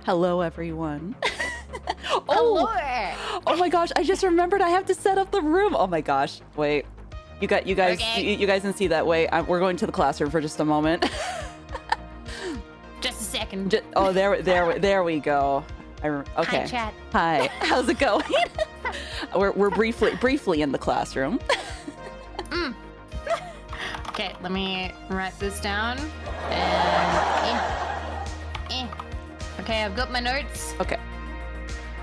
Hello, everyone. Hello. Oh my gosh! I just remembered I have to set up the room. Oh my gosh! Wait, you guys, Okay. you guys can see that. Wait, we're going to the classroom for just a moment. Just a second. There we go. Okay. Hi, chat. Hi. How's it going? we're briefly in the classroom. Okay, let me write this down. And okay, I've got my notes. Okay.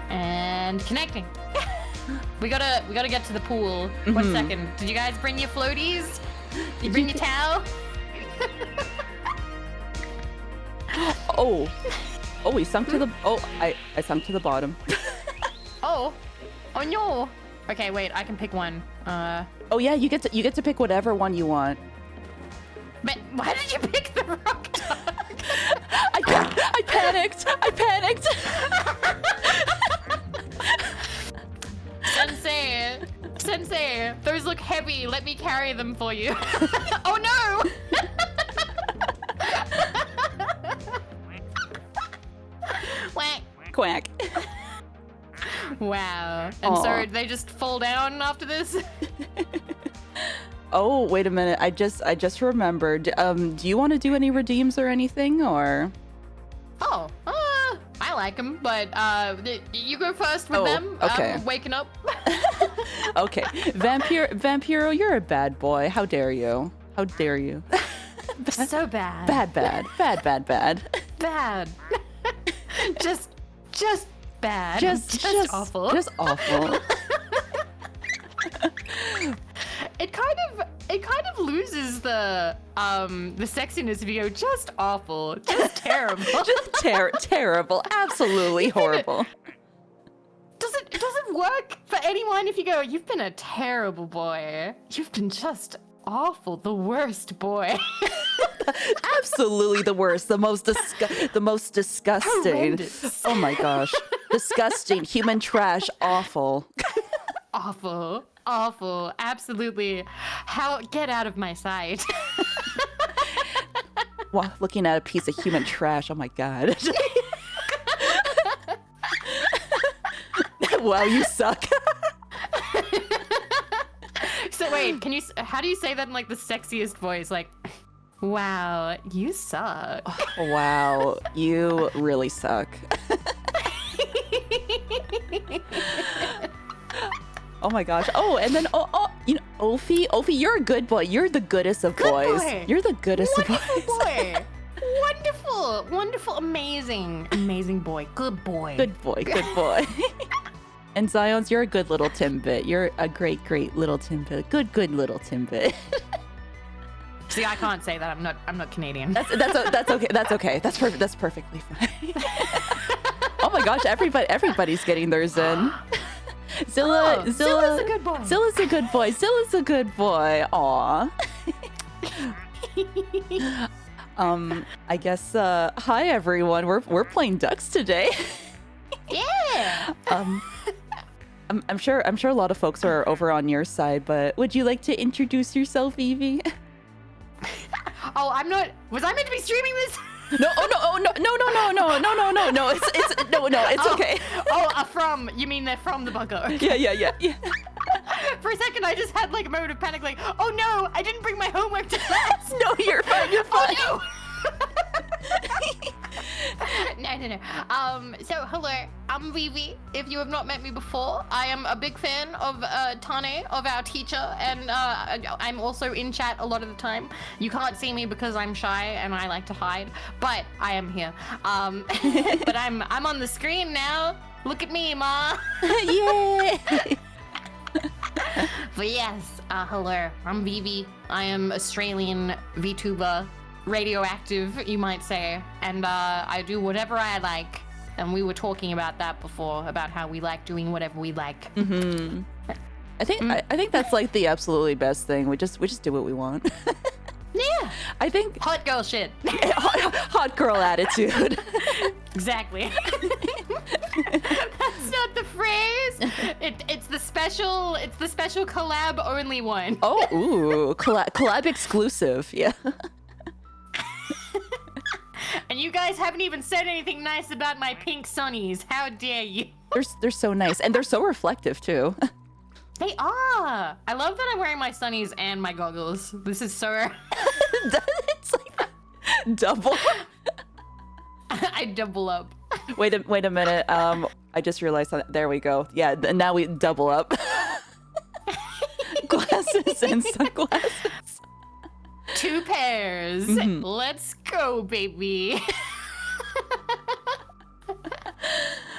And connecting. we gotta get to the pool. 1 second. Did you guys bring your floaties? Did you bring your towel? Oh, we sunk to the. Oh, I sunk to the bottom. Oh no. Okay, wait. I can pick one. Oh yeah, you get to pick whatever one you want. But why did you pick the rock dog? I panicked. Sensei, those look heavy. Let me carry them for you. Oh no! Quack. Wow. And so they just fall down after this? Oh, wait a minute. I just remembered. Do you want to do any redeems or anything, or? Oh, I like them, but you go first with them. Okay. I'm waking up. Okay. Vampiro, you're a bad boy. How dare you? How dare you? So bad. Bad. Bad. just bad. Just awful. Just awful. It kind of loses the sexiness if you go just awful, just terrible. Just terrible. Absolutely horrible. It doesn't work for anyone if you go, you've been a terrible boy. You've been just awful, the worst boy. Absolutely the worst. The most disgusting. Horrendous. Oh my gosh. Disgusting. Human trash. Awful. Awful, absolutely. Get out of my sight. Wow, looking at a piece of human trash. Oh my god. Wow, you suck. So wait, how do you say that in like the sexiest voice? Like, wow, you suck. Wow, you really suck. Oh my gosh. Oh, and then Ophi, you're a good boy. You're the goodest of boys. Boy. You're the goodest Wonderful of boys. boy. Wonderful, amazing boy. Good boy. Good boy. And Zion's, you're a good little Timbit. You're a great little Timbit. Good little Timbit. See, I can't say that. I'm not Canadian. That's okay. That's okay. That's perfectly fine. Oh my gosh, everybody's getting theirs in. Zilla's a good boy. Zilla's a good boy. Aw. I guess hi everyone. We're playing ducks today. Yeah. I'm sure a lot of folks are over on your side, but would you like to introduce yourself, Evie? Oh, I'm not. Was I meant to be streaming this? No, it's okay. You mean they're from the bunker? Okay. Yeah. For a second, I just had like a moment of panic, like, oh no, I didn't bring my homework to class. No, you're fine. Oh no. No. So hello, I'm Vivi. If you have not met me before, I am a big fan of Tane, of our teacher, and I'm also in chat a lot of the time. You can't see me because I'm shy and I like to hide, but I am here. But I'm on the screen now. Look at me, ma. Yay! But yes, hello, I'm Vivi. I am Australian VTuber. Radioactive, you might say, and I do whatever I like, and we were talking about that before, about how we like doing whatever we like. I think that's like the absolutely best thing. We just do what we want. Yeah, I think hot girl shit. hot girl attitude. Exactly. That's not the phrase. It's the special collab only one. Oh, ooh, collab exclusive. Yeah. And you guys haven't even said anything nice about my pink sunnies. How dare you? They're so nice, and they're so reflective too. They are. I love that I'm wearing my sunnies and my goggles. This is so... It's like double. I double up. Wait a minute. I just realized that. There we go. Yeah, now we double up. Glasses and sunglasses. 2 pairs. Let's go, baby.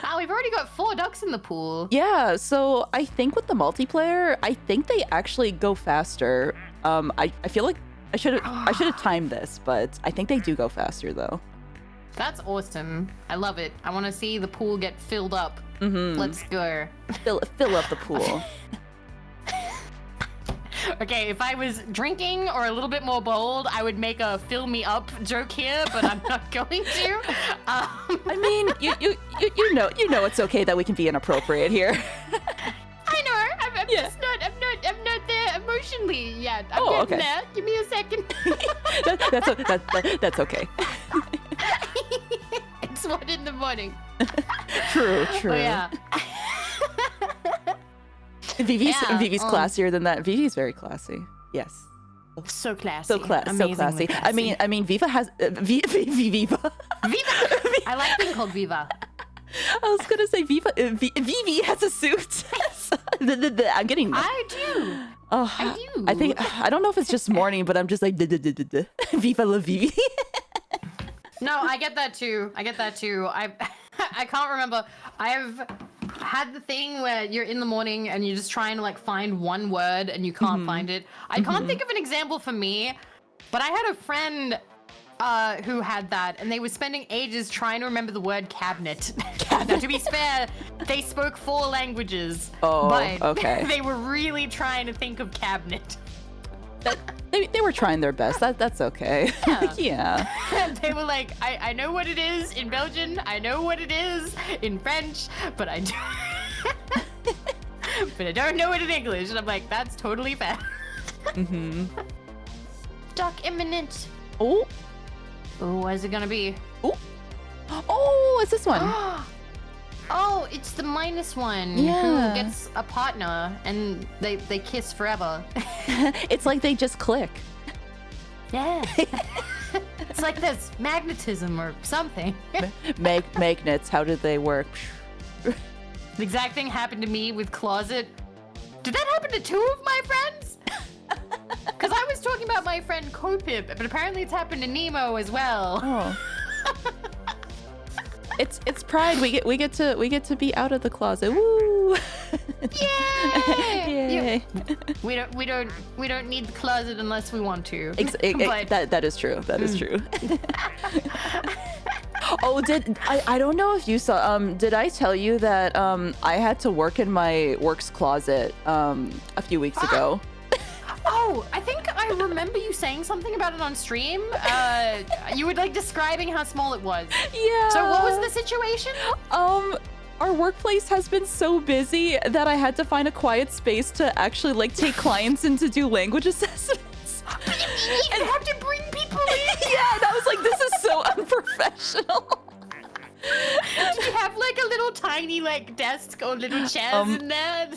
Wow, we've already got 4 ducks in the pool. Yeah, so I think with the multiplayer, I think they actually go faster. I feel like I should have timed this, but I think they do go faster though. That's awesome. I love it. I want to see the pool get filled up. Let's go. Fill up the pool. Okay, if I was drinking or a little bit more bold, I would make a fill me up joke here, but I'm not going to. I mean, you know it's okay that we can be inappropriate here. I know. I'm just not. I'm not there emotionally yet. I'm getting okay. there. Give me a second. That's okay. It's 1 in the morning. True. Oh, yeah. Vivi's classier than that. Vivi's very classy. Yes. So classy. So classy. I mean, Viva has Viva. Viva. I like being called Viva. I was gonna say Viva. Vivi has a suit. I'm getting. I do. Oh, I do. I think I don't know if it's just morning, but I'm just like Viva la Vivi. No, I get that too. I can't remember. I've had the thing where you're in the morning and you're just trying to like find one word and you can't find it. I can't think of an example for me, but I had a friend who had that, and they were spending ages trying to remember the word cabinet. Now, to be fair, they spoke 4 languages, but okay. They were really trying to think of cabinet. They were trying their best. That's okay. Yeah. They were like, I know what it is in Belgian. I know what it is in French, but I don't know it in English. And I'm like, that's totally fair. Duck imminent. Oh. Oh, what is it gonna be? Oh, it's this one. Oh, it's the -1 Yeah. who gets a partner and they kiss forever. It's like they just click. Yeah. It's like there's magnetism or something. Magnets, how did they work? The exact thing happened to me with Closet. Did that happen to 2 of my friends? Because I was talking about my friend Copip, but apparently it's happened to Nemo as well. Oh. It's pride. We get to be out of the closet. Woo! Yay! Yay! We don't need the closet unless we want to. That is true. That is true. Oh, I don't know if you saw. Did I tell you that I had to work in my works closet a few weeks ago? Oh, I think I remember you saying something about it on stream. You were like describing how small it was. Yeah. So what was the situation? Our workplace has been so busy that I had to find a quiet space to actually like take clients in to do language assessments. And have to bring people in. Yeah, and I was like, this is so unprofessional. Did you have like a little tiny like desk or little chairs in there?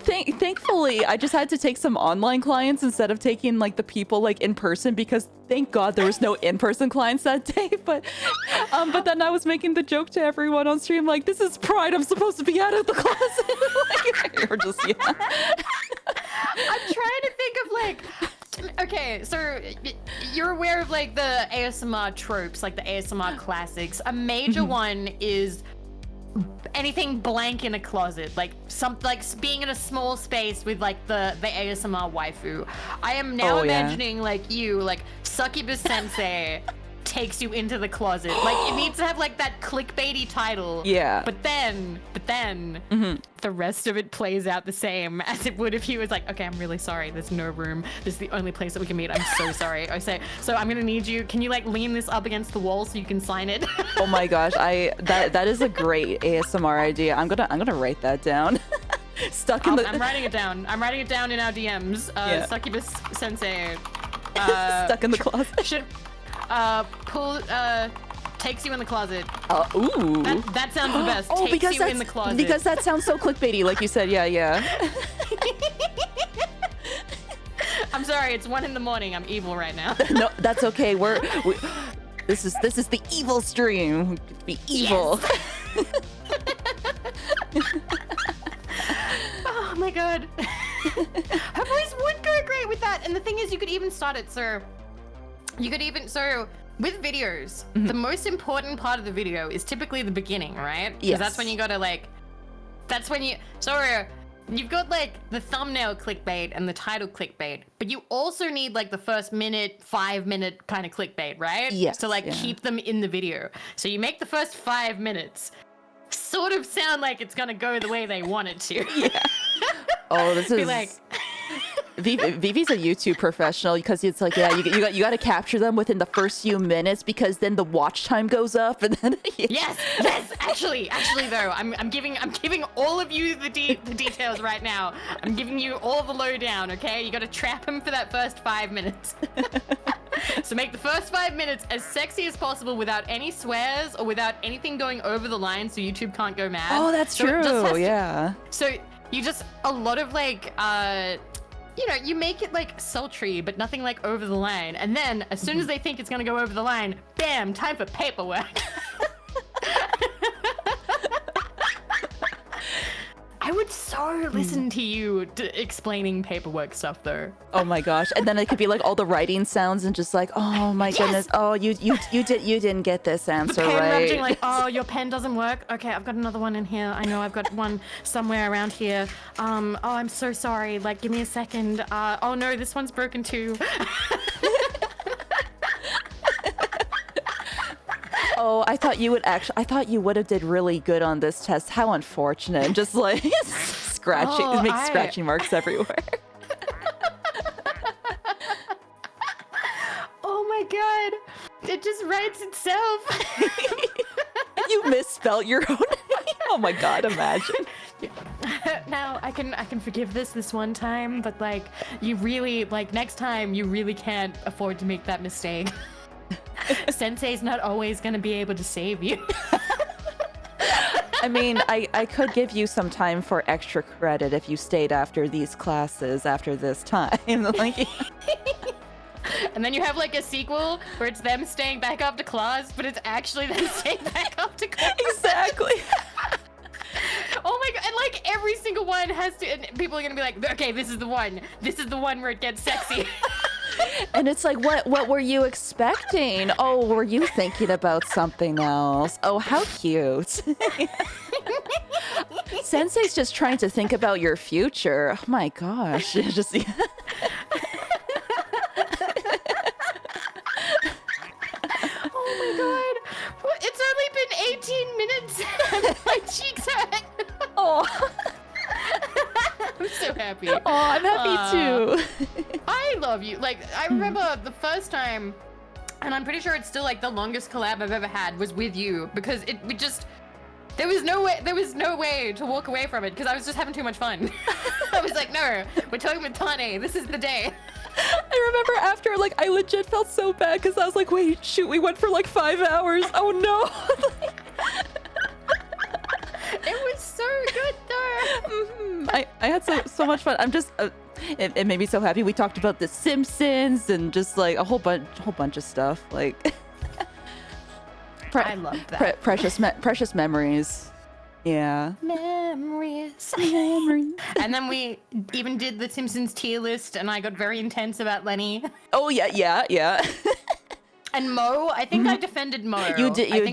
Thankfully, I just had to take some online clients instead of taking like the people like in person, because thank God there was no in-person clients that day. But then I was making the joke to everyone on stream like, this is pride. I'm supposed to be out of the closet. Like, or just yeah. I'm trying to think of like. Okay, so you're aware of like the ASMR tropes, like the ASMR classics. A major one is anything blank in a closet, like being in a small space with like the ASMR waifu. I am now imagining like you, like Succubus Sensei takes you into the closet. Like it needs to have like that clickbaity title. Yeah. But then the rest of it plays out the same as it would if he was like, okay, I'm really sorry. There's no room. This is the only place that we can meet. I'm so sorry. I say, so I'm gonna need you. Can you like lean this up against the wall so you can sign it? Oh my gosh, that is a great ASMR idea. I'm gonna write that down. I'm writing it down. I'm writing it down in our DMs. Succubus Sensei. Stuck in the closet. Should pull Takes you in the closet. Ooh. That sounds the best. Oh, Takes because you that's in the closet. because that sounds so clickbaity, like you said. Yeah. I'm sorry, it's 1 a.m. I'm evil right now. No, that's okay. This is the evil stream. We could be evil. Yes. Oh my god. Her voice would go great with that. And the thing is, you could even start it so with videos, the most important part of the video is typically the beginning, right? Because Yes. that's when you gotta you've got like the thumbnail clickbait and the title clickbait, but you also need like the first 5-minute kind of clickbait, right? Yes, To like yeah. keep them in the video. So you make the first 5 minutes sort of sound like it's gonna go the way they want it to. Yeah. Oh, this Be is like, Vivi's a YouTube professional because it's like, yeah, you got to capture them within the first few minutes because then the watch time goes up and then yes. Actually, though, I'm giving all of you the details right now. I'm giving you all the lowdown. Okay, you got to trap them for that first 5 minutes. So make the first 5 minutes as sexy as possible without any swears or without anything going over the line, so YouTube can't go mad. Oh, that's So it just has true. to- Yeah. So you just a lot of like you make it like sultry, but nothing like over the line. And then as soon as they think it's gonna go over the line, bam, time for paperwork. I would so listen to you explaining paperwork stuff though. Oh my gosh. And then it could be like all the writing sounds and just like, oh my goodness. Oh, you didn't get this answer Pen right. rummaging, like, oh, your pen doesn't work. Okay, I've got another one in here. I know I've got one somewhere around here. Oh, I'm so sorry. Like, give me a second. Oh no, this one's broken too. Oh, I thought you would have did really good on this test. How unfortunate. And just like scratching, scratching marks everywhere. Oh my god, it just writes itself. You misspelled your own name. Oh my god, imagine. Now I can forgive this one time, but like you really next time you really can't afford to make that mistake. Sensei's not always gonna be able to save you. I mean, I could give you some time for extra credit if you stayed after these classes after this time. Like, And then you have like a sequel where it's them staying back up to class, but it's actually them staying back up to class. exactly. Oh my god, and like every single one has to, and people are gonna be like, okay, this is the one where it gets sexy. And it's like, what were you expecting? Oh, were you thinking about something else? Oh, how cute. Sensei's just trying to think about your future. Oh my gosh. Just Oh my god, it's only been 18 minutes. My cheeks hurt. Oh. I'm so happy. Oh, I'm happy too. I love you. Like, I remember the first time, and I'm pretty sure it's still like the longest collab I've ever had was with you, because there was no way to walk away from it because I was just having too much fun. I was like, no, we're talking with Tane. This is the day. I remember after, like, I legit felt so bad because I was like, wait, shoot, we went for like 5 hours. Oh no. It was so good though. I had so much fun. I'm just it made me so happy. We talked about The Simpsons and just like a whole bunch of stuff. Like I love that. precious memories. Yeah. Memories. And then we even did the Simpsons tier list, and I got very intense about Lenny. Oh yeah. And Mo, I think I defended Mo. You did. You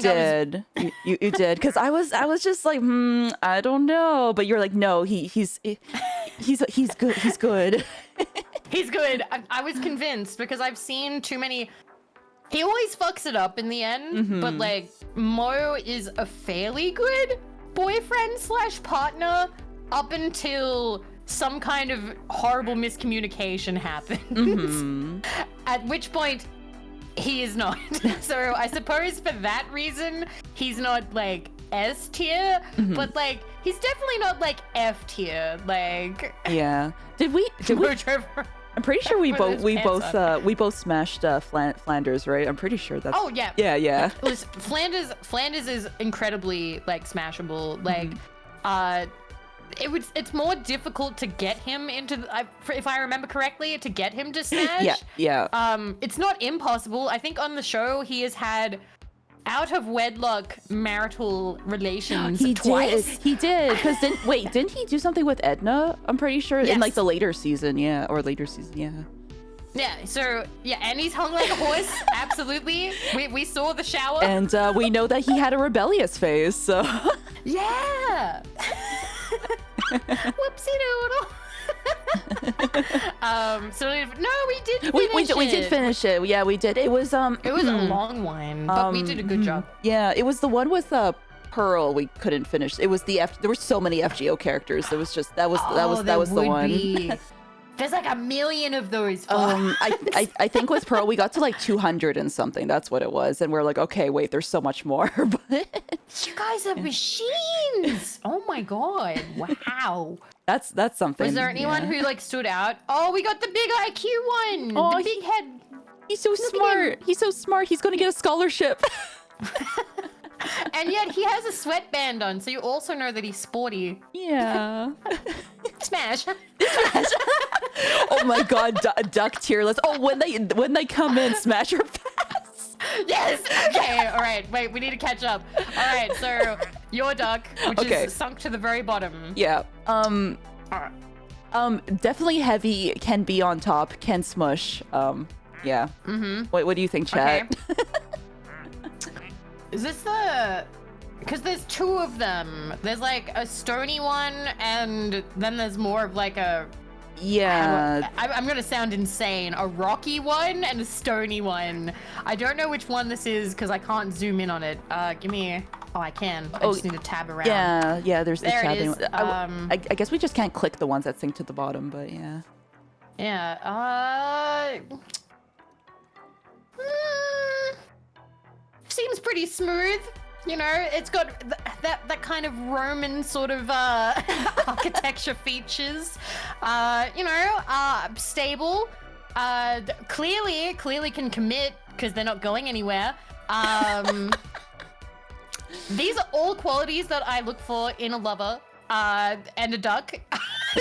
did. Because I was just like, I don't know. But you're like, no, he's good. He's good. He's good. I was convinced because I've seen too many. He always fucks it up in the end, but like Mo is a fairly good boyfriend/partner up until some kind of horrible miscommunication happens. At which point he is not. So I suppose for that reason he's not like S tier, but like he's definitely not like F tier. Like Yeah. Did we I'm pretty sure we Put his pants on. we both smashed Flanders, right? I'm pretty sure that's. Oh yeah. Yeah. Listen, Flanders is incredibly like smashable. Like, it's more difficult to get him into. If I remember correctly, to get him to smash. Yeah. It's not impossible. I think on the show he has had out of wedlock marital relations twice. He did. Because didn't he do something with Edna? I'm pretty sure in like the later season, yeah. Yeah, so, yeah, and he's hung like a horse, absolutely. We saw the shower. And we know that he had a rebellious phase, so. Yeah! Whoopsie doodle. So no, we did finish it. We did finish it. Yeah, we did. It was It was a long one, but we did a good job. Yeah, it was the one with Pearl we couldn't finish. It was there were so many FGO characters. It was just that was the one. There's like a million of those. I think with Pearl we got to like 200 and something. That's what it was, and we're like, okay, wait, there's so much more. But you guys are machines. Oh my god! Wow. That's something. Was there anyone who like stood out? Oh, we got the big IQ one. Oh, the big head. He's so smart. He's so smart. He's going to get a scholarship. And yet he has a sweatband on, so you also know that he's sporty. Yeah. Smash. Oh my god, duck tier list. Oh, when they come in, smash or pass. Yes. Okay. All right. Wait. We need to catch up. All right. So your duck, which is sunk to the very bottom. Yeah. Definitely heavy. Can be on top. Can smush. Yeah. What do you think, chat? Okay. Is this the? Because there's two of them. There's like a stony one, and then there's more of like a. Yeah. I'm gonna sound insane. A rocky one and a stony one. I don't know which one this is because I can't zoom in on it. Give me. Oh, I can. I just need to tab around. Yeah. There's the tabbing. It is. I guess we just can't click the ones that sink to the bottom, but yeah. Yeah. Seems pretty smooth. You know, it's got that kind of Roman sort of architecture features. Stable. Clearly can commit because they're not going anywhere. These are all qualities that I look for in a lover and a duck.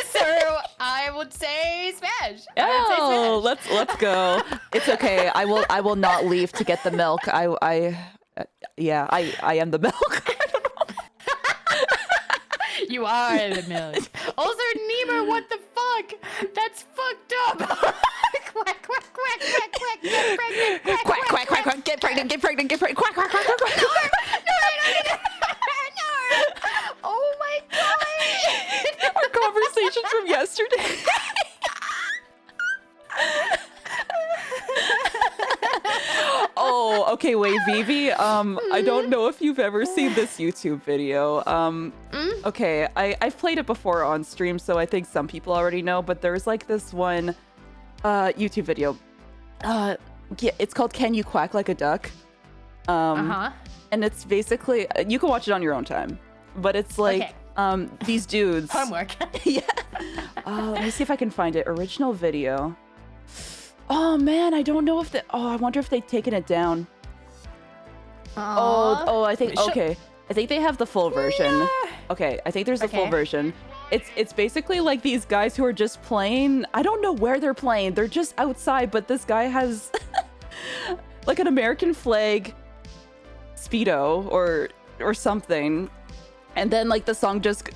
So I would say smash. Oh, let's go. It's okay. I will not leave to get the milk. I am the milk. You are the milk. Also, Nemo, what the fuck? That's fucked up. Quack, quack, quack, quack, quack, get pregnant, quack, quack, quack, quack, quack, get pregnant, quack, quack, quack, quack, quack. No. Oh my god. Our conversation from yesterday. Oh, okay, wait, Vivi. I don't know if you've ever seen this YouTube video. Okay, I've played it before on stream, so I think some people already know, but there's like this one YouTube video. Yeah, it's called Can You Quack Like a Duck? And it's basically, you can watch it on your own time, but it's like, these dudes. Homework. Yeah. Let me see if I can find it. Original video. Oh man, I don't know if I wonder if they've taken it down. I think, okay. I think they have the full version. Yeah. Okay, I think there's a full version. It's basically like these guys who are just playing. I don't know where they're playing. They're just outside, but this guy has like an American flag Speedo or something. And then like the song just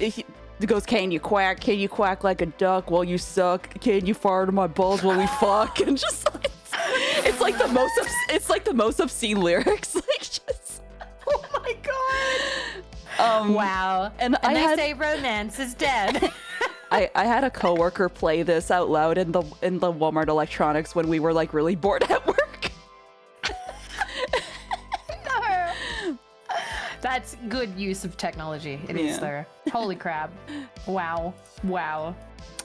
goes, can you quack like a duck while you suck? Can you fart on my balls while we fuck? And just like, it's like the most obscene lyrics. Like just, oh my god. Wow. And they say romance is dead. I had a coworker play this out loud in the Walmart electronics when we were like really bored at work. That's good use of technology. It is though. Holy crap. Wow.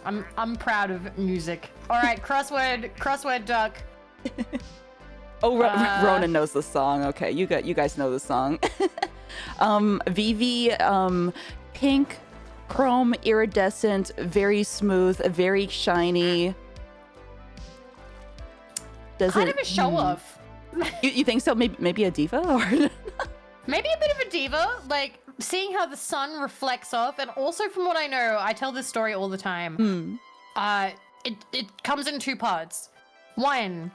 I'm proud of music. All right, crossword duck. Oh, Ronan knows the song. Okay, you guys know the song. Vivi, pink, chrome, iridescent, very smooth, very shiny. does kind it, of a show off. You think so? Maybe a diva or? Maybe a bit of a diva, like seeing how the sun reflects off, and also from what I know, I tell this story all the time. It comes in two parts. One,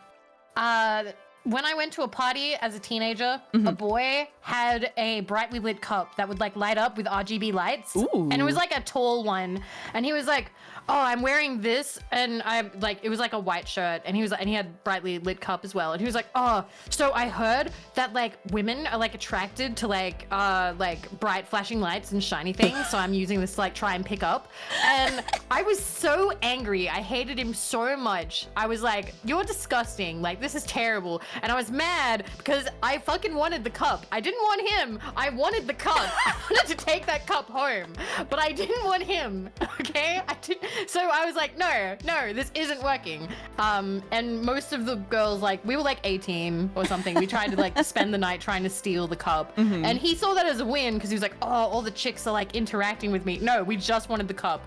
when I went to a party as a teenager, a boy had a brightly lit cup that would like light up with RGB lights. Ooh. And it was like a tall one. And he was like, oh, I'm wearing this. And I'm like, it was like a white shirt. And he was, and he had brightly lit cup as well. And he was like, oh, so I heard that like women are like attracted to like bright flashing lights and shiny things. So I'm using this to like try and pick up. And I was so angry. I hated him so much. I was like, you're disgusting. Like, this is terrible. And I was mad because I fucking wanted the cup. I didn't want him. I wanted the cup. I wanted to take that cup home, but I didn't want him. Okay? So I was like, no, this isn't working. And most of the girls, like, we were like 18 or something. We tried to like spend the night trying to steal the cup. And he saw that as a win because he was like, oh, all the chicks are like interacting with me. No, we just wanted the cup.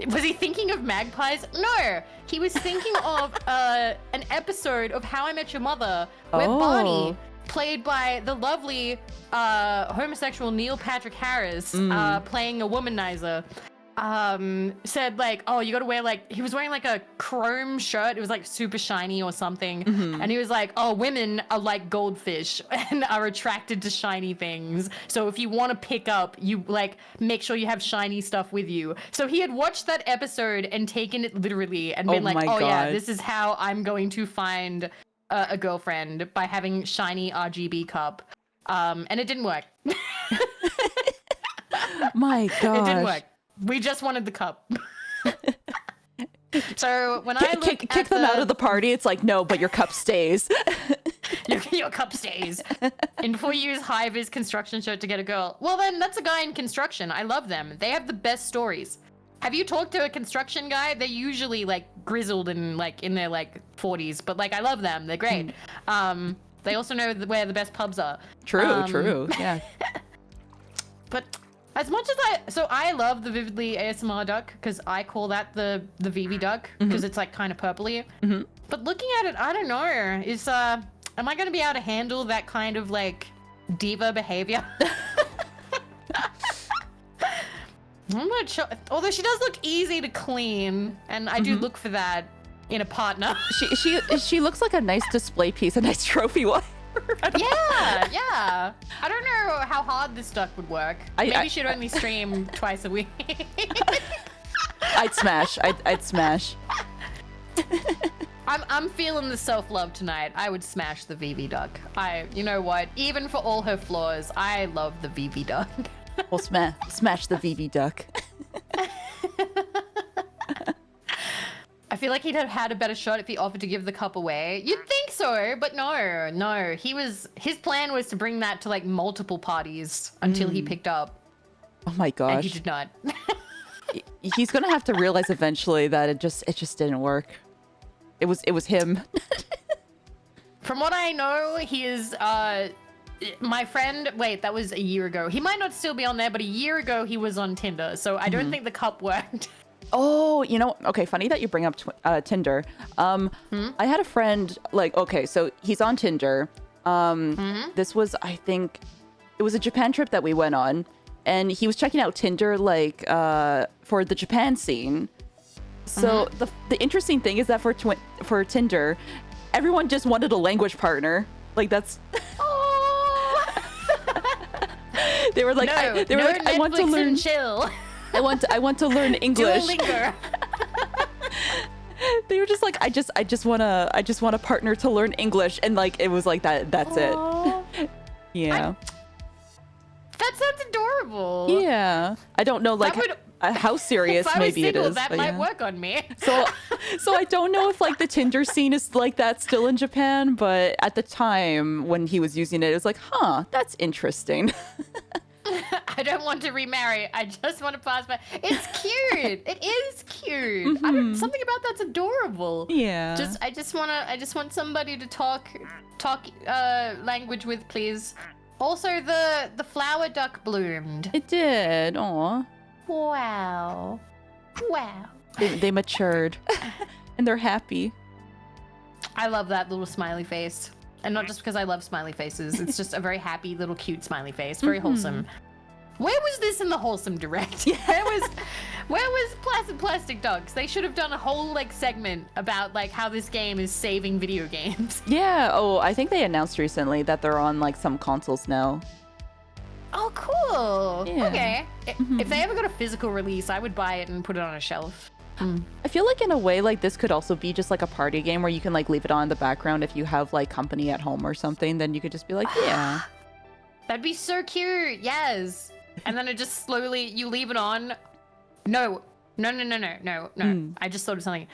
Was he thinking of magpies? No, he was thinking of an episode of How I Met Your Mother where Barney, played by the lovely homosexual Neil Patrick Harris, playing a womanizer, said like, oh, you gotta wear like, he was wearing like a chrome shirt. It was like super shiny or something. And he was like, oh, women are like goldfish and are attracted to shiny things. So if you want to pick up, you like make sure you have shiny stuff with you. So he had watched that episode and taken it literally and been like, oh yeah, this is how I'm going to find a girlfriend, by having shiny RGB cup. And it didn't work. My God. It didn't work. We just wanted the cup. So when I look kick them out of the party, it's like, no, but your cup stays. your cup stays. And before you use high-vis construction shirt to get a girl, well then that's a guy in construction. I love them. They have the best stories. Have you talked to a construction guy? They're usually like grizzled and like in their like 40s, but like I love them. They're great. They also know where the best pubs are. True. Yeah. But as much as I love the Vividly ASMR duck, because I call that the Vivi duck, because it's like kind of purpley. But looking at it, I don't know. Am I going to be able to handle that kind of like diva behavior? I'm not sure. Although she does look easy to clean, and I do look for that in a partner. She looks like a nice display piece, a nice trophy wife. Yeah. I don't know how hard this duck would work. Maybe she'd only stream twice a week. I'd smash. I'd smash. I'm feeling the self-love tonight. I would smash the Vivi duck. You know what? Even for all her flaws, I love the Vivi duck. We'll smash the Vivi duck. I feel like he'd have had a better shot if he offered to give the cup away. You'd think so, but no. His plan was to bring that to like multiple parties until he picked up. Oh my gosh. And he did not. He's gonna have to realize eventually that it just didn't work. It was him. From what I know, he is my friend. Wait, that was a year ago. He might not still be on there, but a year ago he was on Tinder. So I don't think the cup worked. Oh, okay, funny that you bring up Tinder. I had a friend, like, okay, so he's on Tinder. This was, I think, it was a Japan trip that we went on, and he was checking out Tinder, like, for the Japan scene. So the interesting thing is that for Tinder, everyone just wanted a language partner. Like, that's... They were like, I want to learn... chill. I want to learn English. Duolingo. They were just like, I just want a partner to learn English, and like it was like that's it. Yeah. That sounds adorable. Yeah. I don't know like how serious maybe single, it is. That might work on me. So I don't know if like the Tinder scene is like that still in Japan, but at the time when he was using it, it was like, huh, that's interesting. I don't want to remarry. I just want to pass by. It's cute. It is cute. Something about that's adorable. Yeah. I just want somebody to talk language with, please. Also, the flower duck bloomed. It did. Aw. Wow. They matured, and they're happy. I love that little smiley face. And not just because I love smiley faces. It's just a very happy little cute smiley face. Very wholesome. Where was this in the wholesome direct? Where was Placid Plastic Dogs? They should have done a whole like segment about like how this game is saving video games. Yeah. Oh, I think they announced recently that they're on like some consoles now. Oh, cool. Yeah. Okay. If they ever got a physical release, I would buy it and put it on a shelf. I feel like in a way like this could also be just like a party game where you can like leave it on in the background if you have like company at home or something. Then you could just be like, yeah. That'd be so cute. Yes. And then it just slowly, you leave it on. No. I just thought of something.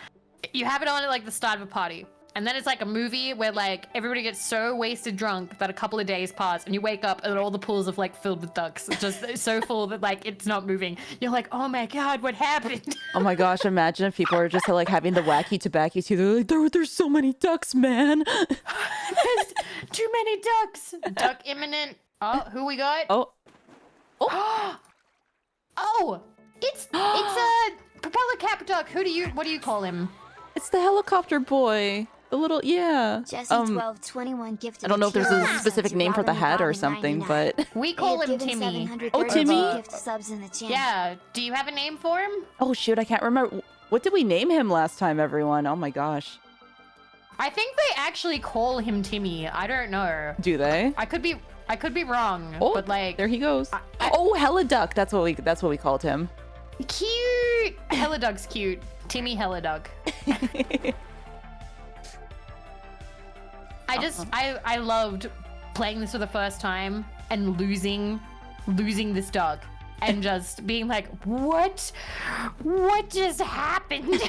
You have it on at like the start of a party. And then it's like a movie where like everybody gets so wasted drunk that a couple of days pass and you wake up and all the pools are like filled with ducks. It's just so full that like it's not moving. You're like, oh my God, what happened? Oh my gosh, imagine if people are just like having the wacky tobacco tea. They're like, there's so many ducks, man. There's too many ducks. Duck imminent. Oh, who we got? Oh. Oh, it's a propeller cap duck. What do you call him? It's the helicopter boy. The little, yeah. Jesse1221 gifted. I don't know if there's a specific name for the hat or something, but... We call him Timmy. Oh, Timmy? Gift subs in the channel. Yeah. Do you have a name for him? Oh, shoot, I can't remember. What did we name him last time, everyone? Oh my gosh. I think they actually call him Timmy. I don't know. Do they? I could be wrong. Oh, but like there he goes. Oh, Heliduck. That's what we called him. Cute. Heliduck's cute. Timmy Heliduck. I loved playing this for the first time and losing this duck and just being like, what just happened?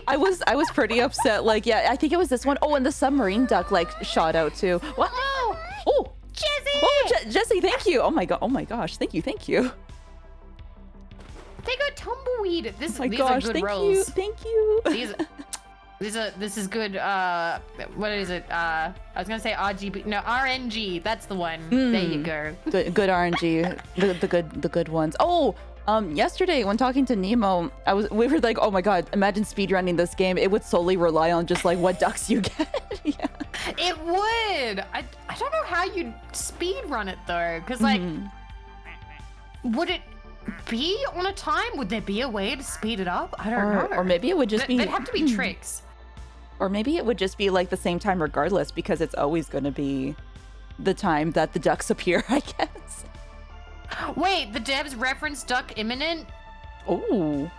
I was pretty upset. Like, yeah, I think it was this one. Oh, and the submarine duck like shot out too. What? Oh, Jesse! Oh, Jesse, thank you. Oh my gosh, thank you. They got tumbleweed. These Oh my gosh, are good thank rolls. Thank you. This is good. What is it? I was gonna say RGB. No, RNG. That's the one. There you go. Good RNG. The good ones. Oh, yesterday when talking to Nemo, we were like, oh my god, imagine speedrunning this game. It would solely rely on just like what ducks you get. Yeah. It would. I don't know how you'd speedrun it though, because like, would it be on a time? Would there be a way to speed it up? I don't know. Or maybe it would just be. There'd have to be tricks. Or maybe it would just be like the same time regardless, because it's always going to be the time that the ducks appear, I guess. Wait, the devs reference duck imminent? Oh.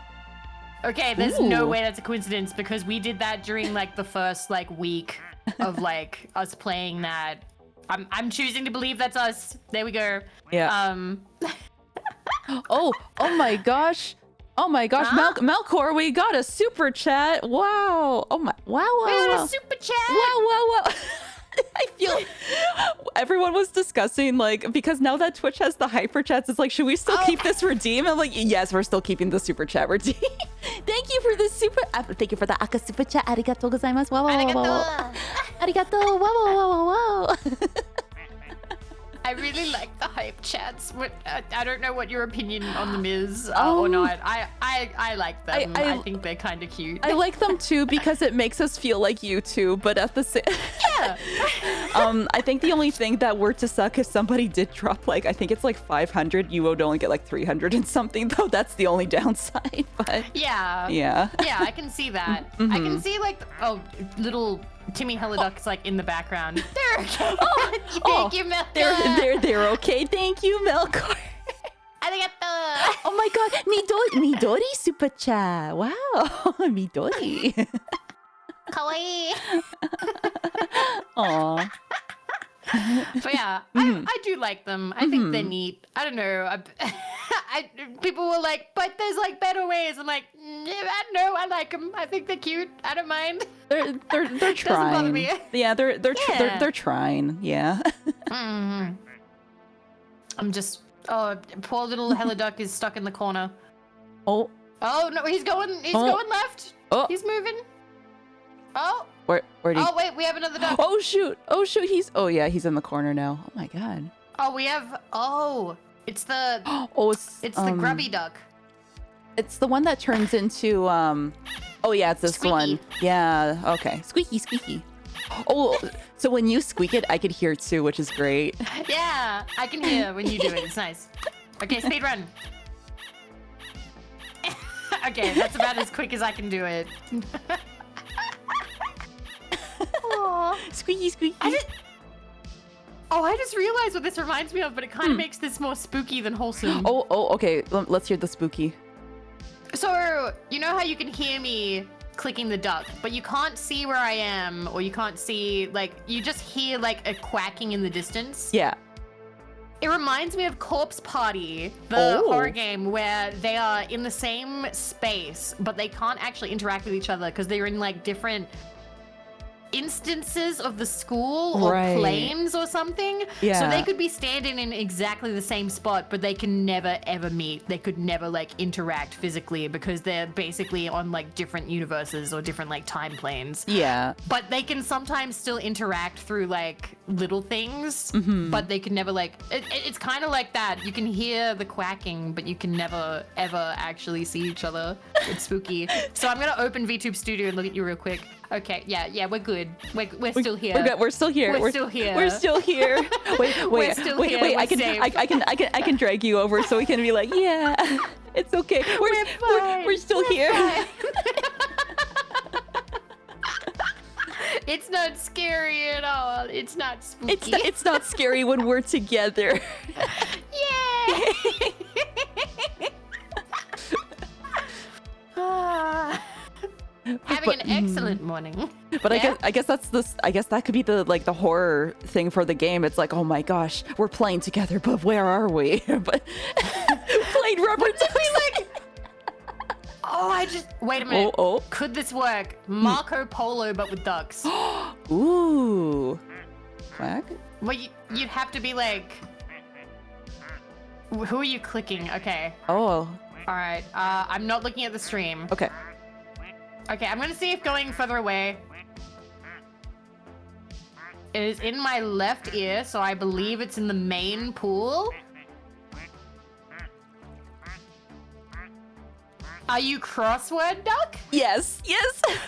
Okay, there's no way that's a coincidence because we did that during like the first like week of like us playing that. I'm choosing to believe that's us. There we go. Yeah. Oh my gosh. Oh my gosh, Melkor, we got a super chat. Wow. Oh my, wow. We got a super chat. Wow. I feel everyone was discussing like, because now that Twitch has the hyper chats, it's like, should we still keep this redeem? I'm like, yes, we're still keeping the super chat redeem. Thank you for the thank you for the aka super chat. Arigatou gozaimasu. Wow. Arigatou. Wow. I really like the hype chats. I don't know what your opinion on them is or not. I like them. I think they're kind of cute. I like them too because it makes us feel like YouTube, but at the same I think the only thing that were to suck if somebody did drop like, I think it's like 500, you would only get like 300 and something though. That's the only downside, but yeah, I can see that. I can see like, little Timmy Heliduck's like in the background. They're okay. Thank you, Melkor. They're okay. Thank you, Melkor. Arigato. Oh my god, Midori super chat. Wow, Midori. Kawaii. Aw. But yeah, I do like them. I think they're neat. I don't know. People were like, but there's like better ways. I'm like, no, I like them. I think they're cute. I don't mind. They're trying. Doesn't bother me. Yeah, they're trying. Yeah. I'm just. Oh, poor little Heliduck is stuck in the corner. Oh no, he's going left. Oh. He's moving. Oh. Where'd he? Oh wait, we have another duck. Oh shoot. He's in the corner now. Oh my god. Oh, we have. Oh, it's the. Oh, it's the grubby duck. It's the one that turns into oh yeah, it's this Squeaky. one. Yeah, okay. Squeaky, squeaky. Oh, so when you squeak it, I could hear it too, which is great. Yeah, I can hear when you do it. It's nice. Okay, speed run. Okay, that's about as quick as I can do it. Aww. Squeaky, squeaky. I just realized what this reminds me of, but it kind of makes this more spooky than wholesome. Oh, okay. Let's hear the spooky. So, you know how you can hear me clicking the duck, but you can't see where I am, or you can't see, like, you just hear, like, a quacking in the distance? Yeah. It reminds me of Corpse Party, the horror game where they are in the same space, but they can't actually interact with each other because they're in, like, different instances of the school or planes or something. Yeah. So they could be standing in exactly the same spot, but they can never ever meet. They could never like interact physically because they're basically on like different universes or different like time planes. Yeah. But they can sometimes still interact through like little things, but they can never like, it's kind of like that. You can hear the quacking, but you can never ever actually see each other. It's spooky. So I'm gonna open VTube Studio and look at you real quick. Okay, yeah, we're good. We're still here. We're good. We're still here. We're still here. We're still here. Wait. We're still here. Wait. We're I can drag you over so we can be like, yeah, it's okay. We're still here. Fine. It's not scary at all. It's not spooky. It's not scary when we're together. Yay! Having an excellent morning. But Yeah? I guess that's this. I guess that could be the like the horror thing for the game. It's like, oh my gosh, we're playing together, but where are we? But playing rubber ducks. Wait a minute. Oh. Could this work? Marco Polo, but with ducks. Ooh. Quack. Well, you'd have to be like, who are you clicking? Okay. Oh. All right. I'm not looking at the stream. Okay. Okay, I'm gonna see if going further away. It is in my left ear, so I believe it's in the main pool. Are you crossword duck? Yes.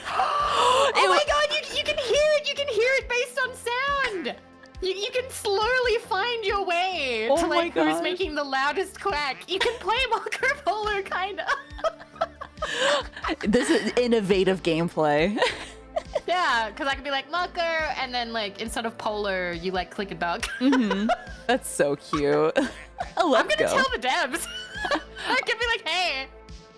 Oh my god, you can hear it! You can hear it based on sound! You can slowly find your way to like who's gosh. making the loudest quack. You can play Marco Polo, kinda. This is innovative gameplay. Yeah, because I could be like Marco, and then like instead of Polo, you like click a duck. That's so cute. I'm gonna tell the devs. I could be like, hey.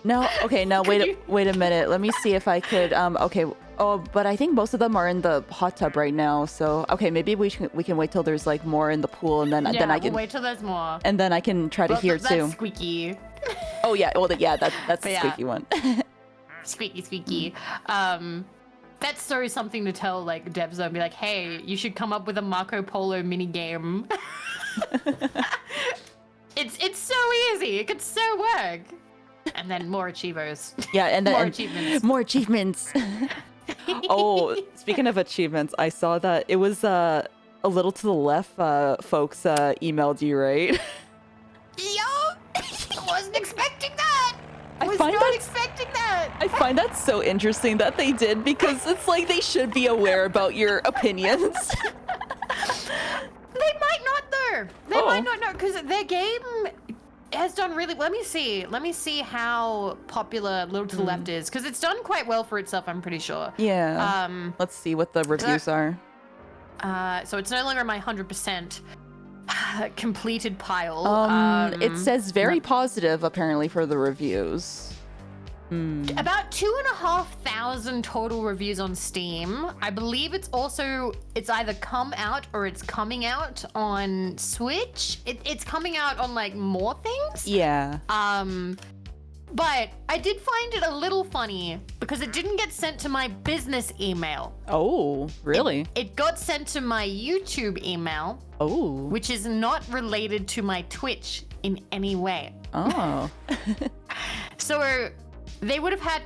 No, okay, now wait a minute. Let me see if I could okay. Oh, but I think most of them are in the hot tub right now. So, okay, maybe we can wait till there's like more in the pool, and then I can we'll wait till there's more. and then I can try to hear that's too. Squeaky. Oh yeah, well yeah, that's the Yeah. squeaky one. Squeaky. That's so something to tell like devs and be like, hey, you should come up with a Marco Polo mini game. It's so easy. It could so work. And then more achievers. Yeah, and then More achievements. More achievements. Oh, speaking of achievements, I saw that it was a little to the left. Folks emailed you, right? Yo, wasn't expecting that. I was find not that- expecting that. I find that so interesting that they did, because it's like they should be aware about your opinions. They might not though. They Oh. might not know because their game has done really. Let me see how popular Little to the Left is, because it's done quite well for itself. I'm pretty sure. Yeah. Let's see what the reviews are. So it's no longer my 100% completed pile. It says very positive apparently for the reviews. About 2,500 total reviews on Steam. I believe it's either come out or it's coming out on Switch. It's coming out on like more things. Yeah. But I did find it a little funny because it didn't get sent to my business email. Oh, really? It got sent to my YouTube email, Oh. which is not related to my Twitch in any way. Oh. So they would have had,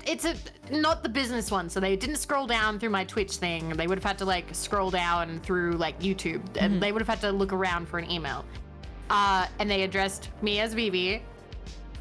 not the business one, so they didn't scroll down through my Twitch thing. They would have had to like scroll down through like YouTube, and they would have had to look around for an email. And they addressed me as Vivi.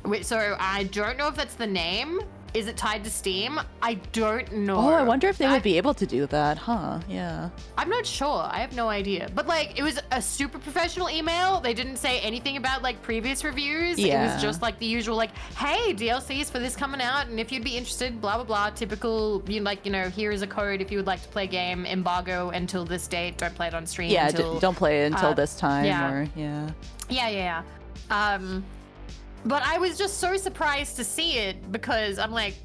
Wait, so I don't know if that's the name. Is it tied to Steam? I don't know. Oh, I wonder if they would be able to do that, huh? Yeah. I'm not sure. I have no idea. But like, it was a super professional email. They didn't say anything about like previous reviews. Yeah. It was just like the usual, like, hey, DLCs for this coming out, and if you'd be interested, blah blah blah. Typical, here is a code if you would like to play a game. Embargo until this date. Don't play it on stream. Yeah, until, don't play it until this time. yeah. Or yeah. Yeah. But I was just so surprised to see it because I'm like,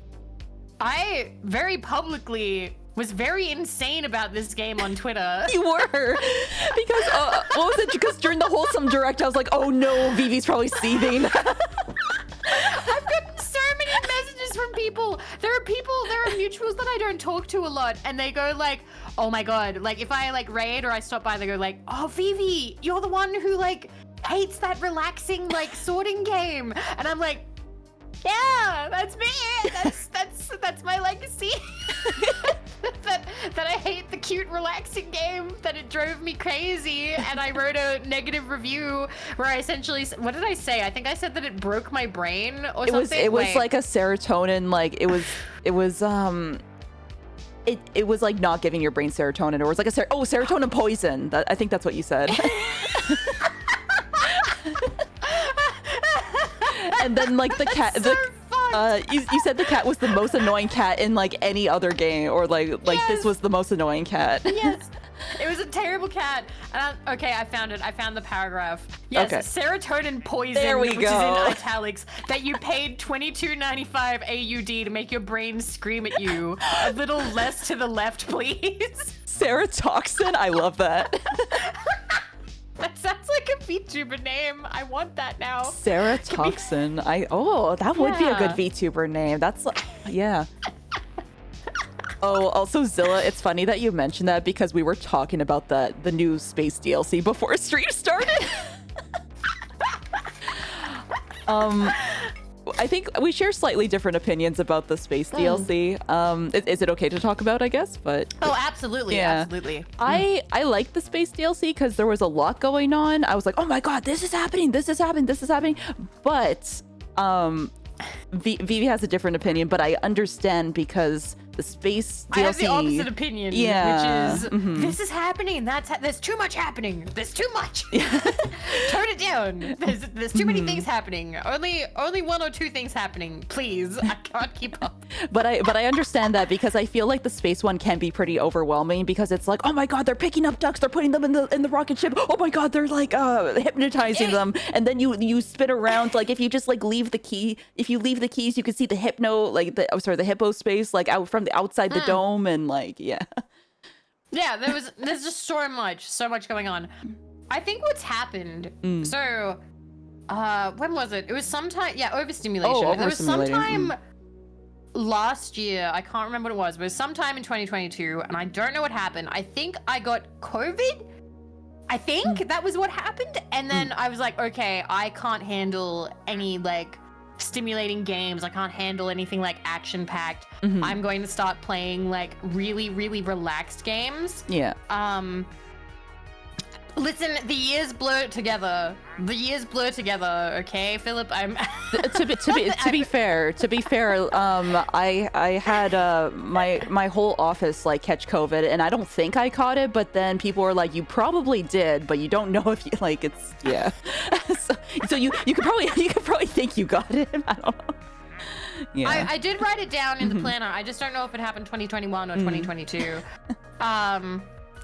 I very publicly was very insane about this game on Twitter. You were. Because, what was it? Because during the Wholesome Direct, I was like, oh no, Vivi's probably seething. I've gotten so many messages from people. There are mutuals that I don't talk to a lot, and they go like, oh my god, like if I like raid or I stop by, they go like, oh Vivi, you're the one who like hates that relaxing like sorting game. And I'm like, yeah, that's me. That's my legacy. that I hate the cute relaxing game, that it drove me crazy. And I wrote a negative review where I essentially, what did I say? I think I said that it broke my brain or something. It was like a serotonin, like it was like not giving your brain serotonin, or it was like serotonin poison. I think that's what you said. And then like the cat, you said the cat was the most annoying cat in like any other game, or like yes. This was the most annoying cat. Yes, it was a terrible cat. And okay, I found it. I found the paragraph. Yes, okay. Serotonin poison, there we which go. is in italics, that you paid $22.95 AUD to make your brain scream at you. A little less to the left, please. Serotoxin, I love that. That sounds like a VTuber name. I want that now. Serotoxin. That would be a good VTuber name. That's yeah. Oh, also Zilla, it's funny that you mentioned that because we were talking about the new space DLC before stream started. I think we share slightly different opinions about the space DLC. Is it okay to talk about, I guess? But oh, absolutely, yeah. absolutely. I like the space DLC because there was a lot going on. I was like, oh my god, this is happening. But Vivi has a different opinion, but I understand because the space DLC. I have the opposite opinion, yeah, which is this is happening. There's too much happening. There's too much. Tone it down. There's too many things happening. Only one or two things happening. Please, I can't keep up. But I understand that because I feel like the space one can be pretty overwhelming because it's like, oh my god, they're picking up ducks, they're putting them in the rocket ship. Oh my god, they're like hypnotizing them, and then you spin around. Like if you just like leave the keys, you can see the hippo space like out from the outside the dome, and like yeah, there's just so much going on. I think what's happened, so when was it? It was sometime, overstimulation. There was sometime last year, I can't remember what it was, but it was sometime in 2022, and I don't know what happened. I think I got COVID. I think that was what happened, and then I was like, okay, I can't handle any like stimulating games. I can't handle anything like action-packed. I'm going to start playing like really, really relaxed games. Yeah. Listen, the years blur together. Okay, Philip. I'm to be fair, I had my whole office like catch COVID, and I don't think I caught it, but then people were like, you probably did, but you don't know if you like it's so you could probably think you got it. I don't know. Yeah. I did write it down in the planner. I just don't know if it happened 2021 or 2022.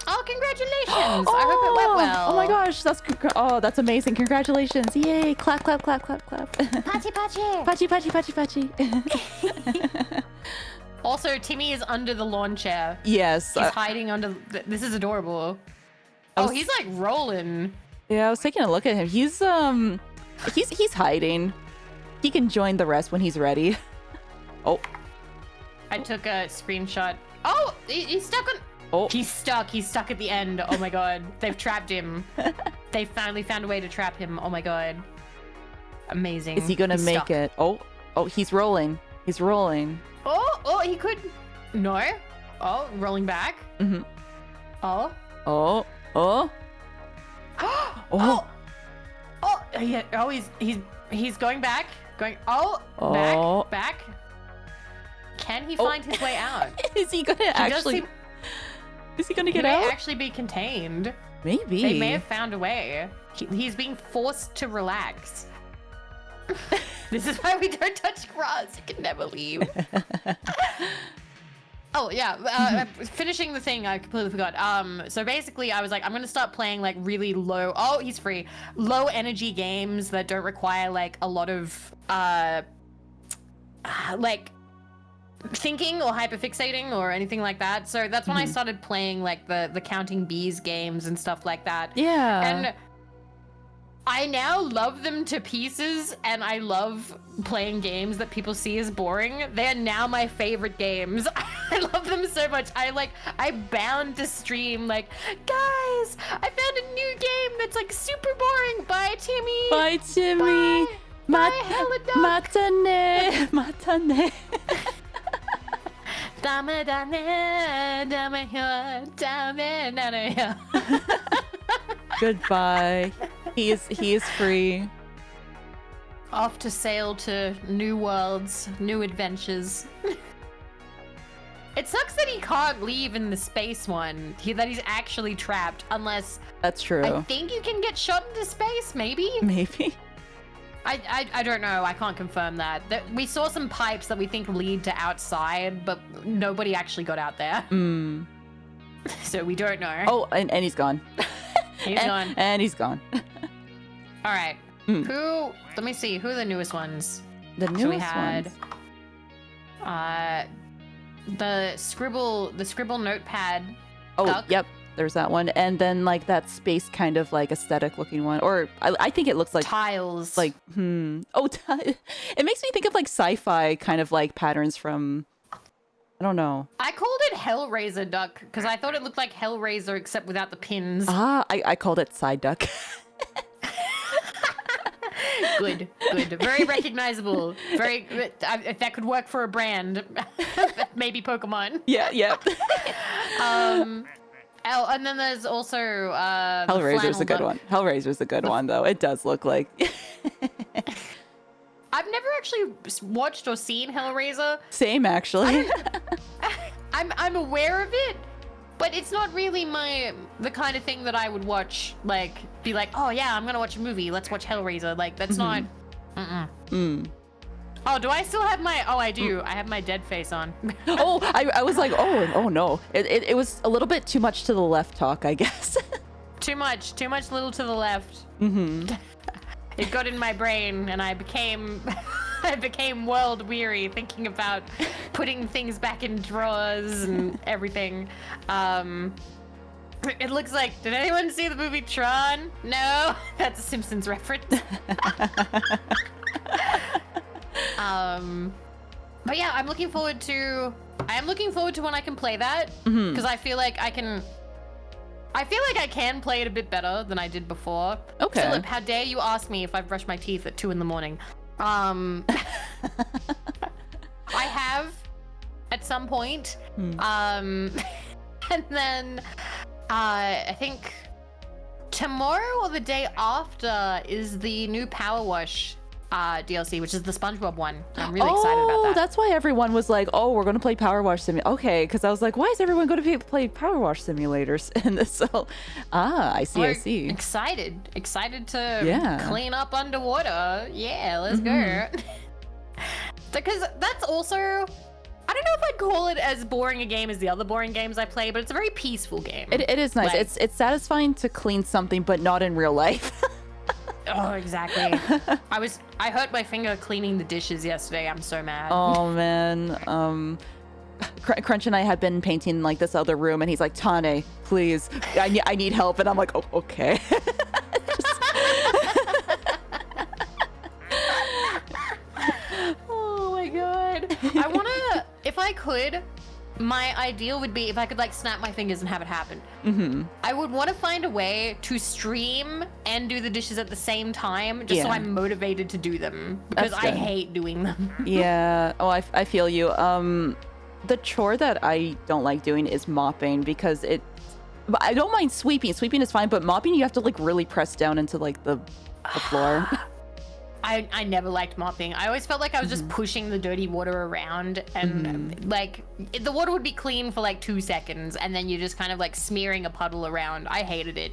Oh, congratulations! I hope it went well. Oh my gosh, that's amazing! Congratulations! Yay! Clap, clap, clap, clap, clap. Pachi, pachi. Pachi, pachi, pachi, pachi. Also, Timmy is under the lawn chair. Yes. He's hiding under. This is adorable. He's like rolling. Yeah, I was taking a look at him. He's hiding. He can join the rest when he's ready. Oh. I took a screenshot. Oh, he's stuck on. Oh. He's stuck at the end. Oh my god. They've trapped him. They finally found a way to trap him. Oh my god. Amazing. Is he gonna make it? Oh, he's rolling. He's rolling. Oh, he could. No. Oh, rolling back. Mm-hmm. Oh. Oh. Oh. Oh. Oh. Yeah. Oh, he's going back. Going. Oh. Back. Can he find his way out? Is he gonna actually? Is he gonna get out? He may actually be contained. Maybe. They may have found a way. He's being forced to relax. This is why we don't touch grass. You can never leave. Oh yeah, finishing the thing, I completely forgot. So basically I was like, I'm gonna start playing like really low, he's free, low energy games that don't require like a lot of like thinking or hyperfixating or anything like that. So that's when I started playing like the counting bees games and stuff like that. Yeah. And I now love them to pieces, and I love playing games that people see as boring. They are now my favorite games. I love them so much. I bound to stream like, guys, I found a new game that's like super boring. Bye, Timmy. Bye, Timmy. Bye, Heliduck. Matane. Matane. Dame, dame, dame, dame, dame, dame. Goodbye. He is free. Off to sail to new worlds, new adventures. It sucks that he can't leave in the space one. That he's actually trapped, unless... That's true. I think you can get shot into space, maybe? Maybe. I don't know. I can't confirm that. We saw some pipes that we think lead to outside, but nobody actually got out there. So we don't know. Oh, and he's gone. He's gone. And he's gone. All right. Let me see. Who are the newest ones? The newest So we had, ones. The scribble notepad. Oh, duck. yep. There's that one. And then like that space kind of like aesthetic looking one. Or I think it looks like tiles. Like, it makes me think of like sci-fi kind of like patterns from, I don't know. I called it Hellraiser duck because I thought it looked like Hellraiser except without the pins. I called it side duck. Good. Very recognizable. Very. If that could work for a brand, maybe Pokemon. Yeah. And then there's also Hellraiser's a good one. Hellraiser's a good one though. It does look like. I've never actually watched or seen Hellraiser. Same actually. I'm aware of it, but it's not really the kind of thing that I would watch. Like, be like, oh yeah, I'm gonna watch a movie. Let's watch Hellraiser. Like, that's not. Oh, do I still have my? Oh, I do. I have my dead face on. Oh, I was like, oh no. It was a little bit too much to the left talk, I guess. Too much little to the left. It got in my brain, and I became world weary thinking about putting things back in drawers and everything. It looks like, did anyone see the movie Tron? No, that's a Simpsons reference. But yeah, I am looking forward to when I can play that, because I feel like I can play it a bit better than I did before. Okay. Philip, how dare you ask me if I've brushed my teeth at 2 a.m. I have at some point. And then I think tomorrow or the day after is the new Power Wash DLC, which is the SpongeBob one. I'm really excited about that. That's why everyone was like, oh, we're going to play Power Wash Simulator. Okay, because I was like, why is everyone going to play Power Wash Simulators in this? So, I see. Excited to clean up underwater. Yeah, let's go. Because that's also, I don't know if I'd call it as boring a game as the other boring games I play, but it's a very peaceful game. It is nice. Like, it's satisfying to clean something, but not in real life. Oh, exactly. I hurt my finger cleaning the dishes yesterday. I'm so mad. Oh man. Crunch and I had been painting like this other room, and he's like, Tane, please, I need help, and I'm like, oh, okay. Oh my god. I wanna, if I could, my ideal would be if I could like snap my fingers and have it happen. I would want to find a way to stream and do the dishes at the same time, just so I'm motivated to do them, because I hate doing them. Yeah. Oh, I feel you. The chore that I don't like doing is mopping, because I don't mind sweeping. Sweeping is fine, but mopping, you have to like really press down into like the floor. I never liked mopping. I always felt like I was just pushing the dirty water around, and like the water would be clean for like 2 seconds, and then you're just kind of like smearing a puddle around. I hated it.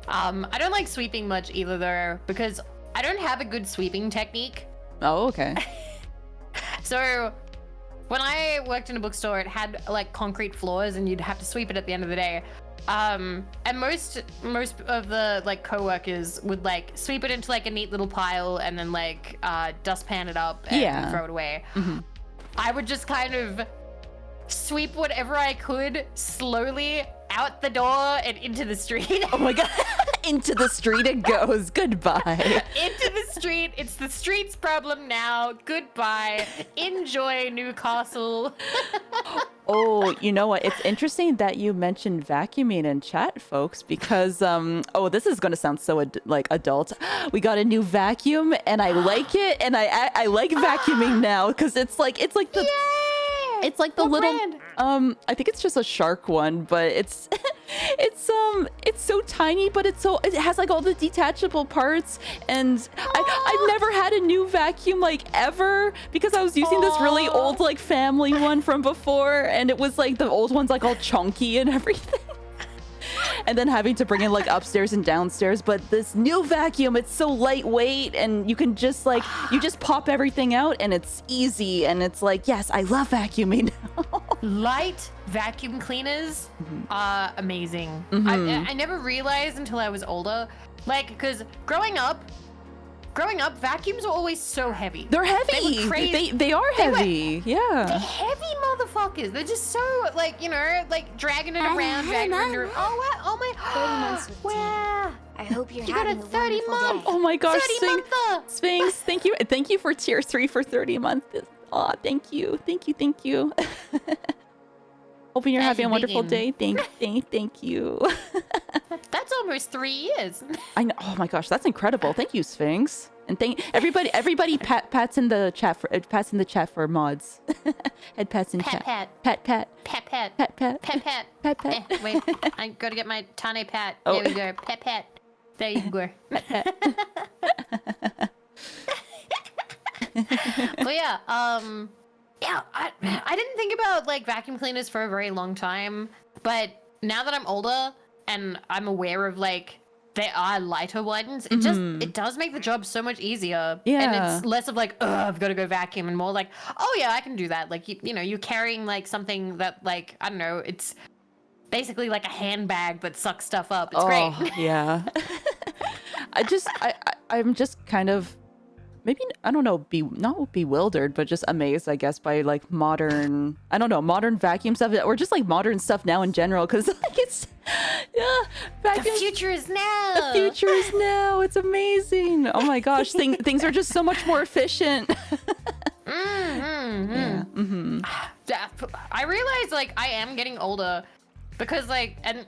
I don't like sweeping much either though, because I don't have a good sweeping technique. Oh, okay. So when I worked in a bookstore, it had like concrete floors, and you'd have to sweep it at the end of the day. And most of the like co-workers would like sweep it into like a neat little pile, and then like dustpan it up and throw it away. I would just kind of sweep whatever I could slowly out the door and into the street. Oh my god. Into the street it goes. Goodbye. Into the street. It's the street's problem now. Goodbye. Enjoy Newcastle. Oh, you know what? It's interesting that you mentioned vacuuming in chat, folks, because oh, this is gonna sound so like adult. We got a new vacuum, and I like it, and I like vacuuming now because it's like the. Yay! It's like the What little brand? I think it's just a Shark one, but it's so tiny, but it has like all the detachable parts, and I've never had a new vacuum like ever, because I was using this really old like family one from before, and it was like the old one's like all chunky and everything. And then having to bring it like upstairs and downstairs. But this new vacuum, it's so lightweight, and you can just like, you just pop everything out, and it's easy. And it's like, yes, I love vacuuming now. Light vacuum cleaners are amazing. I never realized until I was older, like, because growing up, vacuums were always so heavy. They're heavy. They were crazy. They are heavy. They're Yeah. heavy motherfuckers. They're just so, like, you know, like dragging it around, dragging it around. Oh, wow. Oh, 30 months with my. Wow. I hope you're You got having a a 30 wonderful month. day. Oh my gosh, 30 monther. Sphinx, thank you. Thank you for tier 3 for 30 months. Oh, thank you. Thank you. Hoping you're having a wonderful day. Thank you. That's almost 3 years. I know. Oh my gosh, that's incredible. Thank you, Sphinx. And thank everybody pats in the chat for mods. Head pats in chat. Pat. Wait, I gotta get my Tane pat. Oh. There we go. Pat. There you go. But yeah, I didn't think about like vacuum cleaners for a very long time, but now that I'm older and I'm aware of like there are lighter ones, it does make the job so much easier. Yeah. And it's less of like, I've got to go vacuum, and more like, oh yeah, I can do that. Like you know, you're carrying like something that like, I don't know, it's basically like a handbag that sucks stuff up. It's great. Yeah. I'm just kind of, maybe, I don't know, not bewildered, but just amazed, I guess, by like modern vacuum stuff, or just like modern stuff now in general, because like it's, yeah, The future is now. The future is now. It's amazing. Oh my gosh, things are just so much more efficient. Yeah, I realize like I am getting older, because like, and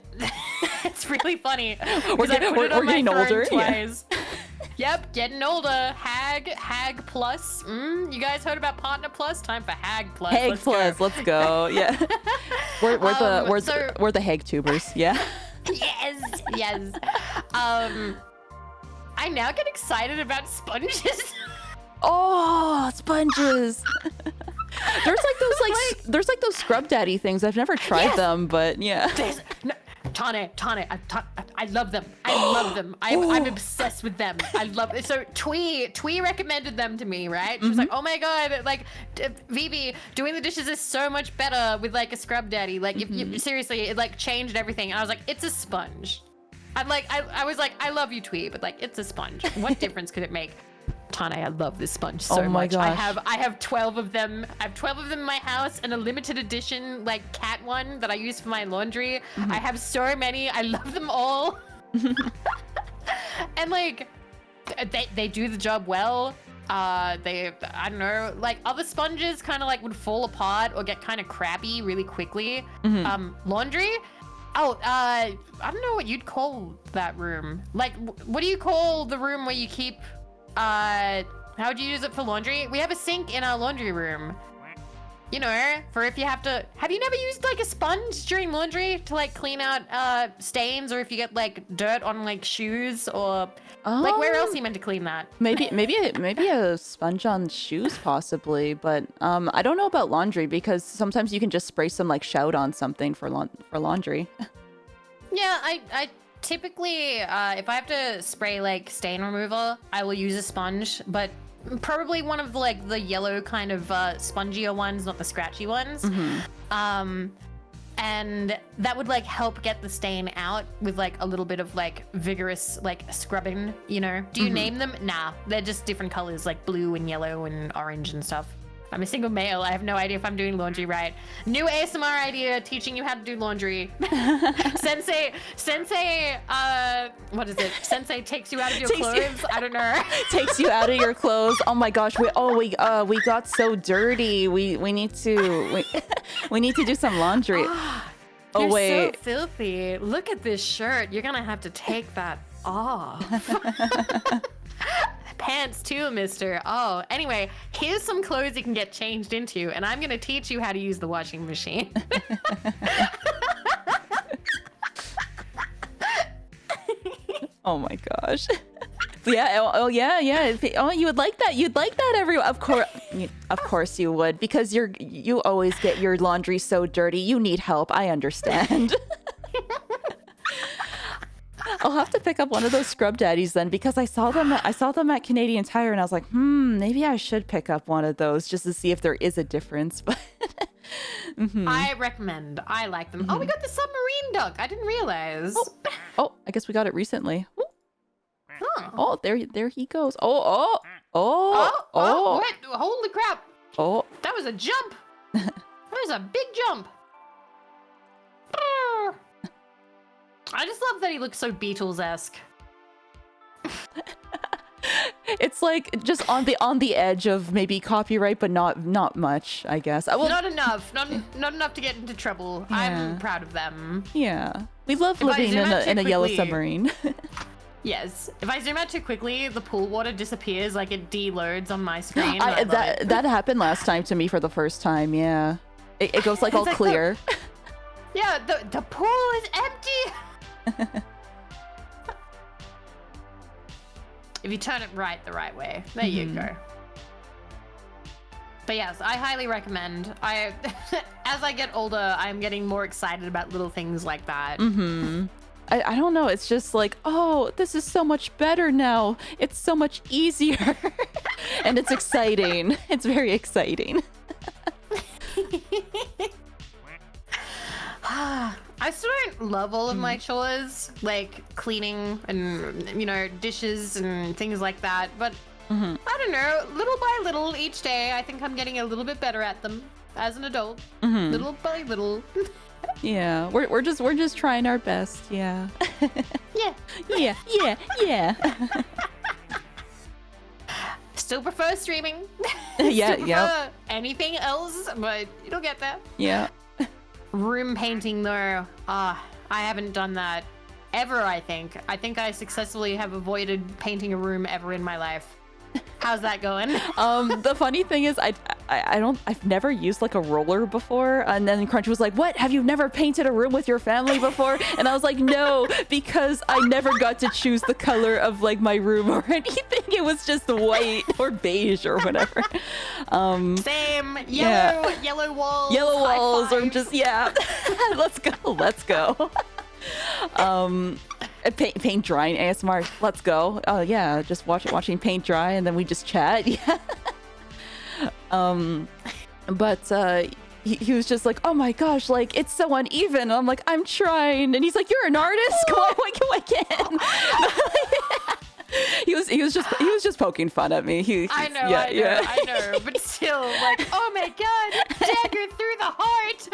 it's really funny. We're getting older. Twice. Yep, getting older. Hag plus. You guys heard about Partner Plus? Time for Hag Plus. Let's go. Yeah. We're the Hag tubers. Yeah. Yes. I now get excited about sponges. Oh, sponges. There's like those scrub daddy things. I've never tried them, but yeah. Tane, I love them. I'm obsessed with them. I love it. So Twee recommended them to me, right? She was like, oh my god, like Vivi, doing the dishes is so much better with like a scrub daddy. Like seriously, it like changed everything. And I was like, it's a sponge. I was like, I love you, Twee, but like it's a sponge. What difference could it make? Tane, I love this sponge so much. Gosh. I have 12 of them. I have 12 of them in my house, and a limited edition like cat one that I use for my laundry. I have so many. I love them all. And like they do the job well. I don't know, like other sponges kind of like would fall apart or get kind of crabby really quickly. Laundry, I don't know what you'd call that room. Like, what do you call the room where you keep, how would you use it for laundry? We have a sink in our laundry room. you know, for if you have you never used like a sponge during laundry to like clean out stains, or if you get like dirt on like shoes, or like where else are you meant to clean that? Maybe a sponge on shoes possibly, but I don't know about laundry because sometimes you can just spray some like shout on something for laundry. Yeah, I typically if I have to spray like stain removal, I will use a sponge, but probably one of the yellow kind of spongier ones, not the scratchy ones. And that would like help get the stain out with like a little bit of like vigorous like scrubbing, you know. Do you name them? Nah, they're just different colors, like blue and yellow and orange and stuff. I'm a single male. I have no idea if I'm doing laundry right. New ASMR idea, teaching you how to do laundry. Sensei, what is it? Sensei takes you out of your clothes. I don't know. Takes you out of your clothes. Oh my gosh, we got so dirty. We need to do some laundry. You're wait. so filthy. Look at this shirt. You're gonna have to take that off. Pants too, mister. Oh, anyway, here's some clothes you can get changed into, and I'm gonna teach you how to use the washing machine. Oh my gosh. Yeah. Oh yeah. Oh, you would like that. You'd like that, everyone. Of course you would, because you always get your laundry so dirty. You need help. I understand. I'll have to pick up one of those scrub daddies then, because I saw them at Canadian Tire, and I was like, maybe I should pick up one of those just to see if there is a difference. But I recommend. I like them. Oh, we got the submarine duck. I didn't realize. Oh, I guess we got it recently. Ooh. Huh. Oh, there he goes. What? Holy crap. Oh. That was a jump. That was a big jump. I just love that he looks so Beatles-esque. It's like just on the edge of maybe copyright, but not much, I guess. Not enough. Not enough to get into trouble. Yeah. I'm proud of them. Yeah. We love living in a yellow submarine. Yes. If I zoom out too quickly, the pool water disappears, like it deloads on my screen. That happened last time to me for the first time, yeah. It goes like all like clear. Yeah, the pool is empty. If you turn it right the right way, there you go. But yes, I highly recommend. As I get older, I'm getting more excited about little things like that. I don't know, it's just like, oh, this is so much better now. It's so much easier. And it's exciting. It's very exciting. I still don't love all of my chores, like cleaning and, you know, dishes and things like that. But I don't know, little by little each day, I think I'm getting a little bit better at them as an adult. Little by little. Yeah, we're just trying our best. Yeah. Yeah. Still prefer streaming. Yeah, Still prefer anything else, but it'll get there. Yeah. Room painting though, I haven't done that ever. I think I successfully have avoided painting a room ever in my life. How's that going? The funny thing is I've never used like a roller before, and then Crunch was like, what, have you never painted a room with your family before? And I was like, no, because I never got to choose the color of like my room or anything. It was just white or beige or whatever. Same. Yellow walls or just let's go. Paint drying ASMR. Let's go. Oh yeah, just watching paint dry, and then we just chat. Yeah. But he was just like, oh my gosh, like it's so uneven. And I'm like, I'm trying, and he's like, you're an artist. Why can't? He was just poking fun at me. I know, but still, like, oh my god, dagger through the heart.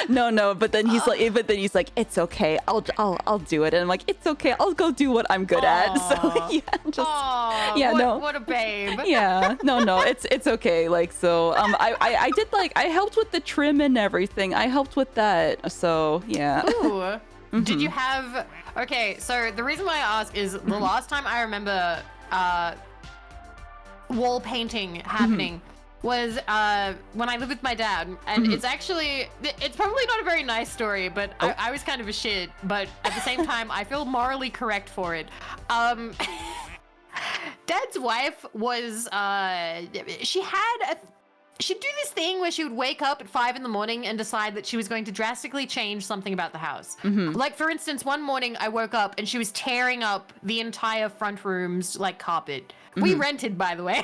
No, but then he's like, it's okay, I'll do it, and I'm like, it's okay, I'll go do what I'm good at. So what a babe. Yeah, no, it's okay. Like, so I did, like, I helped with the trim and everything. I helped with that. So yeah. Ooh. Did you have... Okay, so the reason why I ask is the last time I remember wall painting happening was when I lived with my dad, and it's probably not a very nice story, but I was kind of a shit, but at the same time I feel morally correct for it. Dad's wife was she'd do this thing where she would wake up at 5 in the morning and decide that she was going to drastically change something about the house. Like, for instance, one morning I woke up and she was tearing up the entire front room's like carpet. We rented, by the way.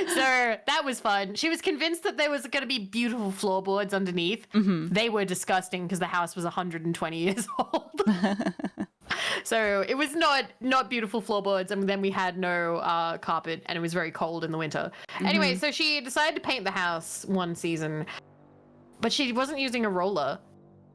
So that was fun. She was convinced that there was going to be beautiful floorboards underneath. They were disgusting because the house was 120 years old. So it was not beautiful floorboards, and then we had no carpet, and it was very cold in the winter. Anyway, so she decided to paint the house one season, but she wasn't using a roller.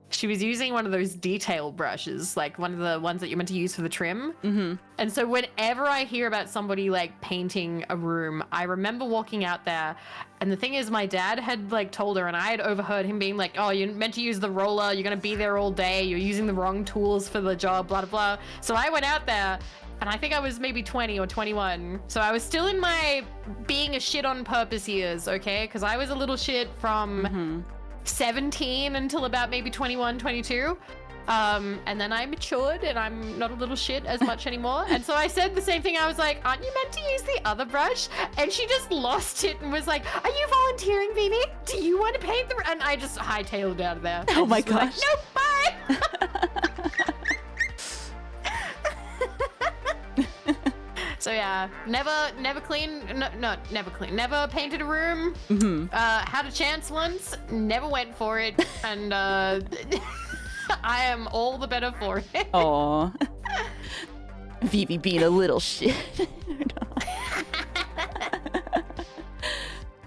She was using one of those detail brushes, like one of the ones that you're meant to use for the trim. And so whenever I hear about somebody like painting a room, I remember walking out there, and the thing is, my dad had like told her, and I had overheard him being like, oh, you're meant to use the roller, you're gonna be there all day, you're using the wrong tools for the job, blah, blah, blah. So I went out there, and I think I was maybe 20 or 21. So I was still in my being a shit on purpose years, okay? Because I was a little shit from 17 until about maybe 21, 22. And then I matured and I'm not a little shit as much anymore. And so I said the same thing. I was like, aren't you meant to use the other brush? And she just lost it and was like, are you volunteering, baby? Do you want to paint the... And I just hightailed out of there. Oh my gosh. Like, no, bye. So yeah, never painted a room. Had a chance once, never went for it, and I am all the better for it. Aw. Vivi being a little shit.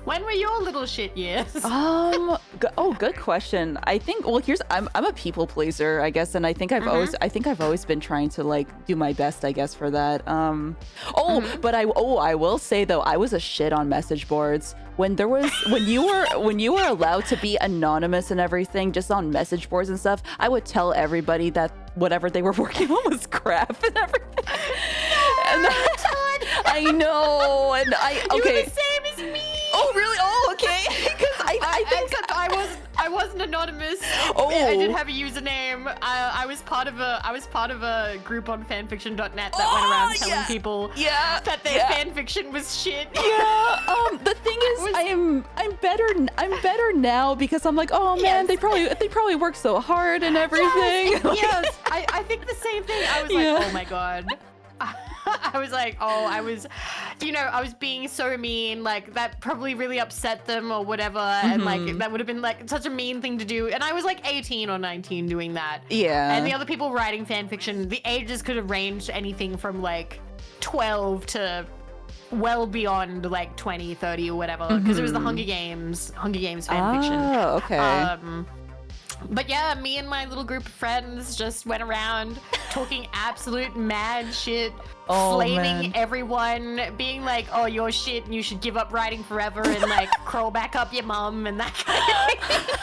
When were your little shit years? Good question. I think, well, I'm a people pleaser, I guess, and I think I've always been trying to like do my best, I guess, for that. But I will say though, I was a shit on message boards when you were allowed to be anonymous and everything, just on message boards and stuff. I would tell everybody that whatever they were working on was crap and everything. I know, and You were the same as me. Oh really? Oh okay. Because I think except I wasn't anonymous. I did have a username. I was part of a group on fanfiction.net that went around telling people that their fanfiction was shit. Yeah. The thing is, I'm better now because I'm like, oh man, they probably work so hard and everything. Yes. I think the same thing. I was like, oh my god. I was like, I was being so mean, like that probably really upset them or whatever, and like that would have been like such a mean thing to do, and I was like 18 or 19 doing that. Yeah. And the other people writing fan fiction, the ages could have ranged anything from like 12 to well beyond like 20, 30 or whatever, because it was the Hunger Games fan fiction. Oh, okay. But yeah, me and my little group of friends just went around talking absolute mad shit, flaming everyone, being like, oh, you're shit and you should give up writing forever and like crawl back up your mum and that kind of thing.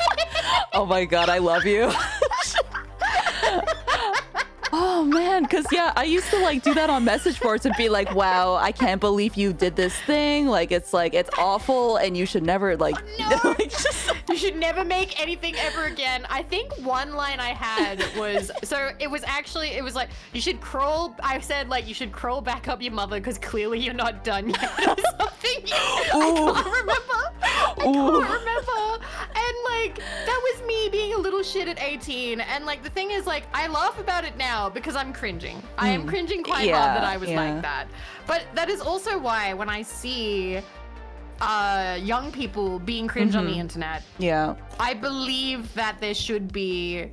Oh my god, I love you. Oh man, because I used to like do that on message boards and be like, wow, I can't believe you did this thing. Like it's awful and you should never like, you should never make anything ever again. I think one line I had was, it was like, you should crawl back up your mother because clearly you're not done yet or something. I can't remember. And like, that was me being a little shit at 18. And like, the thing is like, I laugh about it now because I'm cringing. I am cringing quite hard that I was like that. But that is also why when I see young people being cringe on the internet, I believe that there should be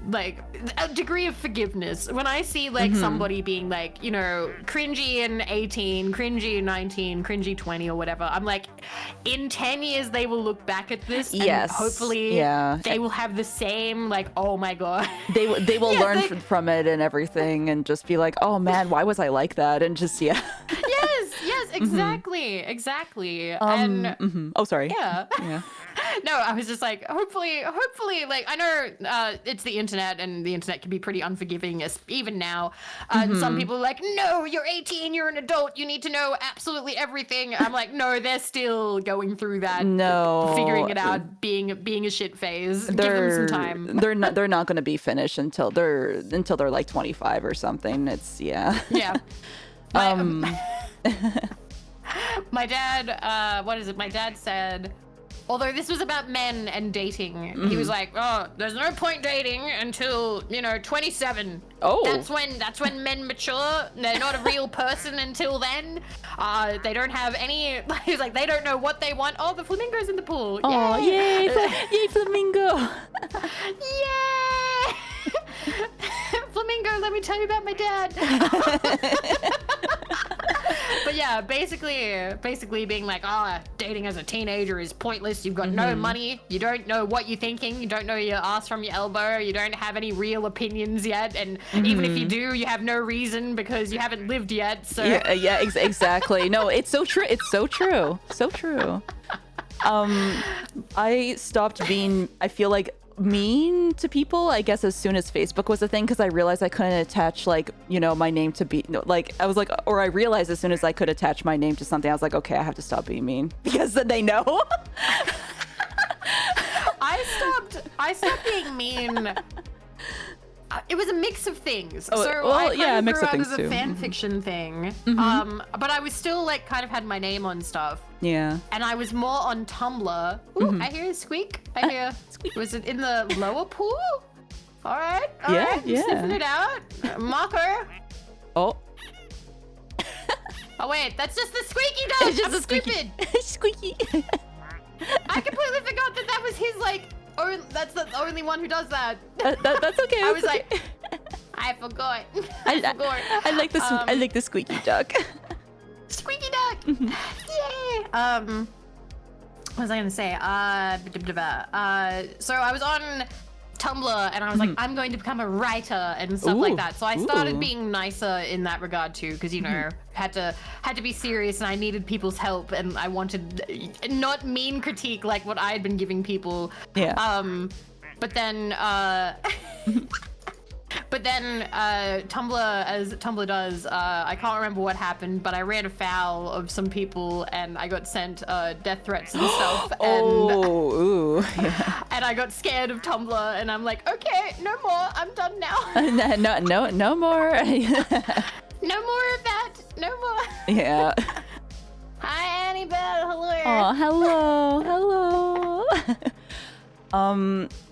like a degree of forgiveness. When I see like somebody being like, cringy in 18, cringy in 19, cringy 20 or whatever, I'm like, in 10 years they will look back at this and hopefully they will have the same like, oh my god. They will learn from it and everything and just be like, oh man, why was I like that? And just yes, exactly. And oh sorry. No, I was just like, hopefully, like, I know it's the internet, and the internet can be pretty unforgiving, even now. Some people are like, no, you're 18, you're an adult, you need to know absolutely everything. I'm like, no, they're still going through that, figuring it out, being a shit phase. Give them some time. They're not going to be finished until they're like 25 or something. It's yeah. My dad, what is it? My dad said, although this was about men and dating, he was like, oh, there's no point dating until, 27. Oh. That's when men mature. They're not a real person until then. They don't have any, he's like, they don't know what they want. Oh, the flamingo's in the pool. Oh, yay, yay, flamingo. Yay! Flamingo, let me tell you about my dad. But yeah, basically being like, dating as a teenager is pointless. You've got no money. You don't know what you're thinking. You don't know your ass from your elbow. You don't have any real opinions yet. And even if you do, you have no reason because you haven't lived yet. So yeah, exactly. No, it's so true. It's so true. So true. I stopped being, I feel like, mean to people, I guess, as soon as Facebook was a thing, because I realized I couldn't attach my name to be I realized as soon as I could attach my name to something, I was like, okay, I have to stop being mean because then they know. I stopped being mean. It was a mix of things. Oh, so well, I yeah, a mix grew of out things as a too. fan fiction thing. But I was still kind of had my name on stuff. Yeah. And I was more on Tumblr. Ooh, I hear a squeak. I hear squeak. Was it in the lower pool? All right. Yeah. Sniffing it out. Marker. Oh. Oh wait, that's just the squeaky dog. It's just I'm a squeaky. Squeaky. I completely forgot that was his that's the only one who does that. That's okay. I was like, I forgot. I like the squeaky duck. Squeaky duck. Yay. What was I gonna say? So I was on Tumblr and I was like, I'm going to become a writer and stuff like that. So I started being nicer in that regard too, because had to be serious and I needed people's help and I wanted not mean critique like what I had been giving people. Yeah. But then Tumblr, as Tumblr does, I can't remember what happened, but I ran afoul of some people and I got sent death threats and stuff. And I got scared of Tumblr and I'm like, okay, no more. I'm done now. No more. No more of that. No more. Yeah. Hi, Annie Bell. Oh, hello.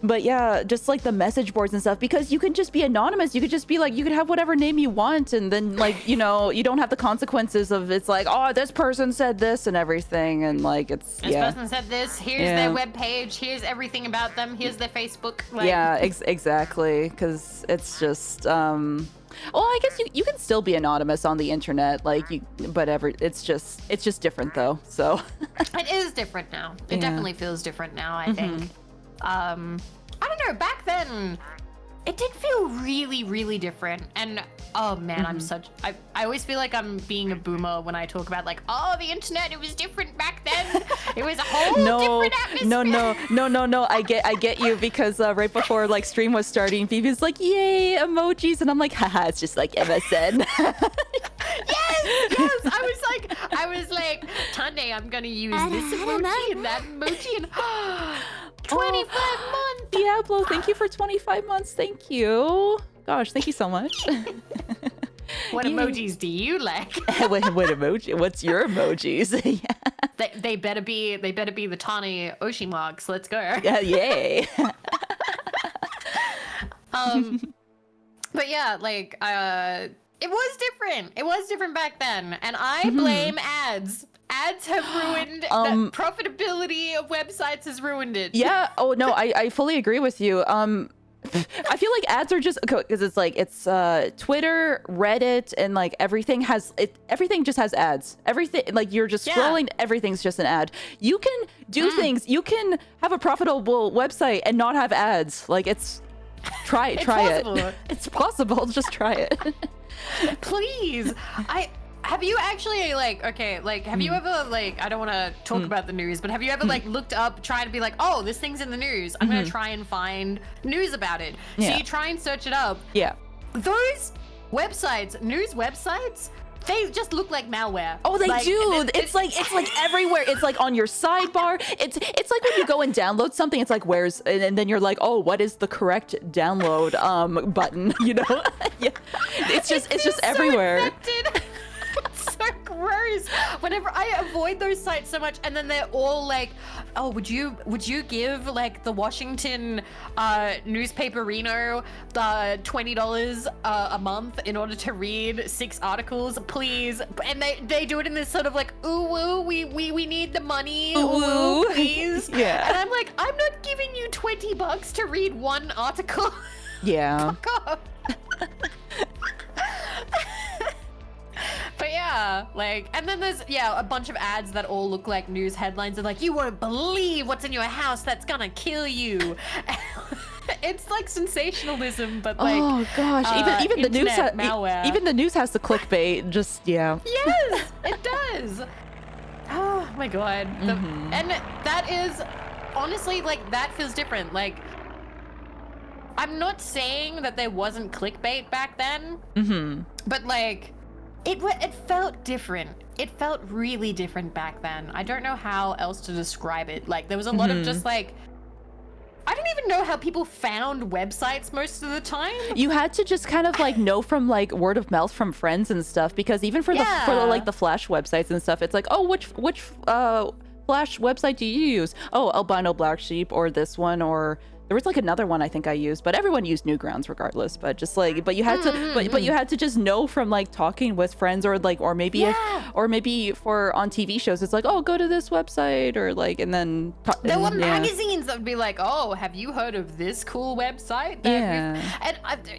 But yeah, just like the message boards and stuff, because you can just be anonymous. You could just be like, you could have whatever name you want. And then you don't have the consequences of it's like, oh, this person said this and everything. And this person said this. Here's their webpage. Here's everything about them. Here's their Facebook. Yeah, exactly. Cause it's just, well, I guess you can still be anonymous on the internet, it's just different though. So it is different now. It definitely feels different now, I think. I don't know, back then it did feel really, really different. And oh man, I always feel like I'm being a boomer when I talk about the internet, it was different back then. It was a whole different atmosphere. No. I get you, because right before stream was starting, Phoebe's like, yay, emojis, and I'm like, haha, it's just like MSN. Yes. I was like, Tane, I'm gonna use this emoji and that emoji and 25 months. Diablo, thank you for 25 months. Thank you. Gosh, thank you so much. What emojis do you like? what emoji? What's your emojis? They better be the Tane Oshi marks. Let's go. Yeah, yay. But yeah, it was different. It was different back then, and I blame ads. Ads have ruined the profitability of websites has ruined it. Yeah. Oh no, I fully agree with you. I feel like ads are just because it's Twitter, Reddit, and everything just has ads. Everything you're just scrolling, everything's just an ad. You can do things. You can have a profitable website and not have ads. Try it. Possible. It's possible. Just try it. Please. Have you actually like, okay, like, have you ever like, I don't want to talk about the news, but have you ever like looked up, trying to be like, oh, this thing's in the news, I'm gonna try and find news about it. So you try and search it up. Yeah. Those websites, news websites, they just look like malware. Oh, they like, do. It's like everywhere. It's like on your sidebar. It's like when you go and download something. It's like and then you're like, oh, what is the correct download button? You know? Yeah. It's just everywhere. Infected. It's so gross. Whenever I avoid those sites so much, and then they're all like, oh, would you give like the Washington newspaperino the $20 a month in order to read 6 articles, please? And they do it in this sort of like, ooh, we need the money, ooh, please. Yeah. And I'm like, I'm not giving you $20 to read one article. Yeah. Fuck off. But yeah, like, and then there's, a bunch of ads that all look like news headlines and like, you won't believe what's in your house that's gonna kill you. It's like sensationalism, but like, oh gosh, even the news malware. Even the news has the clickbait. Just Yes, it does. Oh my god. And that is honestly, like, that feels different. Like, I'm not saying that there wasn't clickbait back then, but like, it felt different. It felt really different back then. I don't know how else to describe it. Like, there was a lot of just like, I don't even know how people found websites most of the time. You had to just kind of like know from like word of mouth from friends and stuff, because even for the like the Flash websites and stuff, it's like, oh, which Flash website do you use? Oh, Albino Black Sheep, or this one, or there was like another one I think I used, but everyone used Newgrounds regardless. But just like, but you had to, but you had to just know from like talking with friends, or like, or maybe for on TV shows, it's like, oh, go to this website, or like, and then there were magazines that would be like, oh, have you heard of this cool website? And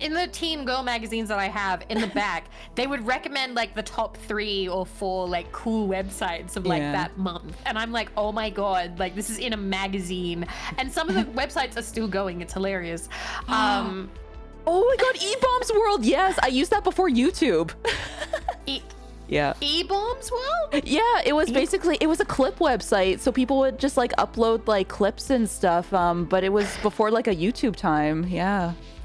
in the teen girl magazines that I have in the back, they would recommend like the top 3 or 4 like cool websites of like that month, and I'm like, oh my god, like this is in a magazine, and some of the websites are still going. It's hilarious. Oh my god, E-Bombs World. Yes, I used that before YouTube. E-Bombs World? Yeah, it was basically, it was a clip website, so people would just like upload like clips and stuff, but it was before like a YouTube time.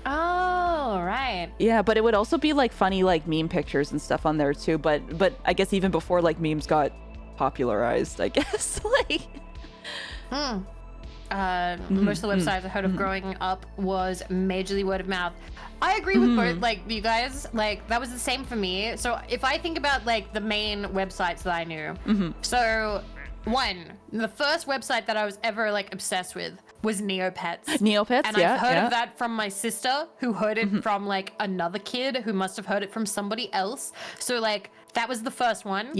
Oh, right. Yeah, but it would also be like funny like meme pictures and stuff on there too, but I guess even before like memes got popularized, I guess. Like most of the websites I heard of growing up was majorly word of mouth. I agree with both, like, you guys, like, that was the same for me. So if I think about like the main websites that I knew, so the first website that I was ever like obsessed with was Neopets. Neopets, and I've heard of that from my sister, who heard it from like another kid who must have heard it from somebody else. So like that was the first one.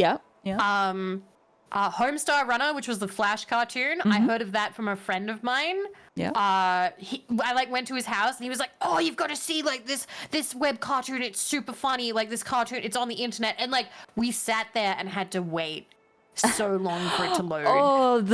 Homestar Runner, which was the Flash cartoon. I heard of that from a friend of mine. I like went to his house and he was like, oh, you've got to see like this web cartoon. It's super funny. Like this cartoon, it's on the internet. And like we sat there and had to wait so long for it to load.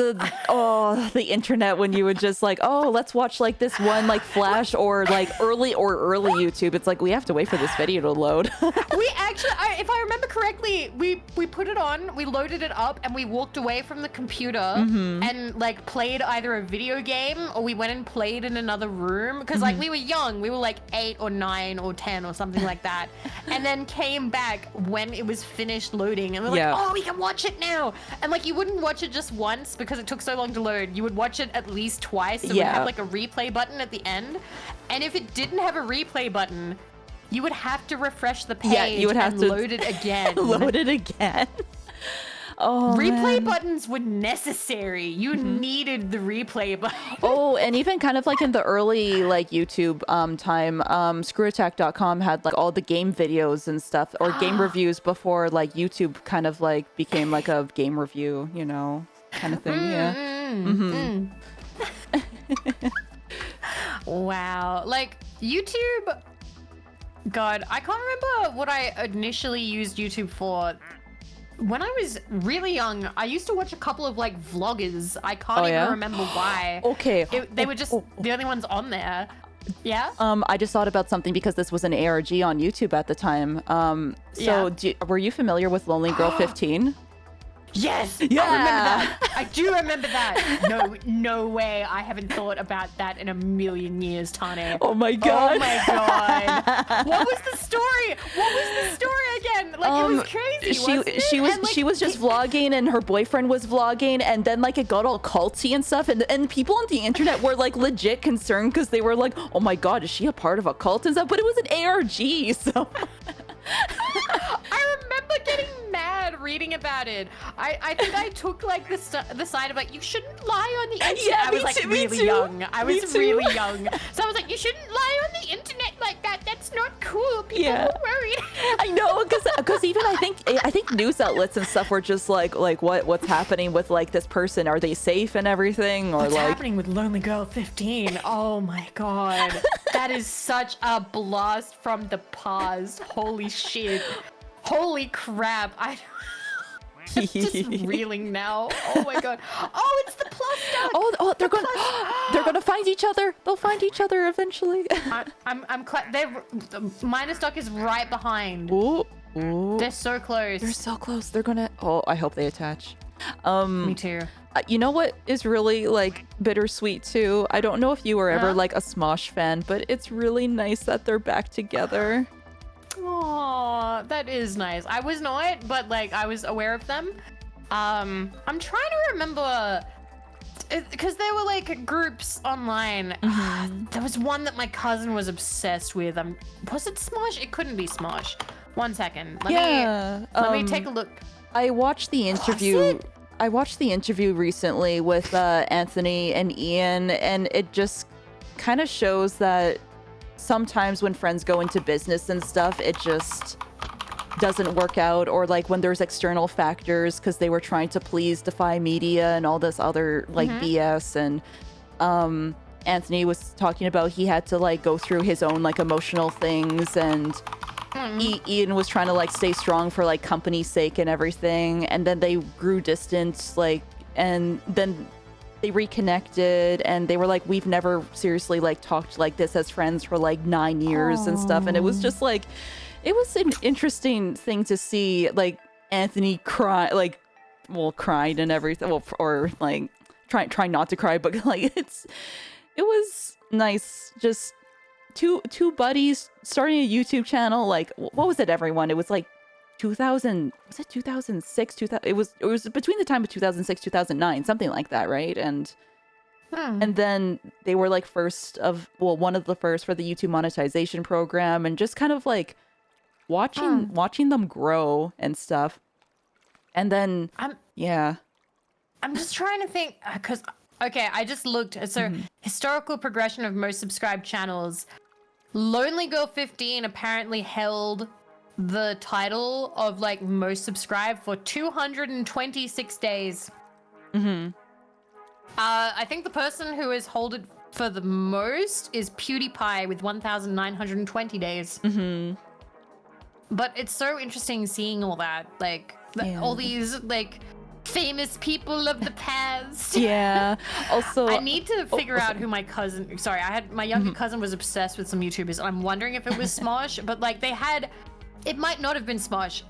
The internet, when you would just like, oh, let's watch like this one like Flash or like early YouTube. It's like, we have to wait for this video to load. We actually, if I remember correctly, we put it on, we loaded it up, and we walked away from the computer and like played either a video game, or we went and played in another room, because like we were young, we were like 8 or 9 or 10 or something like that, and then came back when it was finished loading, and we're like, oh, we can watch it now. And like you wouldn't watch it just once because it took so long to load. You would watch it at least twice. It would have like a replay button at the end. And if it didn't have a replay button, you would have to refresh the page you would have to load it again. Load it again. Oh, replay buttons were necessary. You needed the replay button. Oh, and even kind of like in the early like YouTube time, screwattack.com had like all the game videos and stuff, or game reviews, before like YouTube kind of like became like a game review, you know, kind of thing. Wow. Like YouTube, God, I can't remember what I initially used YouTube for. When I was really young, I used to watch a couple of like vloggers. I can't even remember why. Okay. They were just the only ones on there. Yeah. I just thought about something because this was an ARG on YouTube at the time. Were you familiar with Lonely Girl 15? Yes. Yeah. I remember that. I do remember that. No way. I haven't thought about that in a million years, Tane. Oh my god. Oh my god. What was the story? What was the story again? Like it was crazy. Wasn't it? She was just vlogging, and her boyfriend was vlogging, and then like it got all culty and stuff, and people on the internet were like legit concerned because they were like, oh my god, is she a part of a cult and stuff? But it was an ARG, so. I remember getting mad reading about it. I think I took like the side of like, you shouldn't lie on the internet. Yeah, I was like really young. I was really young. So I was like, you shouldn't lie on the internet like that. That's not cool. People are worried. I know, because even I think news outlets and stuff were just like what's happening with like this person? Are they safe and everything? Or what's like happening with Lonely Girl 15? Oh my god. That is such a blast from the past. Holy shit. Holy crap. I'm just reeling now. Oh my god. Oh, it's the plus duck. Oh, they're gonna find each other. They'll find each other eventually. Minus duck is right behind. Ooh. They're so close. They're so close. They're gonna. Oh, I hope they attach. Me too. You know what is really like bittersweet too? I don't know if you were ever like a Smosh fan, but it's really nice that they're back together. Oh, that is nice. I was not, but like I was aware of them. I'm trying to remember because there were like groups online. There was one that my cousin was obsessed with. Was it Smosh? It couldn't be Smosh. 1 second. Let me take a look. I watched the interview. I watched the interview recently with Anthony and Ian, and it just kind of shows that sometimes when friends go into business and stuff, it just doesn't work out, or like when there's external factors because they were trying to please Defy Media and all this other like BS. And Anthony was talking about he had to like go through his own like emotional things, and Ian was trying to like stay strong for like company's sake and everything, and then they grew distant, like, and then they reconnected, and they were like, we've never seriously like talked like this as friends for like 9 years and stuff. And it was just like, it was an interesting thing to see, like Anthony cry, like, well, crying and everything, well, or like trying not to cry, but like it was nice, just two buddies starting a YouTube channel. Like, what was it, everyone? It was like 2000, was it 2006? It was between the time of 2006, 2009, something like that, right? And then they were like one of the first for the YouTube monetization program, and just kind of like watching them grow and stuff. And then I'm just trying to think, because okay, I just looked. So historical progression of most subscribed channels. Lonely Girl 15 apparently held the title of like most subscribed for 226 days. I think the person who has held it for the most is PewDiePie with 1,920 days. But it's so interesting seeing all that, like all these like famous people of the past. Also, I need to figure out who my cousin. Sorry, I had my younger cousin was obsessed with some YouTubers, and I'm wondering if it was Smosh. But like it might not have been Smosh.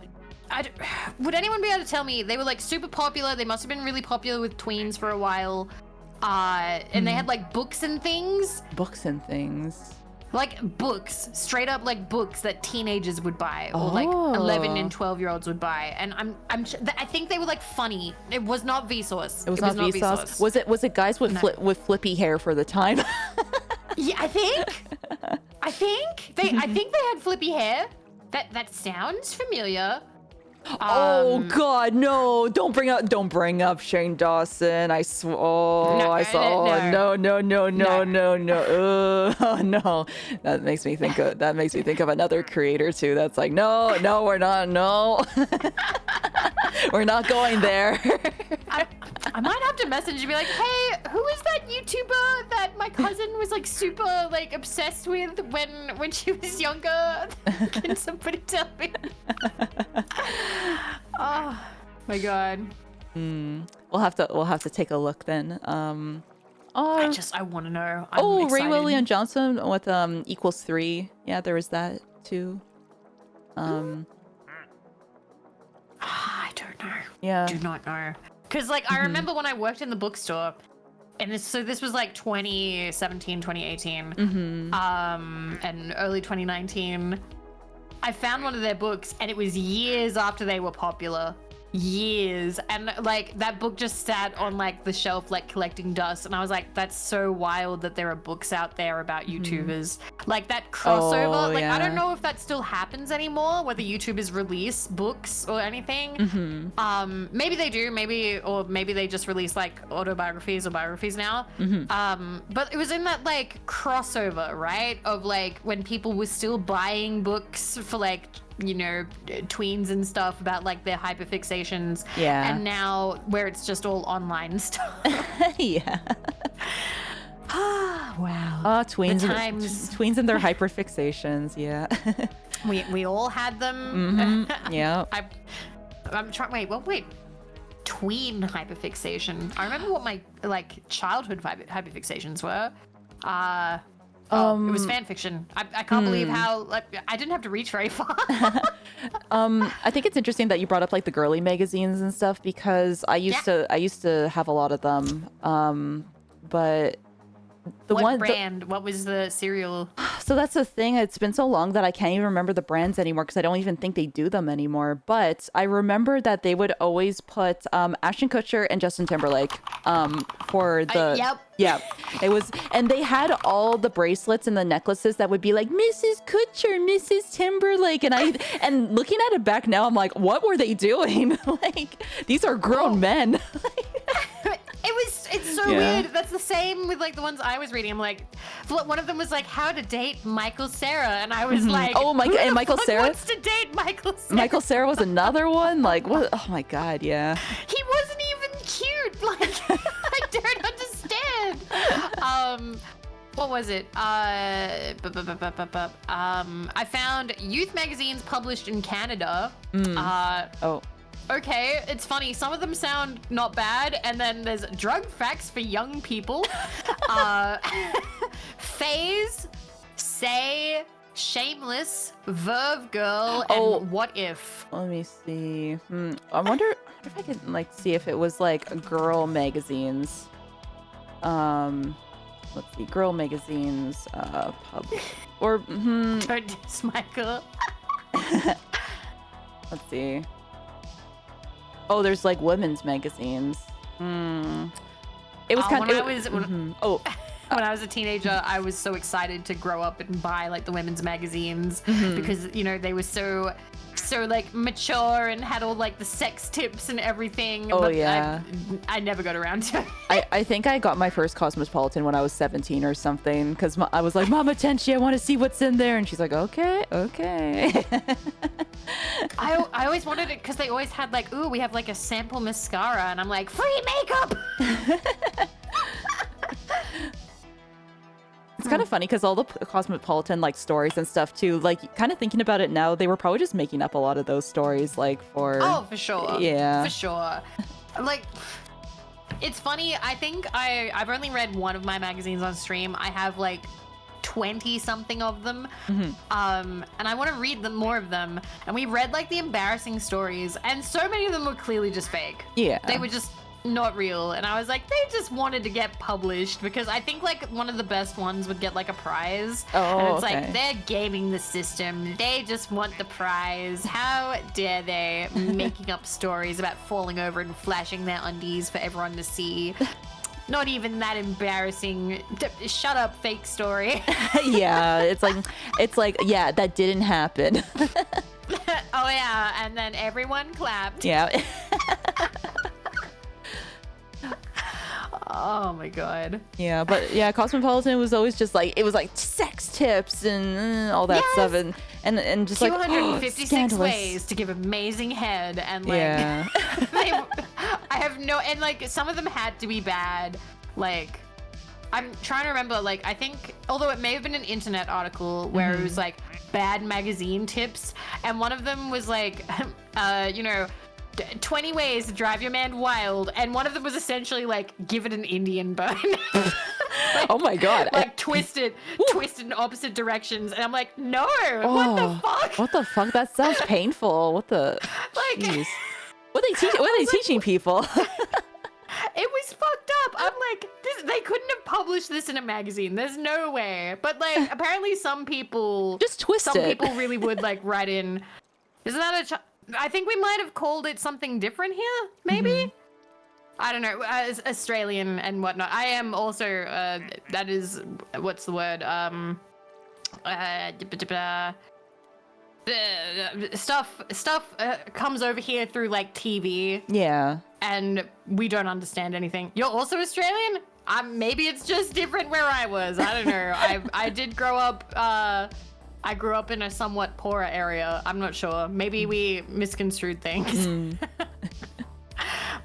Would anyone be able to tell me? They were like super popular. They must have been really popular with tweens for a while. And they had like books and things. Like books, straight up like books that teenagers would buy, or like 11 and 12-year-olds would buy. And I think they were like funny. It was not Vsauce. It was not Vsauce. Was it guys with with flippy hair for the time? Yeah, I think they had flippy hair. That sounds familiar. Oh God, no! Don't bring up Shane Dawson. I swear. I saw. No. No. That makes me think of another creator too. That's like, no, we're not. No, we're not going there. I might have to message and be like, hey, who is that YouTuber that my cousin was like super like obsessed with when she was younger? Can somebody tell me? Oh my god. We'll have to take a look then. I want to know. I'm Ray excited. William Johnson with equals 3. Yeah, there was that too. I don't know. Yeah. Do not know. Because like I remember when I worked in the bookstore, and this was like 2017, 2018, and early 2019. I found one of their books, and it was years after they were popular. Years, and like that book just sat on like the shelf like collecting dust, and I was like, that's so wild that there are books out there about YouTubers. Like that crossover, like I don't know if that still happens anymore, whether YouTubers release books or anything. Maybe they do, maybe they just release like autobiographies or biographies now. But it was in that like crossover, right, of like when people were still buying books for like, you know, tweens and stuff about like their hyperfixations. Yeah. And now where it's just all online stuff. Yeah. Wow. Tweens and their hyperfixations. Yeah. we all had them. Yeah. I'm trying. Wait. Tween hyperfixation. I remember what my like childhood hyperfixations were. It was fan fiction. I can't believe how like I didn't have to reach very far. I think it's interesting that you brought up like the girly magazines and stuff, because I used to have a lot of them. But what brand? What was the cereal? So that's the thing. It's been so long that I can't even remember the brands anymore, because I don't even think they do them anymore. But I remember that they would always put Ashton Kutcher and Justin Timberlake for the yeah. It was, and they had all the bracelets and the necklaces that would be like Mrs. Kutcher, Mrs. Timberlake, and looking at it back now, I'm like, what were they doing? Like, these are grown men. It's so weird. That's the same with like the ones I was reading. I'm like, one of them was like how to date Michael Cera, and I was like, oh my god, and Michael Cera wants to date Michael Cera. Michael Cera was another one. Like, what? Oh my god, yeah. He wasn't even cute. Like, I don't understand. What was it? I found youth magazines published in Canada. Okay, it's funny. Some of them sound not bad, and then there's drug facts for young people. Phase, Say, Shameless, Verve Girl, and What If. Let me see. I wonder if I could like see if it was like girl magazines. Let's see, girl magazines, or Don't diss Michael. Let's see. Oh, there's like women's magazines. It was kind of. When I was a teenager, I was so excited to grow up and buy like the women's magazines because, you know, they were so like mature and had all like the sex tips and everything. Oh, but yeah. I never got around to it. I think I got my first Cosmopolitan when I was 17 or something, because I was like, Mama Tenchi, I want to see what's in there. And she's like, okay. I always wanted it because they always had like, ooh, we have like a sample mascara. And I'm like, free makeup! It's kind of funny because all the Cosmopolitan like stories and stuff too, like kind of thinking about it now, they were probably just making up a lot of those stories like for... Oh, for sure. Yeah. For sure. Like, it's funny. I think I've only read one of my magazines on stream. I have like 20 something of them. And I want to read more of them. And we read like the embarrassing stories, and so many of them were clearly just fake. Yeah. They were just not real, and I was like, they just wanted to get published because I think like one of the best ones would get like a prize. And it's like, they're gaming the system. They just want the prize. How dare they, making up stories about falling over and flashing their undies for everyone to see. Not even that embarrassing. Shut up, fake story. Yeah, it's like yeah, that didn't happen. Oh yeah, and then everyone clapped. Yeah. Oh my god. Yeah, but yeah, Cosmopolitan was always just like, it was like sex tips and all that stuff, and just like 256 ways to give amazing head, and like I have no, and like some of them had to be bad. Like, I'm trying to remember, like I think, although it may have been an internet article where it was like bad magazine tips, and one of them was like you know, 20 ways to drive your man wild, and one of them was essentially like, give it an Indian bone. Oh my god. Like twisted in opposite directions, and I'm like, no, what the fuck? What the fuck? That sounds painful. What the? Like, Jeez. What are they teaching people? It was fucked up. I'm like, they couldn't have published this in a magazine. There's no way. But like, apparently some people Just twist some it. people really would like write in. Isn't that I think we might have called it something different here, maybe. I don't know, as Australian and whatnot. I am also that is, what's the word? Stuff comes over here through like TV. Yeah. And we don't understand anything. You're also Australian? Maybe it's just different where I was. I don't know. I did grow up. I grew up in a somewhat poorer area. I'm not sure. Maybe we misconstrued things.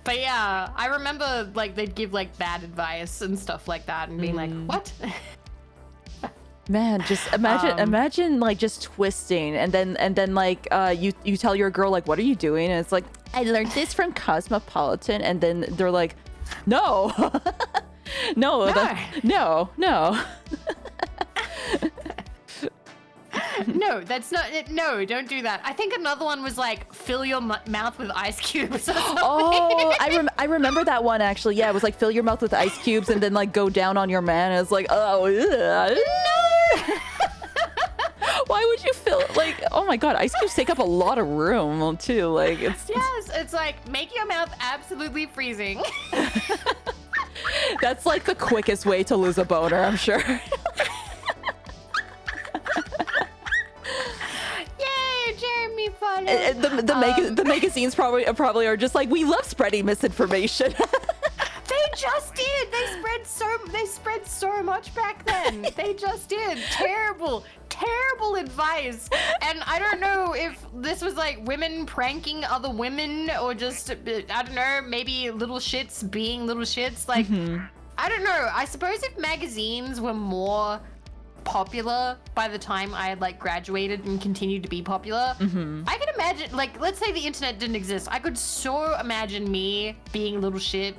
But yeah, I remember like they'd give like bad advice and stuff like that, and being like, "What?" Man, just imagine like just twisting, and then like you tell your girl like, what are you doing? And it's like, I learned this from Cosmopolitan, and then they're like, no, no, no. No, that's not it. No, don't do that. I think another one was like, fill your mouth with ice cubes or something. Oh, I remember that one actually. Yeah, it was like, fill your mouth with ice cubes and then like go down on your man. And it's like, oh, no. Why would you fill it? Like, oh my god, ice cubes take up a lot of room too. Like, it's like, make your mouth absolutely freezing. That's like the quickest way to lose a boner, I'm sure. Jeremy follows. The magazines probably are just like, we love spreading misinformation. They just did. They spread so much back then. They just did. Terrible advice. And I don't know if this was like women pranking other women, or just, I don't know, maybe little shits being little shits. Like, I don't know. I suppose if magazines were more popular by the time I had like graduated and continued to be popular, I could imagine, like, let's say the internet didn't exist, I could so imagine me being a little shit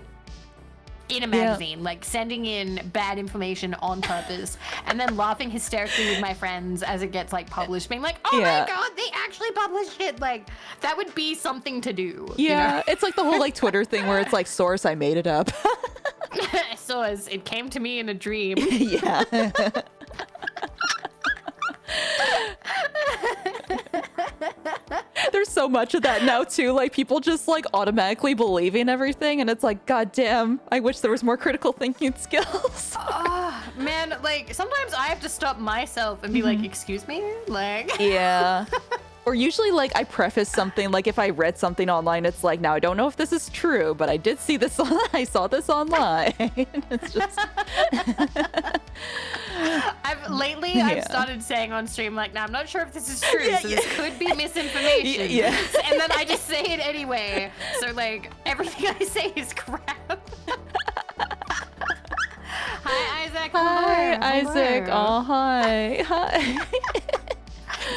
in a magazine, like sending in bad information on purpose and then laughing hysterically with my friends as it gets like published, being like, oh my god, they actually published it. Like, that would be something to do. Yeah, you know? it's like the whole like Twitter thing where it's like, source, I made it up. Source, it came to me in a dream. Yeah. There's so much of that now too, like people just like automatically believing everything, and it's like, god damn, I wish there was more critical thinking skills. Man, like sometimes I have to stop myself and be like, excuse me, like. Yeah. Or usually like I preface something, like if I read something online, it's like, now I don't know if this is true, but I did see this I saw this online. It's just I've started saying on stream, like, now I'm not sure if this is true, so this could be misinformation. And then I just say it anyway. So like everything I say is crap. Hi Isaac. Hi hello. Isaac. Oh hi.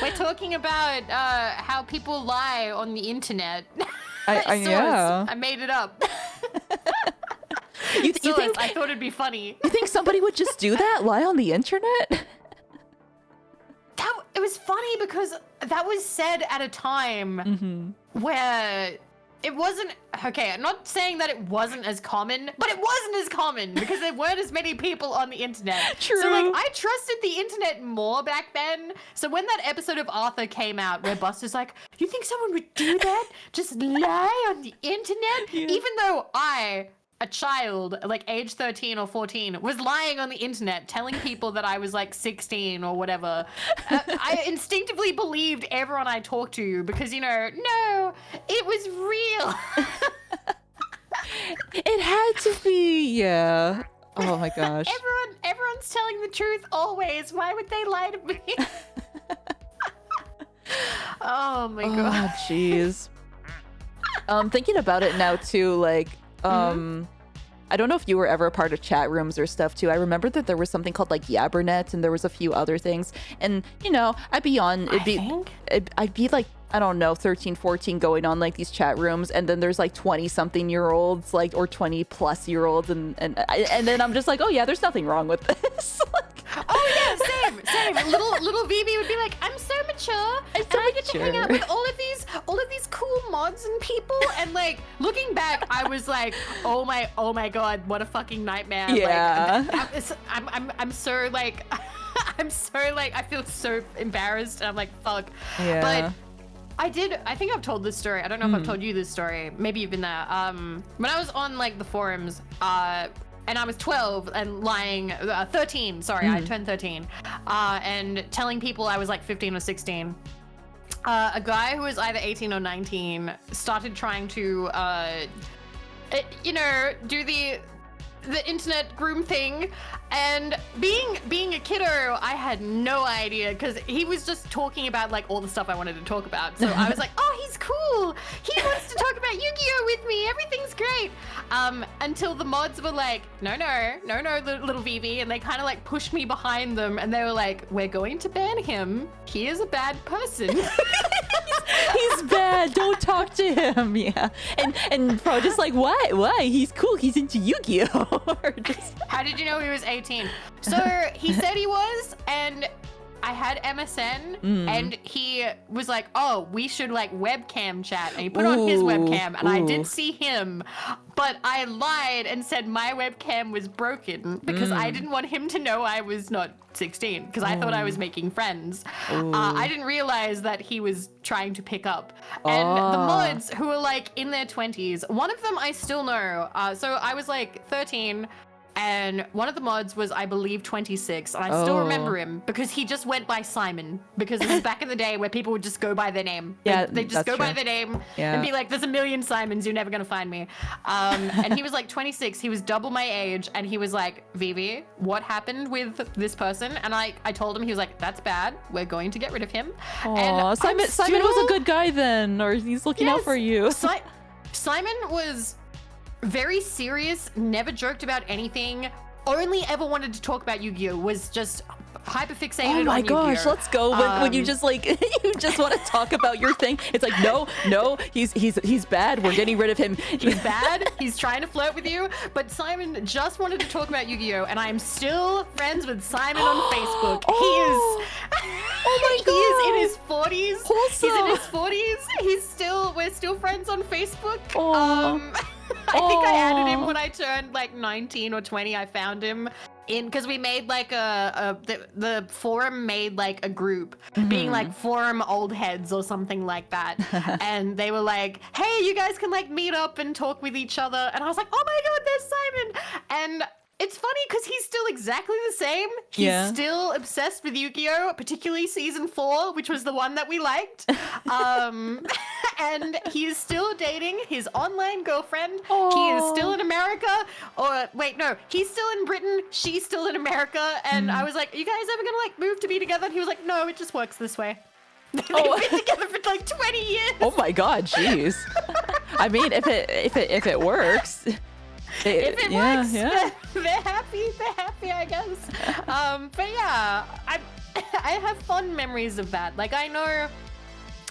We're talking about how people lie on the internet. I made it up. You think I thought it'd be funny. You think somebody would just do that? Lie on the internet? It was funny because that was said at a time where it wasn't, okay, I'm not saying that it wasn't as common, but it wasn't as common because there weren't as many people on the internet. True. So like, I trusted the internet more back then. So when that episode of Arthur came out where Buster's like, you think someone would do that? Just lie on the internet? Yeah. Even though I, a child, like age 13 or 14, was lying on the internet telling people that I was like 16 or whatever. I instinctively believed everyone I talked to because, you know, no, it was real. It had to be, yeah. Oh my gosh. Everyone's telling the truth always. Why would they lie to me? Oh my god. Oh jeez. Thinking about it now too, like, I don't know if you were ever a part of chat rooms or stuff too. I remember that there was something called like Yabbernet, and there was a few other things. And you know, I'd be on. I'd be like I don't know, 13, 14 going on like these chat rooms, and then there's like 20-something-year-olds, like, or 20-plus-year-olds, and then I'm just like, oh yeah, there's nothing wrong with this. Oh yeah, same. Little Vivi would be like, I'm so mature, and I get to hang out with all of these cool mods and people. And like looking back, I was like, oh my god, what a fucking nightmare. Yeah. Like, I'm so like, I'm so like, I feel so embarrassed. And I'm like, fuck. Yeah. But I think I've told this story. I don't know if I've told you this story. Maybe you've been there. When I was on like the forums, and I was 12 and lying, 13, sorry, I turned 13, and telling people I was like 15 or 16. A guy who was either 18 or 19 started trying to, do the internet groom thing. And being a kiddo, I had no idea, because he was just talking about like all the stuff I wanted to talk about. So I was like, oh, he's cool. He wants to talk about Yu-Gi-Oh with me. Everything's great. Until the mods were like, no, little Vivi. And they kind of like pushed me behind them, and they were like, we're going to ban him. He is a bad person. He's bad. Don't talk to him. Yeah. And bro, just like, why? He's cool. He's into Yu-Gi-Oh. How did you know he was 18? So he said he was, and I had MSN, and he was like, oh, we should like webcam chat, and he put on his webcam, and I did see him, but I lied and said my webcam was broken because I didn't want him to know I was not 16, because I thought I was making friends. I didn't realize that he was trying to pick up. And the mods who were like in their 20s, one of them I still know. So I was like 13, and one of the mods was, I believe, 26, and I still remember him because he just went by Simon, because this is back in the day where people would just go by their name. Yeah, they just go by their name and be like, there's a million Simons, you're never gonna find me. And he was like 26, he was double my age, and he was like, Vivi, what happened with this person? And I told him, he was like, that's bad, we're going to get rid of him. And Simon was a good guy then, or he's looking out for you. Simon was very serious, never joked about anything, only ever wanted to talk about Yu-Gi-Oh, was just hyperfixated on Yu-Gi-Oh. Oh my gosh, let's go. When you just like, you just want to talk about your thing. It's like, no, he's bad. We're getting rid of him. He's bad. He's trying to flirt with you. But Simon just wanted to talk about Yu-Gi-Oh, and I am still friends with Simon on Facebook. Oh my god. He is in his 40s. Wholesome. He's in his 40s. We're still friends on Facebook. I think I added him when I turned like 19 or 20. I found him because we made like the forum made like a group, being like forum old heads or something like that. And they were like, hey, you guys can like meet up and talk with each other. And I was like, oh my god, there's Simon. And it's funny because he's still exactly the same. He's still obsessed with Yu-Gi-Oh, particularly season 4, which was the one that we liked. And he is still dating his online girlfriend. He is still in America. Or wait, no, he's still in Britain. She's still in America. And I was like, are you guys ever gonna like move to be together? And he was like, no, it just works this way. They've been together for like 20 years. Oh my god, jeez. I mean, if it works. If it works, they're happy, I guess. But yeah, I have fond memories of that. Like I know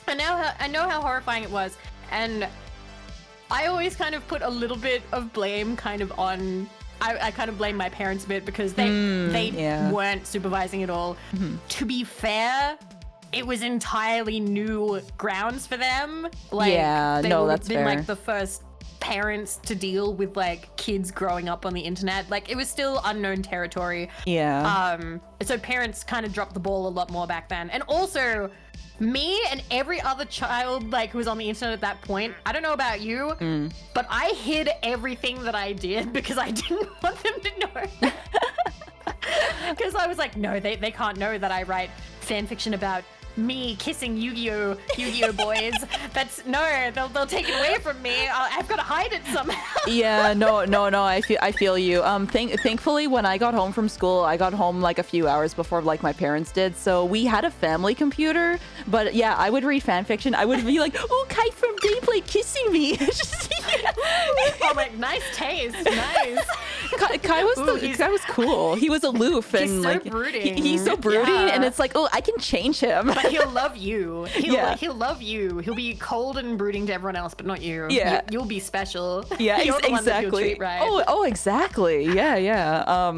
how horrifying it was, and I always kind of put a little bit of blame kind of on. I kind of blame my parents a bit because they weren't supervising at all. To be fair, it was entirely new grounds for them. Like that's been fair. Like the first parents to deal with like kids growing up on the internet. Like it was still unknown territory. So parents kind of dropped the ball a lot more back then. And also me and every other child like who was on the internet at that point, I don't know about you, but I hid everything that I did because I didn't want them to know. Because I was like, no, they can't know that I write fan fiction about me kissing Yu-Gi-Oh boys. They'll take it away from me. I've got to hide it somehow. No, I feel you. Thankfully when I got home from school, I got home like a few hours before like my parents did, so we had a family computer. But yeah, I would read fan fiction. I would be like, oh, Kite from Gameplay kissing me. Oh my, nice taste. Nice. Kai was Ooh, Kai was cool. He was aloof and so like brooding. he's so brooding, Yeah. and it's like, oh, I can change him. But he'll love you. Yeah. He'll love you. He'll be cold and brooding to everyone else, but not you. Yeah. You'll be special. Yeah, You're the one that he'll exactly. treat right. Oh, exactly. Yeah.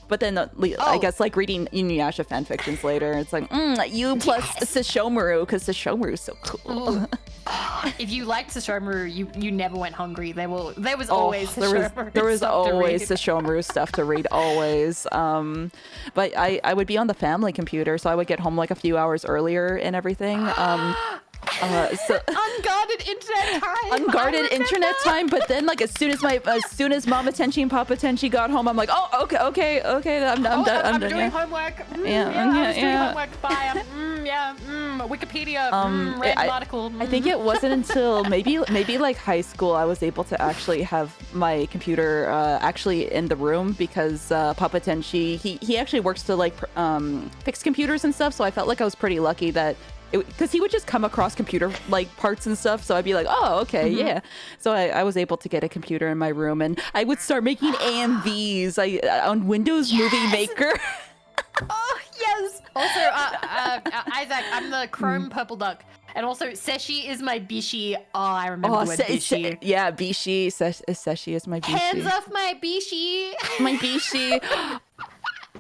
But then I guess like reading Inuyasha fan fictions later, it's like you plus Sesshomaru, because Sesshomaru's so cool. Ooh. If you liked Sesshomaru, you never went hungry. There was always Sesshomaru. there was stuff to always read. Sesshomaru stuff to read, always. But I would be on the family computer, so I would get home like a few hours earlier and everything. So Unguarded internet time. unguarded internet time, but then like as soon as Mama Tenchi and Papa Tenchi got home, I'm like, oh, okay, I'm done. I'm done. doing Yeah. homework. Yeah, I was doing yeah. homework. Bye. Wikipedia. Read an article. I think it wasn't until maybe like high school I was able to actually have my computer actually in the room, because Papa Tenchi he actually works to like fix computers and stuff, so I felt like I was pretty lucky that because he would just come across computer like parts and stuff, so I'd be like, oh, okay, yeah. So I was able to get a computer in my room, and I would start making AMVs on Windows Movie Maker. Oh yes. Also, Isaac, I'm the Chrome purple duck, and also Seshi is my bishi. Oh, I remember the word bishi. Yeah, bishi. Seshi is my bishi. Hands off my bishi. My bishi.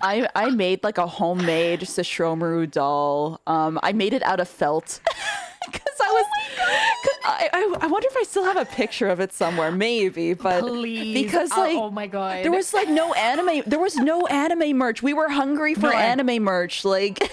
I made like a homemade Sesshomaru doll. I made it out of felt. Because I wonder if I still have a picture of it somewhere, maybe, but Please. because like oh my god, there was like no anime merch. We were hungry for anime merch, like.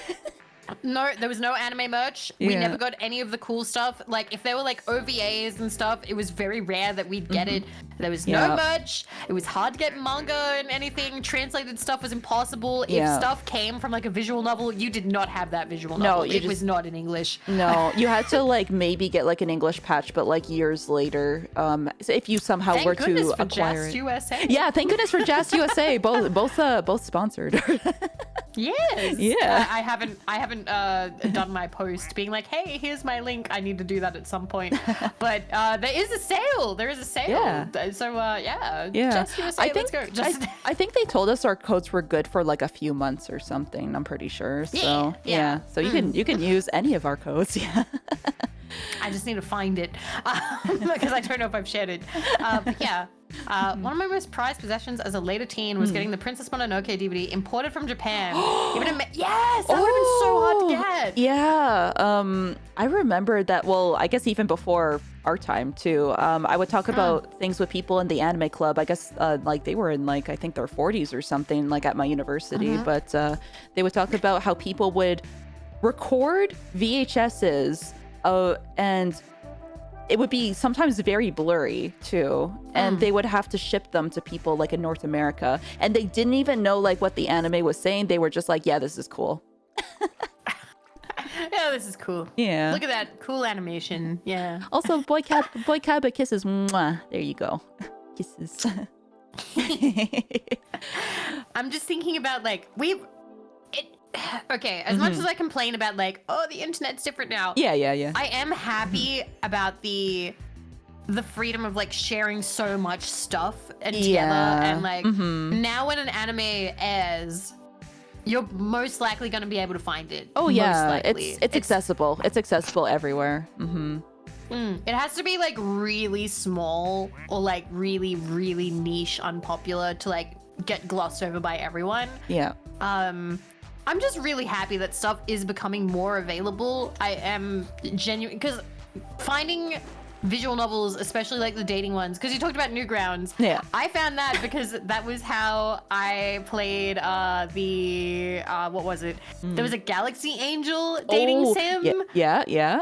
No, there was no anime merch. We Yeah. never got any of the cool stuff. Like, if there were like OVAs and stuff, it was very rare that we'd get it. There was no Yeah. merch. It was hard to get manga and anything. Translated stuff was impossible. Yeah. If stuff came from like a visual novel, you did not have that visual No, novel. you It was not in English. No, you had to like maybe get like an English patch, but like years later, so if you somehow Thank were goodness to for acquire Just it. USA. Yeah, thank goodness for Just USA. Both sponsored. Yes. Yeah. I haven't done my post being like, hey, here's my link. I need to do that at some point. But there is a sale. There is a sale. Yeah. So yeah. Yeah. Just USA. Let's go. Just I think they told us our codes were good for like a few months or something. I'm pretty sure. So Yeah. So you can use any of our codes. Yeah. I just need to find it because I don't know if I've shared it. But yeah. One of my most prized possessions as a later teen was getting the Princess Mononoke DVD imported from Japan. Yes, that would have been so hard to get. Yeah. I remember that. Well, I guess even before our time too. I would talk about things with people in the anime club. I guess like they were in like I think their 40s or something, like at my university. But they would talk about how people would record VHSs and it would be sometimes very blurry too, and they would have to ship them to people like in North America, and they didn't even know like what the anime was saying. They were just like, yeah, this is cool. Yeah, this is cool. Yeah. Look at that cool animation. Yeah. Also, boy cab kisses. Mwah. There you go. Kisses. I'm just thinking about like okay, as much as I complain about like, oh, the internet's different now. Yeah. I am happy about the freedom of like sharing so much stuff and together, Yeah. and like now when an anime airs, you're most likely going to be able to find it. Oh most yeah, likely. it's accessible. It's accessible everywhere. It has to be like really small or like really, really niche, unpopular to like get glossed over by everyone. Yeah. I'm just really happy that stuff is becoming more available. I am genuine because finding visual novels, especially like the dating ones, because you talked about Newgrounds. Yeah. I found that because that was how I played what was it? There was a Galaxy Angel dating sim. Yeah.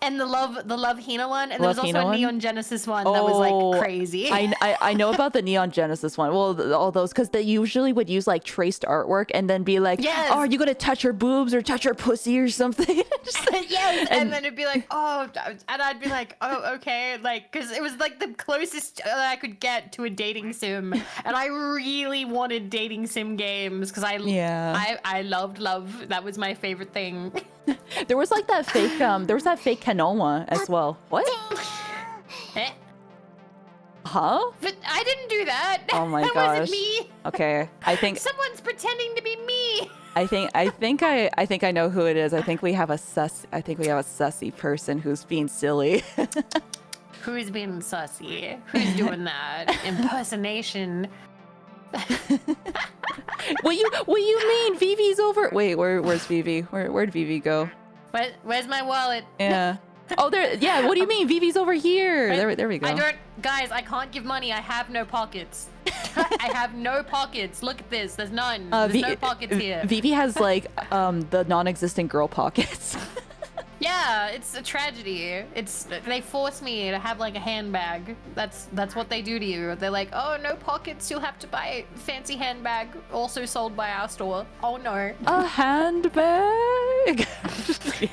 And the love Hina one, and there Love was also Hina a one? Neon Genesis one that was like crazy. I know about the Neon Genesis one. Well, all those, because they usually would use like traced artwork and then be like, Yes. oh, are you gonna touch her boobs or touch her pussy or something? Just like- Yes, and then it'd be like, oh, and I'd be like, oh, okay, like, because it was like the closest I could get to a dating sim, and I really wanted dating sim games because I loved love. That was my favorite thing. There was like that fake Kanoma as well. What? Eh? Huh? But I didn't do that. Oh my that gosh. wasn't me. Okay, I think Someone's pretending to be me. I think I know who it is. I think we have a sussy person who's being silly. Who's being sussy? Who's doing that? Impersonation. What you mean? Vivi's over. Wait, where's Vivi? Where'd Vivi go? Where's my wallet? Yeah. Oh, there. Yeah. What do you mean? Vivi's over here. There we go. Guys, I can't give money. I have no pockets. I have no pockets. Look at this. There's none. There's no pockets here. Vivi has like the non-existent girl pockets. Yeah, it's a tragedy. They force me to have like a handbag. That's what they do to you. They're like, oh, no pockets. You'll have to buy a fancy handbag, also sold by our store. Oh no. A handbag. Yeah.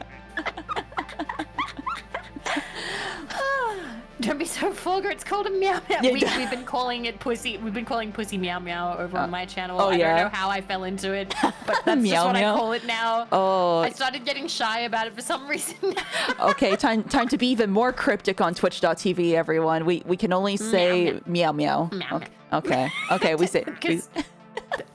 Don't be so vulgar. It's called a meow meow. Yeah, We've been calling it pussy. We've been calling pussy meow meow over on my channel. Oh, I yeah? don't know how I fell into it, but that's Meow just what meow? I call it now. Oh. I started getting shy about it for some reason. Okay, time to be even more cryptic on twitch.tv, everyone. We can only say meow meow. Meow, Okay, we say Because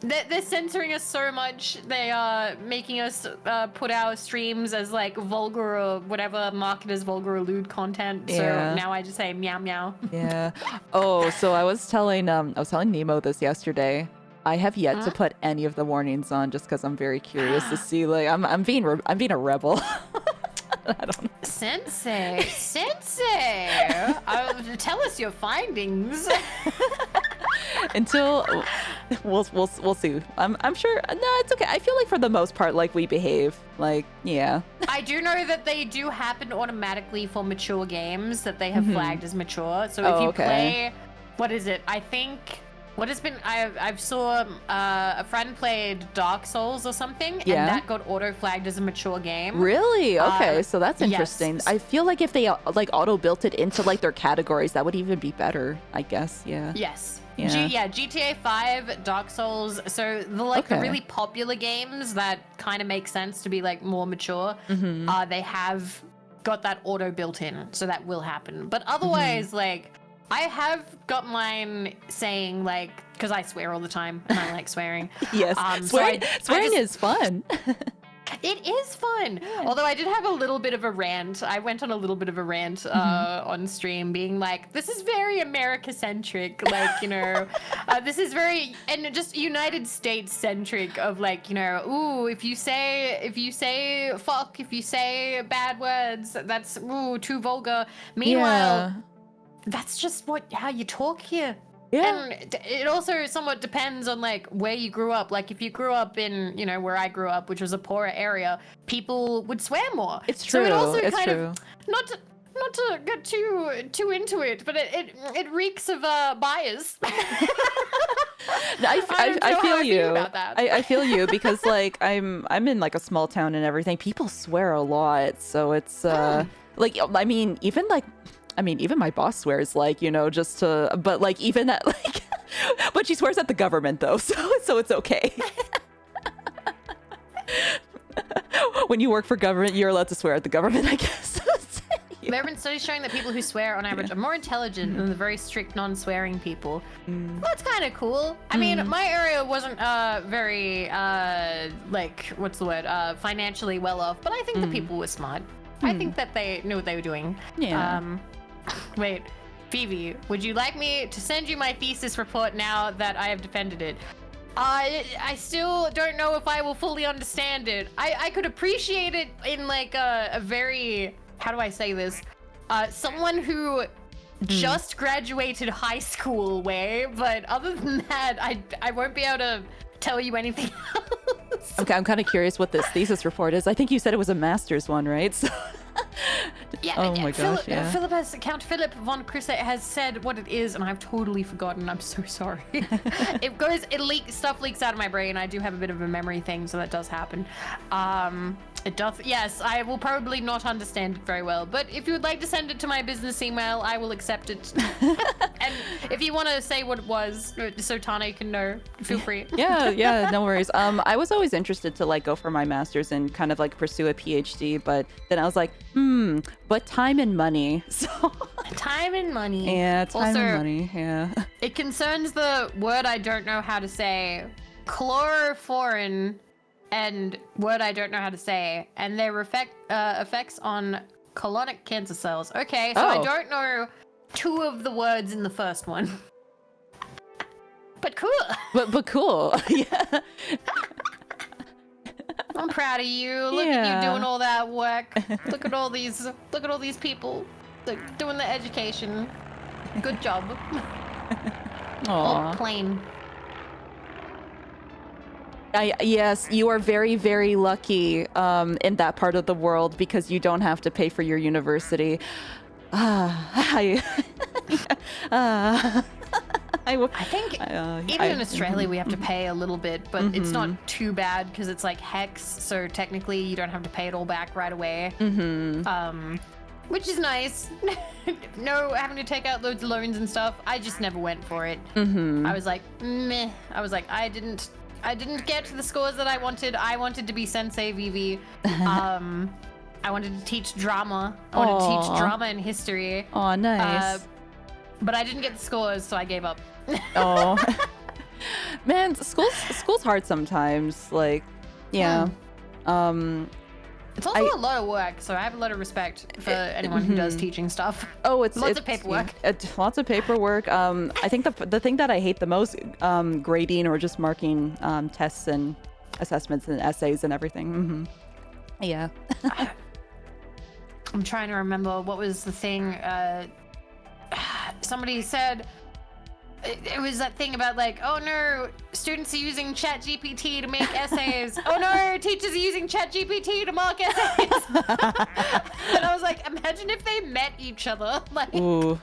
they're censoring us so much. They are making us put our streams as like vulgar or whatever, market as vulgar or lewd content. Yeah. So now I just say meow meow. Yeah. Oh, so I was telling Nemo this yesterday. I have yet to put any of the warnings on just because I'm very curious to see. Like, I'm being a rebel. I don't know. Sensei, tell us your findings. Until we'll see. I'm sure. No, it's okay. I feel like for the most part, like we behave. Like, yeah. I do know that they do happen automatically for mature games that they have flagged as mature. So if you play, what is it? I think. What has been? I've saw a friend played Dark Souls or something, and that got auto flagged as a mature game. Really? Okay, so that's interesting. Yes. I feel like if they like auto built it into like their categories, that would even be better. I guess. Yeah. Yes. Yeah. GTA 5, Dark Souls. So the really popular games that kind of make sense to be like more mature, they have got that auto built in, so that will happen. But otherwise, like, I have got mine saying like, because I swear all the time and I like swearing. Yes. Swearing is fun. It is fun. Yeah. Although I did have a little bit of a rant. I went on a little bit of a rant on stream being like, this is very America-centric. Like, you know, this is very, and just United States-centric of like, you know, ooh, if you say fuck, if you say bad words, that's, ooh, too vulgar. Meanwhile, that's just how you talk here. Yeah. And it also somewhat depends on like where you grew up. Like if you grew up in, you know, where I grew up, which was a poorer area, people would swear more. It's true. So it also it's kind true. of not to get too into it, but it reeks of bias. I feel you. About that. I feel you because like I'm in like a small town and everything. People swear a lot, so it's like even my boss swears, like, you know, just to, but like even at like, but she swears at the government though, so it's okay. When you work for government, you're allowed to swear at the government, I guess. There have been studies showing that people who swear on average are more intelligent than the very strict non-swearing people. That's kind of cool. I mean, my area wasn't very, like, what's the word, financially well off, but I think the people were smart. I think that they knew what they were doing. Yeah. Wait, Phoebe, would you like me to send you my thesis report now that I have defended it? I still don't know if I will fully understand it. I could appreciate it in like a very, how do I say this? Someone who just graduated high school way, but other than that, I won't be able to tell you anything else. Okay, I'm kind of curious what this thesis report is. I think you said it was a master's one, right? So... Yeah, oh my gosh, Count Philip von Crusade has said what it is, and I've totally forgotten. I'm so sorry. Stuff leaks out of my brain. I do have a bit of a memory thing, so that does happen. It does. Yes, I will probably not understand it very well, but if you would like to send it to my business email, I will accept it. And if you want to say what it was, so Tane can know, feel free. Yeah, no worries. I was always interested to like go for my master's and kind of like pursue a PhD, but then I was like, but time and money. So Time and money. Yeah, time Also, and money. Yeah. it concerns the word I don't know how to say, chloroforin, and word I don't know how to say, and their effects on colonic cancer cells. Okay, so I don't know 2 of the words in the first one. But cool. But cool. Yeah. I'm proud of you. Look at you doing all that work. Look at all these people doing the education. Good job. Aw. Oh, plain. Yes, you are very, very lucky in that part of the world because you don't have to pay for your university. I think even in Australia we have to pay a little bit, but it's not too bad because it's like hex, so technically you don't have to pay it all back right away. Which is nice. No having to take out loads of loans and stuff. I just never went for it. I was like, meh. I was like, I didn't get to the scores that I wanted. I wanted to be Sensei Vivi. I wanted to teach drama. I wanted to teach drama and history. Oh, nice. But I didn't get the scores, so I gave up. Oh. Man, school's hard sometimes. Like, yeah. It's also a lot of work, so I have a lot of respect for anyone who does teaching stuff. Oh, it's lots of paperwork. Lots of paperwork. I think the thing that I hate the most, grading or just marking tests and assessments and essays and everything. Yeah. I'm trying to remember what was the thing. Somebody said it was that thing about like, oh no, students are using ChatGPT to make essays. Oh no, teachers are using ChatGPT to mark essays. And I was like, imagine if they met each other. Like, ooh.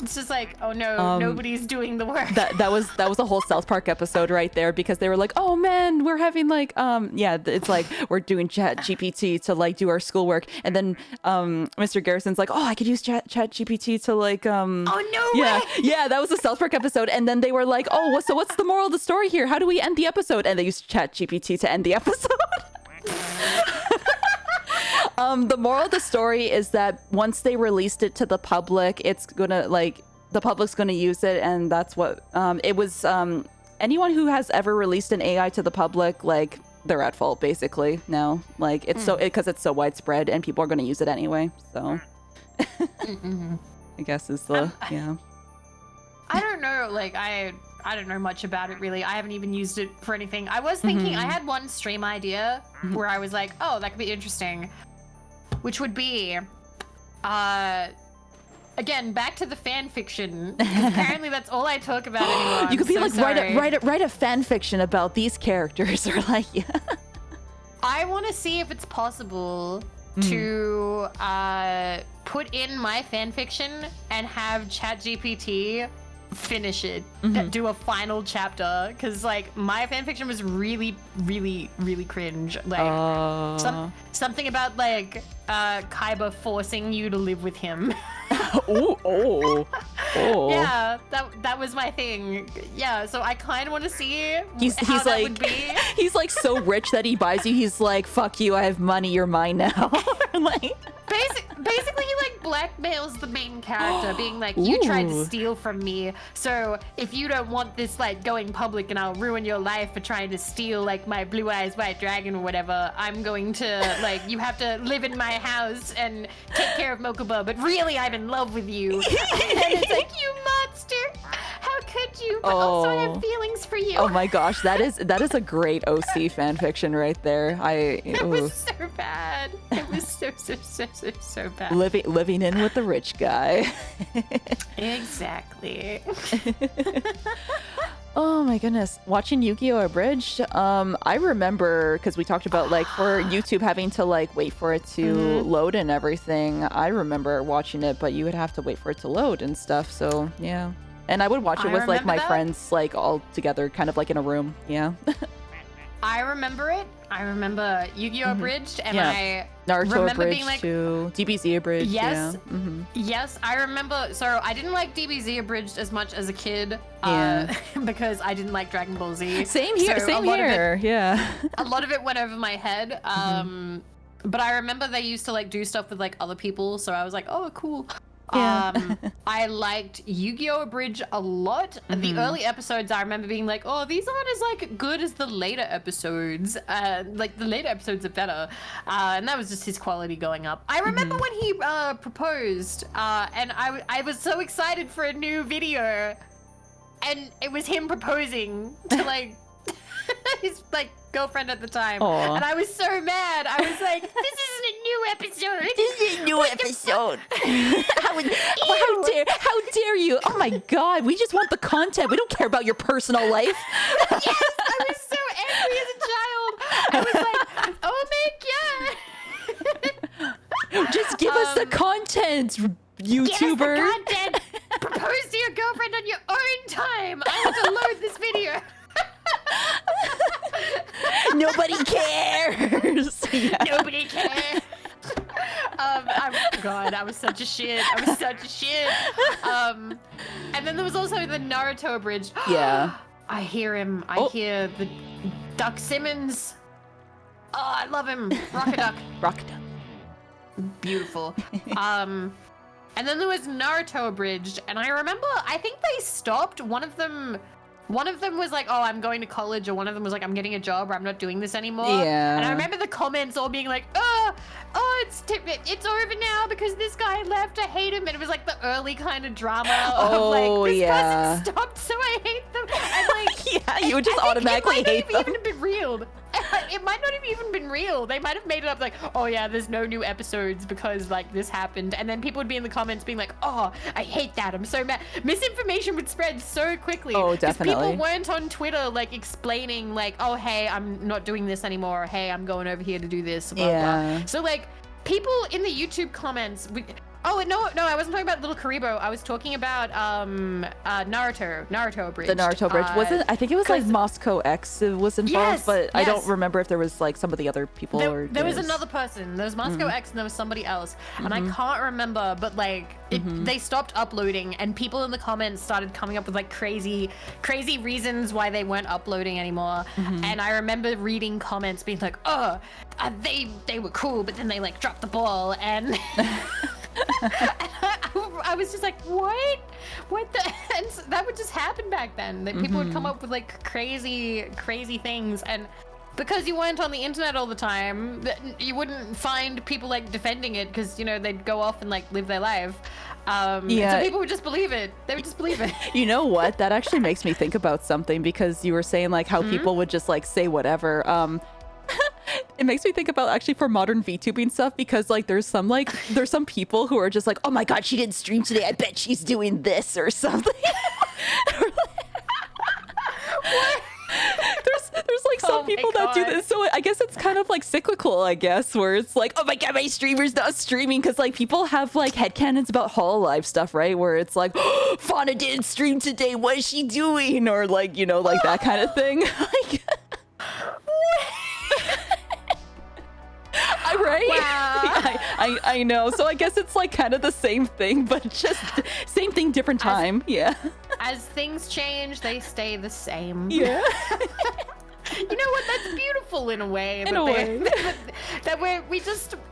It's just like, oh no, nobody's doing the work. That was a whole South Park episode right there because they were like, oh man, we're having like it's like we're doing ChatGPT to like do our schoolwork, and then Mr. Garrison's like, oh, I could use ChatGPT to like oh no way. Yeah, that was a South Park episode, and then they were like, oh, what's the moral of the story here? How do we end the episode? And they used ChatGPT to end the episode. The moral of the story is that once they released it to the public, it's gonna like the public's gonna use it, and that's what it was. Anyone who has ever released an AI to the public, like they're at fault basically now. Like it's because it's so widespread and people are gonna use it anyway. So I guess is the yeah. I don't know. Like I don't know much about it really. I haven't even used it for anything. I was thinking I had one stream idea where I was like, oh, that could be interesting. Which would be, again, back to the fan fiction. Apparently, that's all I talk about anymore. You could be so like, write a fan fiction about these characters, or like, yeah. I want to see if it's possible to put in my fan fiction and have ChatGPT finish it, do a final chapter, because like my fanfiction was really cringe. Like something about like Kaiba forcing you to live with him. oh. Yeah, that was my thing. Yeah, so I kind of want to see how that like, would be. He's like so rich that he buys you. He's like, fuck you, I have money, you're mine now. Like basically he like blackmails the main character, being like, you tried to steal from me, so if you don't want this like going public and I'll ruin your life for trying to steal like my blue eyes white dragon or whatever, I'm going to like, you have to live in my house and take care of Mokuba, but really I'm in love with you. And it's like, you monster, how could you? But also I have feelings for you. Oh my gosh, that is a great OC fanfiction right there. It was so bad. It was so bad. Living in with the rich guy. Exactly. Oh my goodness. Watching Yu-Gi-Oh! Abridged, I remember, because we talked about like for YouTube having to like wait for it to load and everything. I remember watching it, but you would have to wait for it to load and stuff. So yeah. And I would watch it with like my friends, like all together, kind of like in a room. Yeah. I remember it. I remember Yu-Gi-Oh! Abridged, and I Naruto remember Abridged being like, too. DBZ Abridged. Yes, yeah. Yes, I remember. So I didn't like DBZ Abridged as much as a kid, because I didn't like Dragon Ball Z. Same here. So yeah. A lot of it went over my head. But I remember they used to like do stuff with like other people, so I was like, oh, cool. Yeah. I liked Yu-Gi-Oh! Abridged a lot. The early episodes, I remember being like, oh, these aren't as like good as the later episodes. Like the later episodes are better. And that was just his quality going up. I remember when he proposed, and I was so excited for a new video, and it was him proposing to like his like girlfriend at the time. Aw. And I was so mad. I was like, this isn't a new episode. This is a new episode. How dare you? Oh my god, we just want the content. We don't care about your personal life. Yes, I was so angry as a child. I was like, oh my god. Just give us the content, YouTuber. Give us the content. Propose to your girlfriend on your own time. I want to load this video. Nobody cares. Yeah. Nobody cares. God, I was such a shit. And then there was also the Naruto abridged. Yeah. I hear him. I hear the Duck Simmons. Oh, I love him. Rocket Duck. Rocket. Beautiful. And then there was Naruto abridged, and I remember I think they stopped. One of them was like, oh, I'm going to college, or one of them was like, I'm getting a job, or I'm not doing this anymore. Yeah. And I remember the comments all being like, oh, it's over now because this guy left. I hate him. And it was like the early kind of drama of like, this person stopped, so I hate them. And like, yeah, you would just automatically hate them. It might not have even been real. It might not have even been real. They might have made it up like, oh yeah, there's no new episodes because like this happened. And then people would be in the comments being like, oh, I hate that. I'm so mad. Misinformation would spread so quickly. Oh, definitely. People weren't on Twitter like explaining like, oh, hey, I'm not doing this anymore. Or, hey, I'm going over here to do this. Blah, blah. So like people in the YouTube comments, oh no, I wasn't talking about Little Karibo. I was talking about Naruto Bridge. The Naruto Bridge wasn't. I think it was like Moscow X was involved, but I don't remember if there was like some of the other people. There was another person. There was Moscow X and there was somebody else, and I can't remember. But like, they stopped uploading, and people in the comments started coming up with like crazy reasons why they weren't uploading anymore. And I remember reading comments being like, oh, they were cool, but then they like dropped the ball and. I was just like, what the, and that would just happen back then, that people would come up with like crazy things, and because you weren't on the internet all the time, you wouldn't find people like defending it, because you know they'd go off and like live their life. So people would just believe it. They would just believe it. You know what, that actually makes me think about something, because you were saying like how people would just like say whatever. It makes me think about actually for modern VTubing stuff, because like there's some people who are just like, oh my god, she didn't stream today, I bet she's doing this or something. There's like some people that do this, so I guess it's kind of like cyclical, I guess, where it's like, oh my god, my streamer's not streaming, because like people have like headcanons about Hololive stuff, right, where it's like, oh, Fauna didn't stream today, what is she doing, or like, you know, like that kind of thing. Like, right? Wow. I know. So I guess it's like kind of the same thing, but just same thing, different time. Yeah. As things change, they stay the same. Yeah. You know what? That's beautiful in a way. In a way. That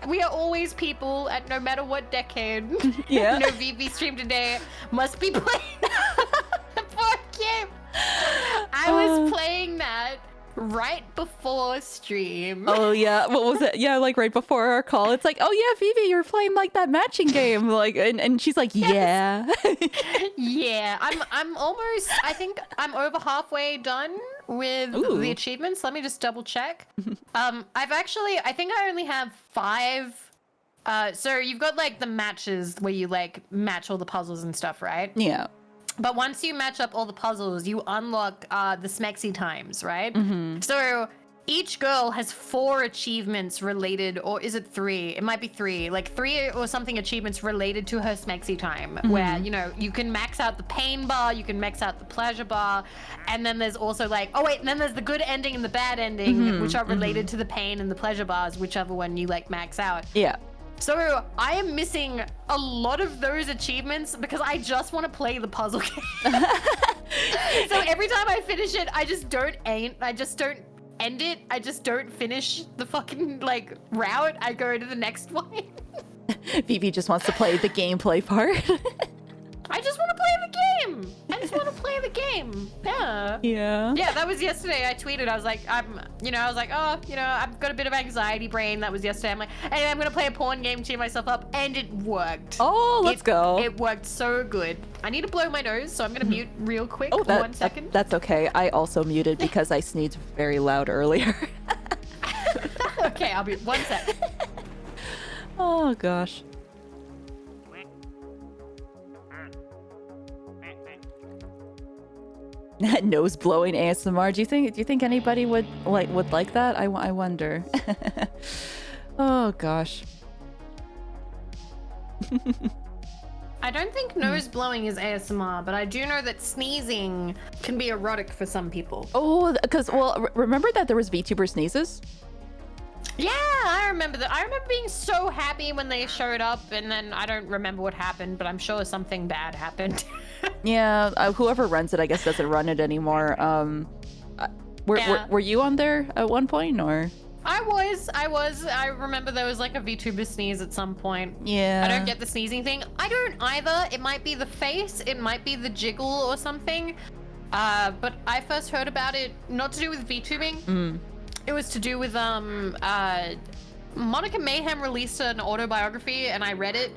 we are always people at no matter what decade. Yeah. No VV stream today must be playing the board game. I was playing that right before stream. Oh yeah, what was it? Yeah, like right before our call, it's like, oh yeah, Vivi, you're playing like that matching game, like, and she's like, yeah. Yeah, I'm almost. I think I'm over halfway done with the achievements. Let me just double check. I think I only have 5. So you've got like the matches where you like match all the puzzles and stuff, right? Yeah. But once you match up all the puzzles, you unlock the Smexy times, right? So each girl has 4 achievements related, or is it 3? It might be 3, like 3 or something achievements related to her Smexy time, where, you know, you can max out the pain bar, you can max out the pleasure bar, and then there's also like, and then there's the good ending and the bad ending, which are related to the pain and the pleasure bars, whichever one you like max out. Yeah. So I am missing a lot of those achievements because I just want to play the puzzle game. So every time I finish it, I just don't end it. I just don't finish the fucking like route. I go to the next one. Vivi just wants to play the gameplay part. I just want to play the game. I just want to play the game. Yeah. Yeah. Yeah, that was yesterday. I tweeted. I was like, I've got a bit of anxiety brain. That was yesterday. I'm like, hey, I'm gonna play a porn game, cheer myself up, and it worked. Oh, let's go. It worked so good. I need to blow my nose, so I'm gonna mute real quick. Oh, 1 second. That's okay. I also muted because I sneezed very loud earlier. Okay, I'll be 1 sec. Oh gosh. Nose blowing ASMR. Do you think anybody would like that? I wonder. Oh gosh. I don't think nose blowing is ASMR, but I do know that sneezing can be erotic for some people. Oh, because remember that there was VTuber sneezes? Yeah, I remember that. I remember being so happy when they showed up, and then I don't remember what happened, but I'm sure something bad happened. Yeah, whoever runs it, I guess, doesn't run it anymore. Were you on there at one point, or? I was. I remember there was like a VTuber sneeze at some point. Yeah. I don't get the sneezing thing. I don't either. It might be the face. It might be the jiggle or something. But I first heard about it not to do with VTubing. It was to do with Monica Mayhem released an autobiography, and I read it.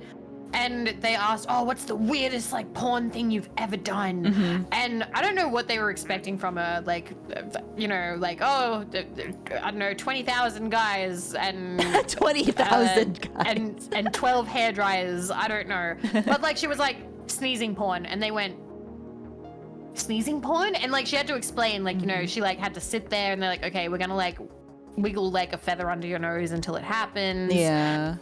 And they asked, oh, what's the weirdest like porn thing you've ever done? And I don't know what they were expecting from her, like, like, oh, I don't know, 20,000 guys and 20,000 guys and 12 hair dryers. I don't know, but like she was like sneezing porn, and they went sneezing porn, and like she had to explain, like she like had to sit there, and they're like, okay, we're gonna like wiggle like a feather under your nose until it happens. Yeah.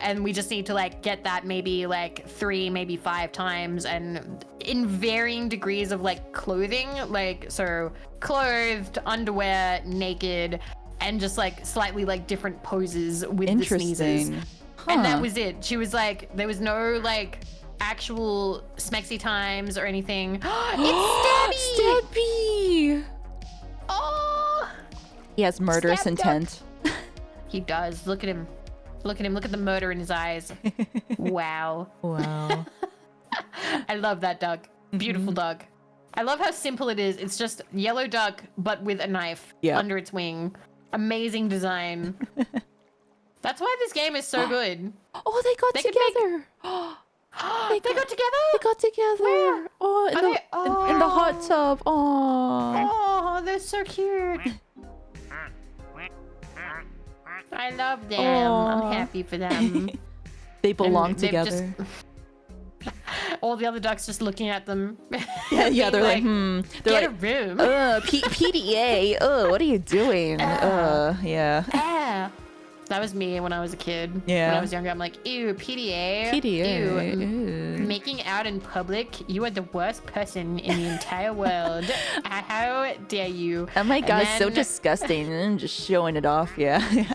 And we just need to like get that maybe like 3, maybe 5 times, and in varying degrees of like clothing, like so clothed, underwear, naked, and just like slightly like different poses with the sneezes. And that was it. She was like, there was no like actual smexy times or anything. It's Stabby! Stabby! Oh! He has murderous intent. He does. Look at him. Look at him. Look at the murder in his eyes. Wow. Wow. I love that duck. Beautiful duck. I love how simple it is. It's just yellow duck, but with a knife under its wing. Amazing design. That's why this game is so good. Oh, they got together. They got together? They got together. Where? Oh, in the hot tub. Oh. Oh, they're so cute. I love them. I'm happy for them. They belong together. All the other ducks just looking at them. Yeah, they're like, Get They're a room. PDA. What are you doing? Yeah. That was me when I was a kid. Yeah. When I was younger, I'm like, ew, PDA. PDA. Ew. Making out in public. You are the worst person in the entire world. How dare you? Oh my god, so disgusting. And just showing it off. Yeah.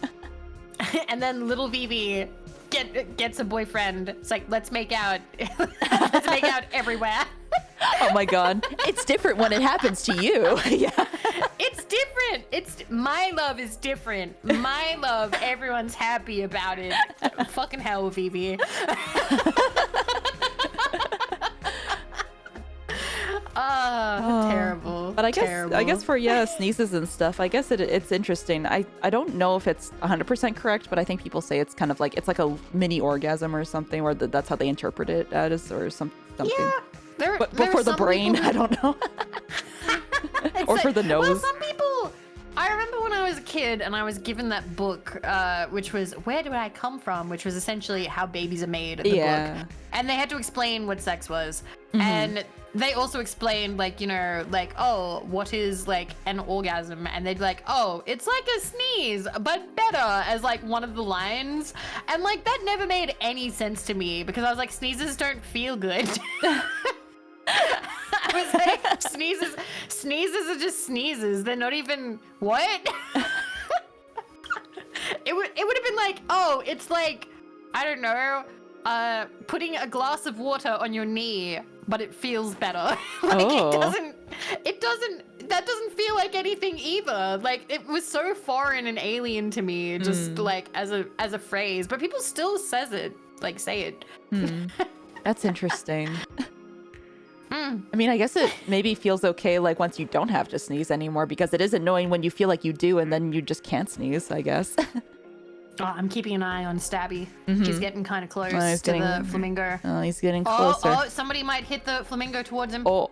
And then little Vivi gets a boyfriend. It's like, let's make out. Let's make out everywhere. Oh my god. It's different when it happens to you. Yeah. It's different. My love is different. My love, everyone's happy about it. Fucking hell, Vivi. Terrible. But I guess for sneezes and stuff, I guess it's interesting. I don't know if it's 100% correct, but I think people say it's kind of like, it's like a mini orgasm or something, or that's how they interpret it as, or something. Yeah. But for the brain, I don't know. Or for the nose. Well, some people. I remember when I was a kid and I was given that book, which was Where Do I Come From? Which was essentially how babies are made. The book. And they had to explain what sex was. And they also explained, oh, what is like an orgasm? And they'd be like, oh, it's like a sneeze, but better, as like one of the lines. And like that never made any sense to me, because I was like, sneezes don't feel good. I was like, sneezes are just sneezes. They're not even, what? It would have been like, oh, it's like, I don't know, putting a glass of water on your knee, but it feels better. It That doesn't feel like anything either. Like, it was so foreign and alien to me, just like as a phrase. But people still say it. That's interesting. I mean, I guess it maybe feels okay like once you don't have to sneeze anymore, because it is annoying when you feel like you do and then you just can't sneeze, I guess. Oh, I'm keeping an eye on Stabby. He's getting kind of close to the flamingo. Oh, he's getting closer. Oh, somebody might hit the flamingo towards him. Oh,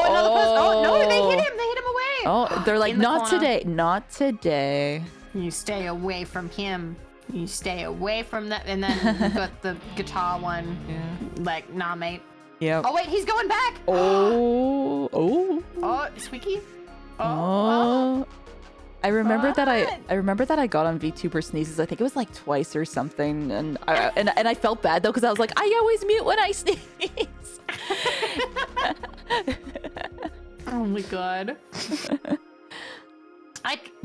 Another person. Oh, no, they hit him away. Oh, they're like, not today, not today. You stay away from him. You stay away from that. And then you got the guitar one. Yeah. Like, nah, mate. Yeah. Oh, wait, he's going back. Oh, Squeaky. I remember that I got on VTuber sneezes. I think it was like twice or something, and I felt bad though because I was like, I always mute when I sneeze. Oh my god.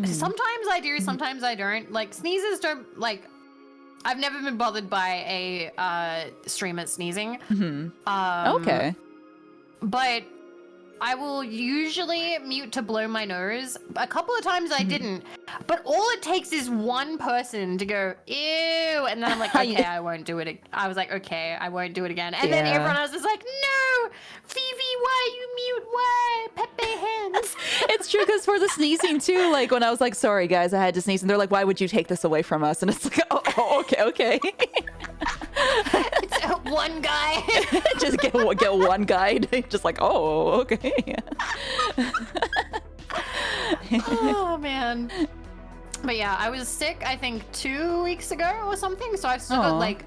Sometimes I do, sometimes I don't. Like, sneezes don't, like, I've never been bothered by a streamer sneezing. Okay. But I will usually mute to blow my nose. A couple of times I didn't, but all it takes is one person to go, ew, and then I'm like, okay, I won't do it. I was like, okay, I won't do it again. And then everyone else is like, no, Vivi, why you mute? Why? Pepe hands. It's true, because for the sneezing too, like when I was like, sorry guys, I had to sneeze, and they're like, why would you take this away from us? And it's like, oh okay. It's one guy. Just get one guy. Just like, oh, okay. Oh man. But yeah, I was sick I think 2 weeks ago or something, so I've still got like,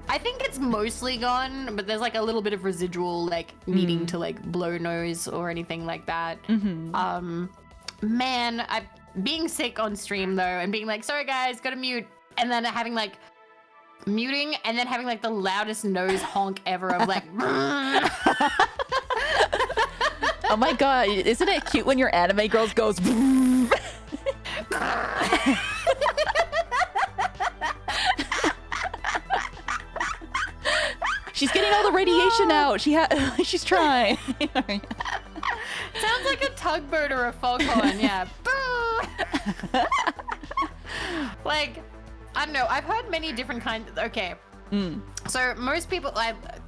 I think it's mostly gone, but there's like a little bit of residual like needing to like blow nose or anything like that. Man, being sick on stream though and being like, sorry guys, gotta mute, and then having like muting and then having like the loudest nose honk ever of like oh my god, isn't it cute when your anime girls goes she's getting all the radiation out. She's trying. Sounds like a tugboat or a foghorn. Yeah. Like, I don't know. I've heard many different kinds. Okay. So most people,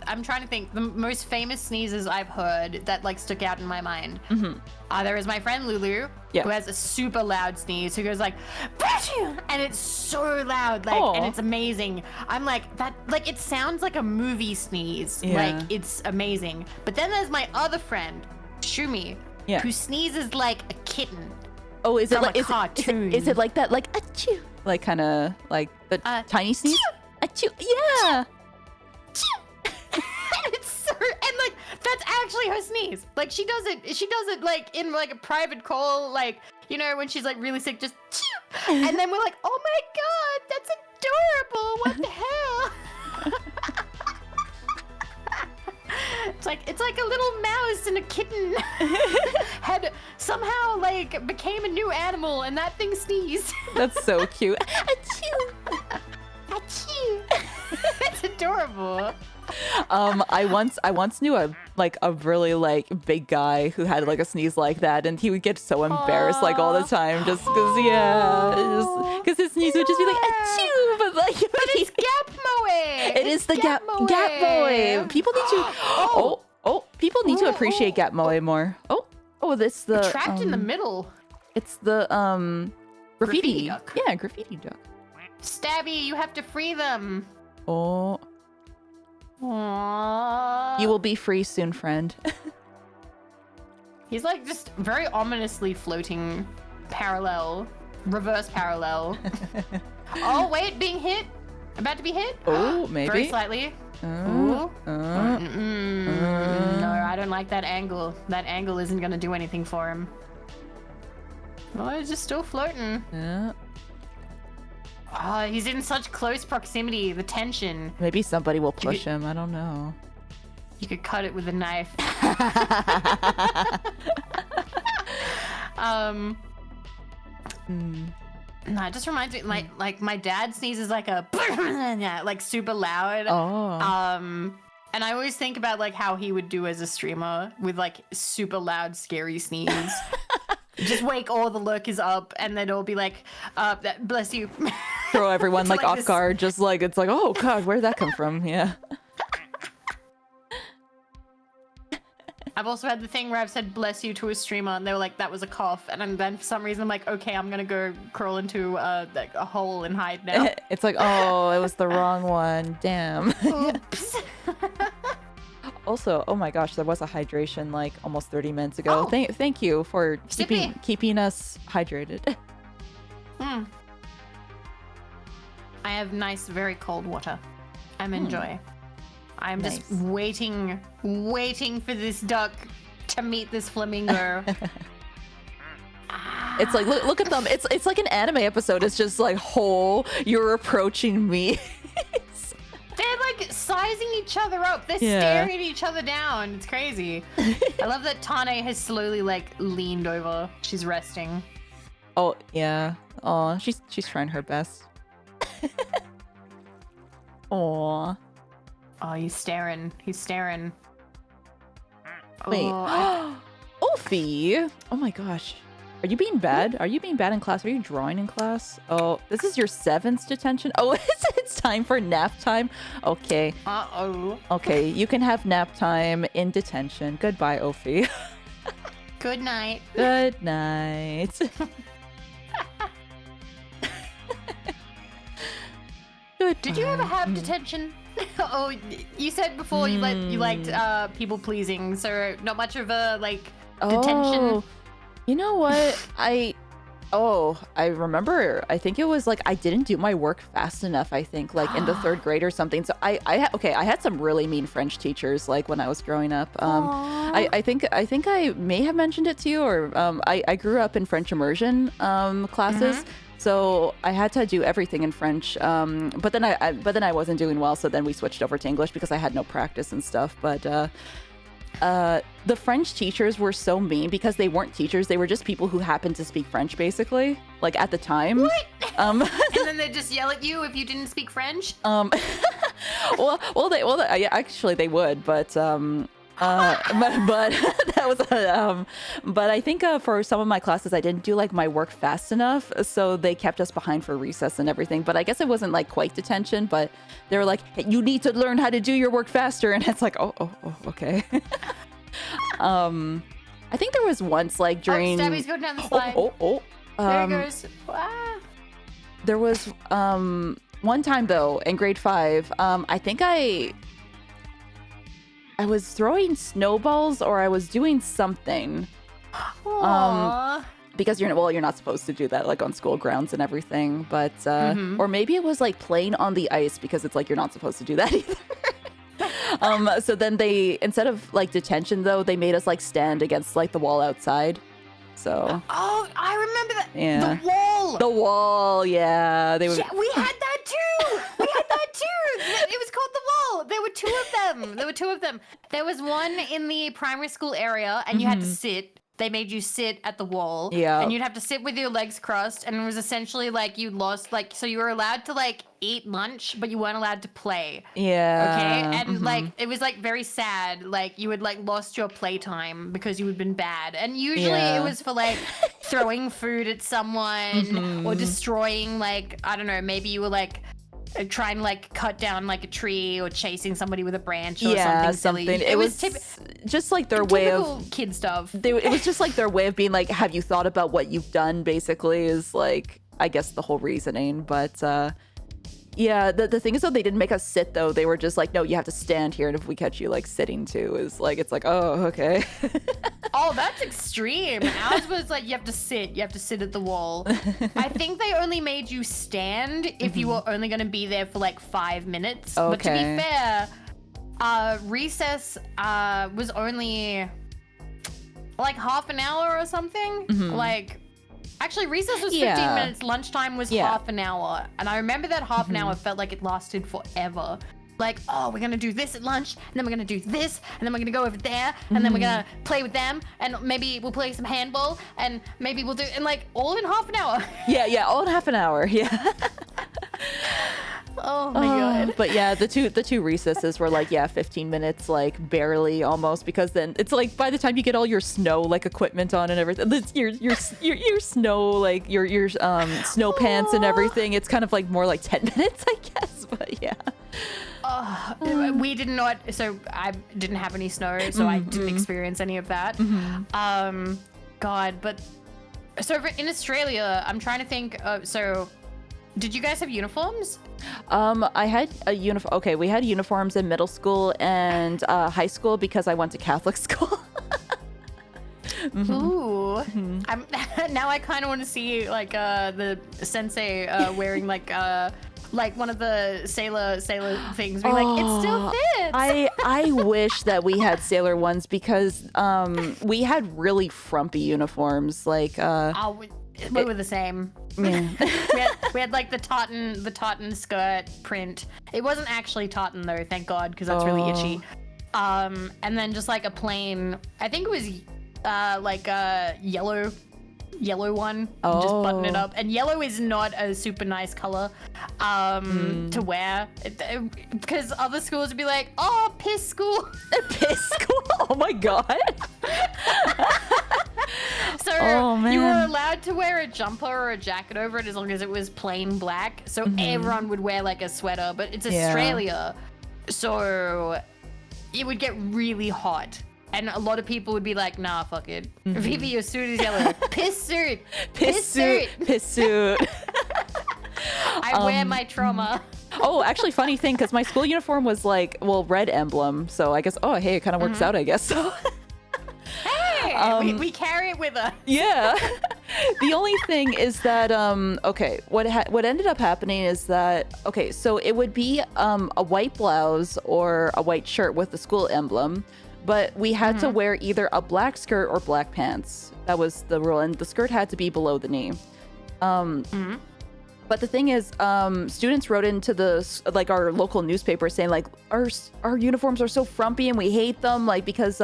I'm trying to think. The most famous sneezes I've heard that like stuck out in my mind. There is my friend Lulu, who has a super loud sneeze, who goes like, and it's so loud, like, and it's amazing. I'm like, that, like, it sounds like a movie sneeze. Like, it's amazing. But then there's my other friend, Shumi, who sneezes like a kitten. Oh, is it like a cartoon? Is it like that, like achoo, like kind of like the tiny sneeze? Achoo, yeah. It's so, and like that's actually her sneeze. Like she does it like in like a private call, like, you know, when she's like really sick, just and then we're like, oh my god, that's adorable. What the hell? It's like a little mouse and a kitten had somehow like became a new animal, and that thing sneezed. That's so cute. Achoo. Achoo. It's adorable. I once knew a really like big guy who had like a sneeze like that, and he would get so embarrassed like all the time just because his sneeze would just be like achoo, but it's Gap Moe. It is the Gap Moe. People need to people need to appreciate Gap Moe more. This the trapped in the middle. It's the graffiti duck. Yeah, graffiti duck. Stabby, you have to free them. Oh. Aww. You will be free soon, friend. He's like just very ominously floating reverse parallel. Oh wait, being hit. About to be hit. Oh, maybe. Very slightly. No, I don't like that angle. That angle isn't gonna do anything for him. Oh, he's just still floating. Yeah. Oh, he's in such close proximity. The tension. Maybe somebody will push him. I don't know. You could cut it with a knife. No, it just reminds me, like my dad sneezes like a like super loud. And I always think about like how he would do as a streamer with like super loud, scary sneeze. Just wake all the lurkers up, and then it'll be like, bless you. Throw everyone like off this- guard, just like it's like, oh god, where did that come from? Yeah. I've also had the thing where I've said bless you to a streamer, and they were like, that was a cough. And then for some reason I'm like, okay, I'm gonna go crawl into like, a hole and hide now. It's like, oh, it was the wrong one. Damn. Oops. Also, oh my gosh, there was a hydration like almost 30 minutes ago. Oh. Thank you for Sippy. keeping us hydrated. I have nice, very cold water. I'm enjoy. I'm Nice. just waiting for this duck to meet this flamingo. It's like look at them. It's like an anime episode. It's just like, oh, you're approaching me. They're like sizing each other up. They're Yeah. staring each other down. It's crazy. I love that Tane has slowly like leaned over. She's resting. Oh yeah. Oh, she's trying her best. Aw. Oh, he's staring. He's staring. Wait. Oh, Ophi! Oh my gosh. Are you being bad? Are you being bad in class? Are you drawing in class? Oh, this is your 7th detention? Oh, it's time for nap time? Okay. uh-oh. Okay, you can have nap time in detention. Goodbye, Ophi. Good night. Good night. Goodbye. Did you ever have detention? Oh, you said before you liked people pleasing, so not much of a like detention. Oh, you know what? I remember. I think it was like I didn't do my work fast enough. I think like in the 3rd grade or something. So I had some really mean French teachers like when I was growing up. I think I may have mentioned it to you, or I grew up in French immersion classes. So I had to do everything in French, but then I wasn't doing well. So then we switched over to English because I had no practice and stuff. But the French teachers were so mean because they weren't teachers; they were just people who happened to speak French, basically. Like at the time. What? And then they just yell at you if you didn't speak French. Yeah, actually they would, but but that was but I think for some of my classes I didn't do like my work fast enough, so they kept us behind for recess and everything. But I guess it wasn't like quite detention, but they were like, hey, you need to learn how to do your work faster, and it's like, oh okay. I think there was once like during Stabby's going down the slide. There he goes. Ah. There was one time though in grade 5, I think I was throwing snowballs or I was doing something. Aww. Because you're not supposed to do that like on school grounds and everything, but or maybe it was like playing on the ice because it's like you're not supposed to do that either. So then they, instead of like detention though, they made us like stand against like the wall outside. So Oh, I remember that. Yeah. The wall. the wall, yeah, they would. Yeah, we had that too. We had that too. It was called the wall. There were 2 of them. There was one in the primary school area, and you had to sit. They made you sit at the wall. Yeah. And you'd have to sit with your legs crossed, and it was essentially like you lost, like, so you were allowed to like eat lunch, but you weren't allowed to play. Yeah. Okay, and like it was like very sad. Like you had like lost your playtime because you had been bad, and usually Yeah. it was for like throwing food at someone or destroying, like, I don't know, maybe you were like trying to like cut down like a tree or chasing somebody with a branch or something silly. It was just like their way typical of kid stuff. it was just like their way of being like, have you thought about what you've done? Basically, is like I guess the whole reasoning, but. Yeah, the thing is though, they didn't make us sit though. They were just like, no, you have to stand here, and if we catch you like sitting too, is like, it's like, oh, okay. Oh, that's extreme. Ours was like, you have to sit at the wall. I think they only made you stand if you were only going to be there for like 5 minutes. Okay. But to be fair, recess was only like half an hour or something. Like, actually, recess was 15 minutes. Lunchtime was half an hour. And I remember that half an hour felt like it lasted forever. Like, oh, we're going to do this at lunch, and then we're going to do this, and then we're going to go over there, and then we're going to play with them, and maybe we'll play some handball, and maybe we'll do, and like, all in half an hour. Yeah, all in half an hour, yeah. Oh my god. But yeah, the two recesses were like 15 minutes, like barely almost, because then it's like by the time you get all your snow like equipment on and everything, your snow like your snow pants and everything, it's kind of like more like 10 minutes, I guess. But yeah. We did not, so I didn't have any snow, so I didn't experience any of that. God, but so in Australia, I'm trying to think. So, did you guys have uniforms? I had a uniform. Okay, we had uniforms in middle school and high school because I went to Catholic school. Ooh, now I kind of want to see like the sensei wearing like one of the sailor things. Be like, it still fits. I wish that we had sailor ones because we had really frumpy uniforms. Like we were the same. Yeah. we had like the tartan skirt print. It wasn't actually tartan though, thank God, because that's really itchy. And then just like a plain, I think it was like a yellow one. Just button it up. And yellow is not a super nice color to wear, because other schools would be like, oh, piss school. Piss school. Oh my God. So you were allowed to wear a jumper or a jacket over it as long as it was plain black. So everyone would wear like a sweater, but it's Australia, so it would get really hot. And a lot of people would be like, nah, fuck it. Vivi, your suit is yellow. Piss suit. Piss suit. I wear my trauma. Oh, actually, funny thing, because my school uniform was like, red emblem. So I guess, hey, it kind of works out, I guess. So. Hey, we carry it with us. Yeah. The only thing is that, what ended up happening is that, so it would be a white blouse or a white shirt with the school emblem. But we had to wear either a black skirt or black pants. That was the rule, and the skirt had to be below the knee. But the thing is, students wrote into our local newspaper saying like our uniforms are so frumpy and we hate them, like because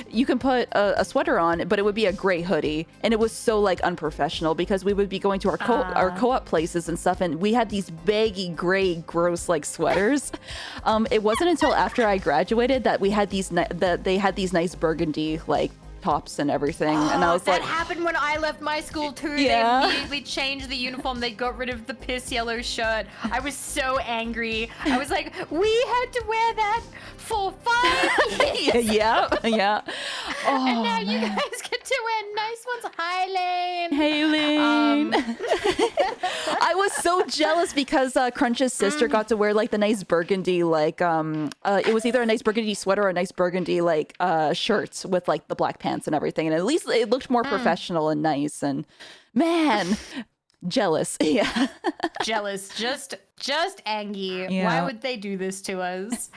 you can put a sweater on, but it would be a gray hoodie, and it was so like unprofessional because we would be going to our co-op places and stuff, and we had these baggy gray gross like sweaters. It wasn't until after I graduated that we had they had these nice burgundy like tops and everything, and I was that like, happened when I left my school too. Yeah. They immediately changed the uniform. They got rid of the piss yellow shirt. I was so angry. I was like, we had to wear that for 5 years. yeah. And now you guys get to wear nice ones. Hi, Lane. Hey, Lane. I was so jealous because Crunch's sister got to wear like the nice burgundy, like it was either a nice burgundy sweater or a nice burgundy like shirt with like the black pants and everything, and at least it looked more professional and nice. And man, jealous. Yeah. Jealous. Just angry. Yeah. Why would they do this to us?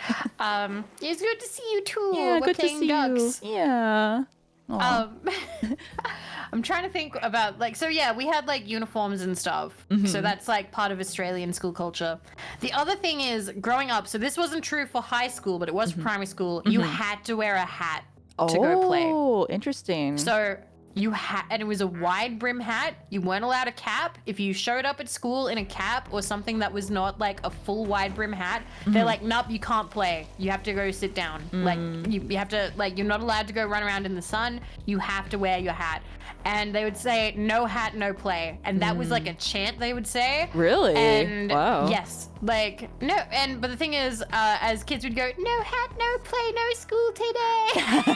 It's good to see you too. Yeah, We're good to playing see ducks. you. Yeah. I'm trying to think about like, so yeah, we had like uniforms and stuff. So that's like part of Australian school culture. The other thing is growing up, so this wasn't true for high school, but it was for primary school. You had to wear a hat to go play. Oh, interesting. So you had, and it was a wide brim hat. You weren't allowed a cap. If you showed up at school in a cap or something that was not like a full wide brim hat, they're like, nope, you can't play. You have to go sit down. Like you have to, like, you're not allowed to go run around in the sun. You have to wear your hat. And they would say, no hat, no play. And that was like a chant they would say. Really? And wow. Yes. Like, no. And, but the thing is, as kids would go, no hat, no play, no school today.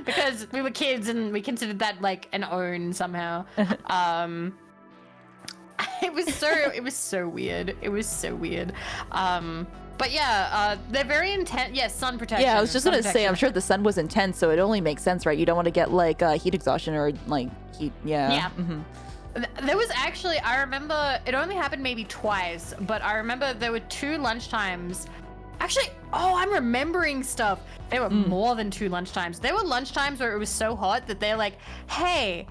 Because we were kids and we considered that like an own somehow. It was so weird. It was so weird. But yeah, they're very intense. Yes, sun protection. Yeah, I was just gonna say, I'm sure the sun was intense, so it only makes sense, right? You don't want to get like heat exhaustion or like heat. Yeah. Yeah. There was actually, I remember it only happened maybe twice, but I remember there were 2 lunchtimes. Actually, I'm remembering stuff. There were more than 2 lunchtimes. There were lunchtimes where it was so hot that they're like, hey,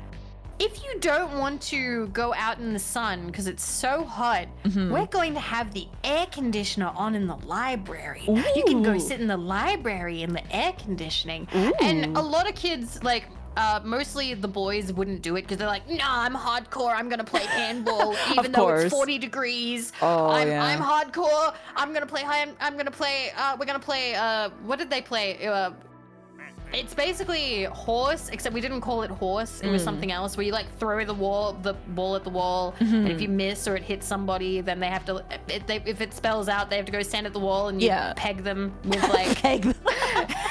if you don't want to go out in the sun because it's so hot, we're going to have the air conditioner on in the library. You can go sit in the library in the air conditioning. And a lot of kids, like, mostly the boys wouldn't do it because they're like, nah, I'm hardcore. I'm gonna play handball even Of though course. it's 40 degrees. Oh, yeah. I'm hardcore. I'm gonna play high. I'm gonna play. We're gonna play. What did they play? It's basically horse, except we didn't call it horse. It was something else where you like throw the ball at the wall, and if you miss or it hits somebody, then they have to. If it spells out, they have to go stand at the wall and you peg them with like. Peg.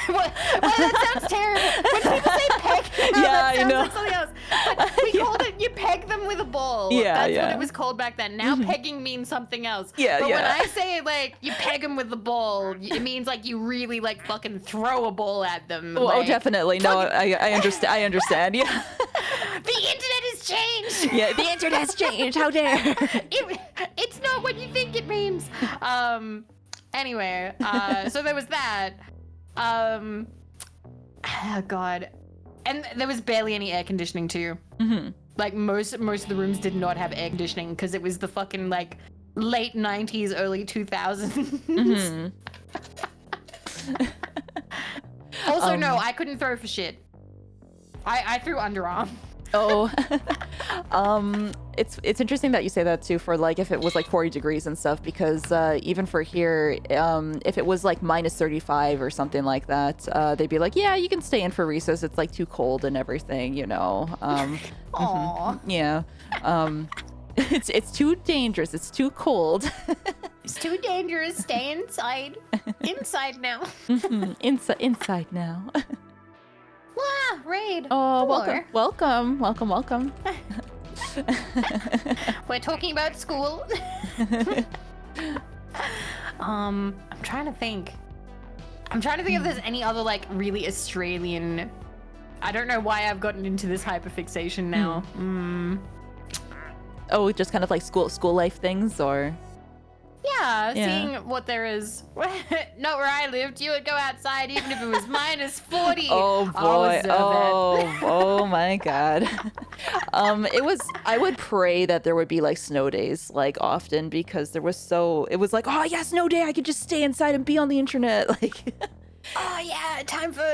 Well, that sounds terrible. When people say peg, that sounds like something else. But we called it you peg them with a ball. That's what it was called back then. Now pegging means something else. But when I say like you peg them with the ball, it means like you really like fucking throw a ball at them. Oh, definitely. No, I understand. I understand. Yeah. The internet has changed. Yeah, the internet has changed. How dare? It's not what you think it means. Anyway, so there was that. Oh God. And there was barely any air conditioning too. Like most of the rooms did not have air conditioning because it was the fucking like late 90s, early 2000s. Also, no, I couldn't throw for shit. I threw underarm. Oh, it's interesting that you say that too. For like if it was like 40 degrees and stuff, because even for here, if it was like minus 35 or something like that, they'd be like, yeah, you can stay in for recess. It's like too cold and everything, you know. Aww. Yeah. It's too dangerous. It's too cold. It's too dangerous. Stay inside. Inside now. Inside now. Wow, raid. Oh, Hello. welcome. We're talking about school. I'm trying to think. if there's any other like really Australian. I don't know why I've gotten into this hyperfixation now. Oh, just kind of like school life things, or Yeah, seeing what there is. Not where I lived. You would go outside even if it was minus 40. oh boy, oh my God. I would pray that there would be like snow days like often, because it was like, oh yeah, snow day, I could just stay inside and be on the internet, like. Oh yeah, time for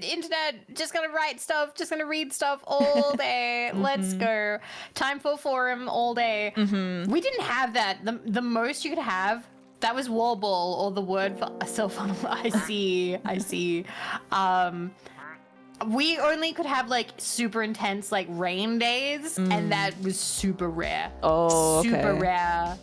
internet. Just gonna write stuff, just gonna read stuff all day. Let's go. Time for forum all day. We didn't have that. The most you could have, that was wallball, or the word for self-funnel. I see. We only could have like super intense like rain days, and that was super rare. Oh, okay. Super rare.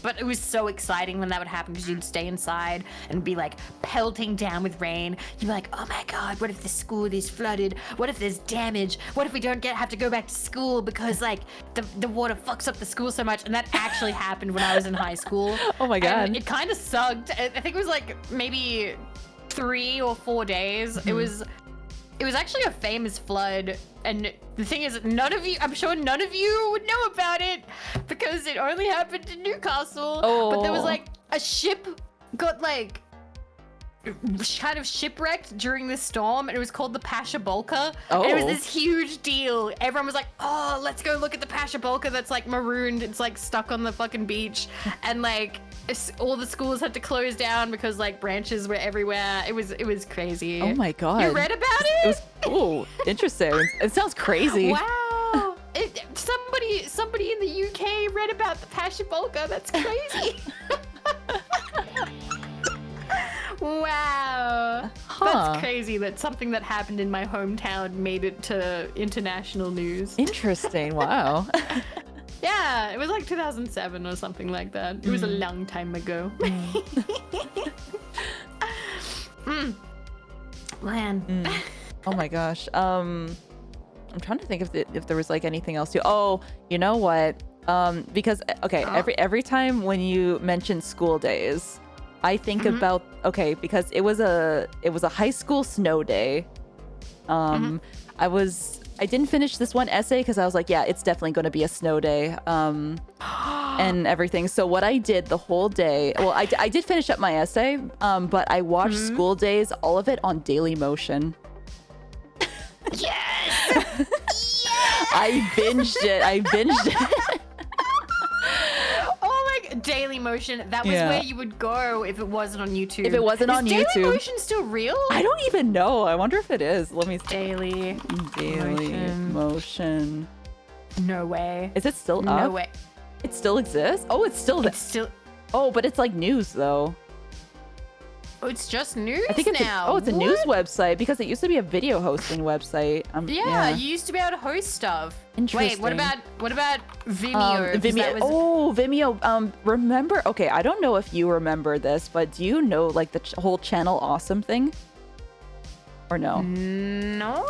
But it was so exciting when that would happen, because you'd stay inside and be like pelting down with rain. You'd be like, oh my God, what if the school is flooded? What if there's damage? What if we don't have to go back to school because like the water fucks up the school so much? And that actually happened when I was in high school. Oh my God. And it kind of sucked. I think it was like maybe 3 or 4 days. It was actually a famous flood, and the thing is, I'm sure none of you would know about it because it only happened in Newcastle. Oh. But there was like a ship got like kind of shipwrecked during this storm, and it was called the Pashabolka. Oh. And it was this huge deal. Everyone was like, oh, let's go look at the Pashabolka that's like marooned. It's like stuck on the fucking beach. And like all the schools had to close down because like branches were everywhere. It was crazy. Oh my God. You read about it? Oh, interesting. It sounds crazy. Wow. Somebody in the UK read about the Pashabolka. That's crazy. Wow. That's crazy that something that happened in my hometown made it to international news. Interesting. Wow. Yeah, it was like 2007 or something like that. It was a long time ago. Man. Oh my gosh. I'm trying to think if there was like anything else too. Oh, you know what? Because okay, every time when you mention school days, I think about because it was a high school snow day. I didn't finish this one essay because I was like, yeah, it's definitely going to be a snow day, and everything. So what I did the whole day, well, I did finish up my essay, but I watched school days, all of it on Daily Motion. Yes! Yes! I binged it. Oh my God. Daily Motion. That was Yeah. where you would go if it wasn't on YouTube. If it wasn't on Daily YouTube. Motion still real? I don't even know. I wonder if it is. Let me see. Daily Daily Motion. No way. Is it still up? No way. It still exists? Oh, it's still It's still. Oh, but it's like news though. Oh, it's just news I think it's now. it's a news website because it used to be a video hosting website. Yeah, you used to be able to host stuff. Interesting. Wait, what about Vimeo? 'Cause Vimeo. that was- Oh, Vimeo. Remember? Okay, I don't know if you remember this, but do you know like the whole Channel Awesome thing? Or no? No.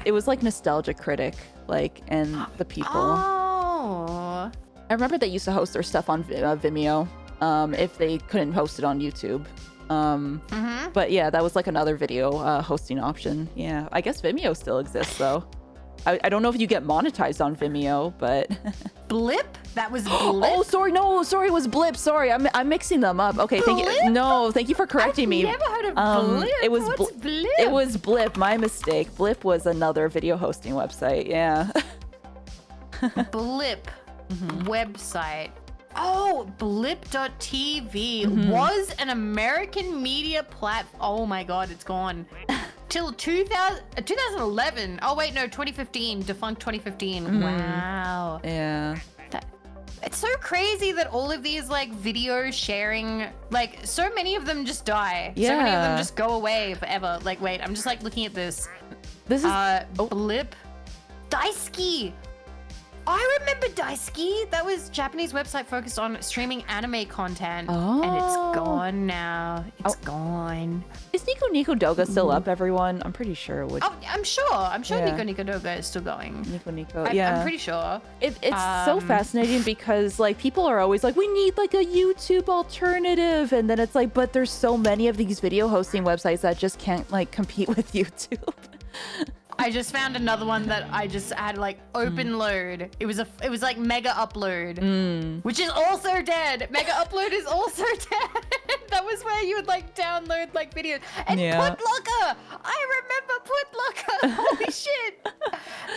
It was like Nostalgia Critic, like, and the people. Oh. I remember they used to host their stuff on Vimeo, if they couldn't host it on YouTube. But yeah, that was like another video hosting option. Yeah, I guess Vimeo still exists though. I don't know if you get monetized on Vimeo, but Blip? That was Blip? oh, sorry, no, sorry, it was Blip. Sorry, I'm mixing them up. Okay, thank you. Blip? No, thank you for correcting me. Never heard of Blip. It was What's Blip? It was Blip. My mistake. Blip was another video hosting website. Yeah. Blip website. Oh, blip.tv was an American media platform. Oh my god, it's gone. Till 2011. Oh wait, no, 2015. Defunct 2015. Wow. Yeah. It's so crazy that all of these like video sharing, like so many of them just die. So many of them Yeah. just go away forever. Like wait, I'm just like looking at this. This is Blip. Daisuki. I remember Daisuki. That was a Japanese website focused on streaming anime content. And it's Oh. gone now. It's gone. Is Nico Nico Doga still up, everyone? I'm pretty sure it would. Oh, I'm sure. I'm sure Yeah. Nico Nico Doga is still going. Nico Nico. I'm pretty sure. It's so fascinating because like people are always like, we need like a YouTube alternative, and then it's like, but there's so many of these video hosting websites that just can't like compete with YouTube. I just found another one that I just had like open load. It was like Mega Upload, which is also dead. Mega Upload is also dead. That was where you would like download like videos. And Yeah. Putlocker, I remember Putlocker. Holy shit!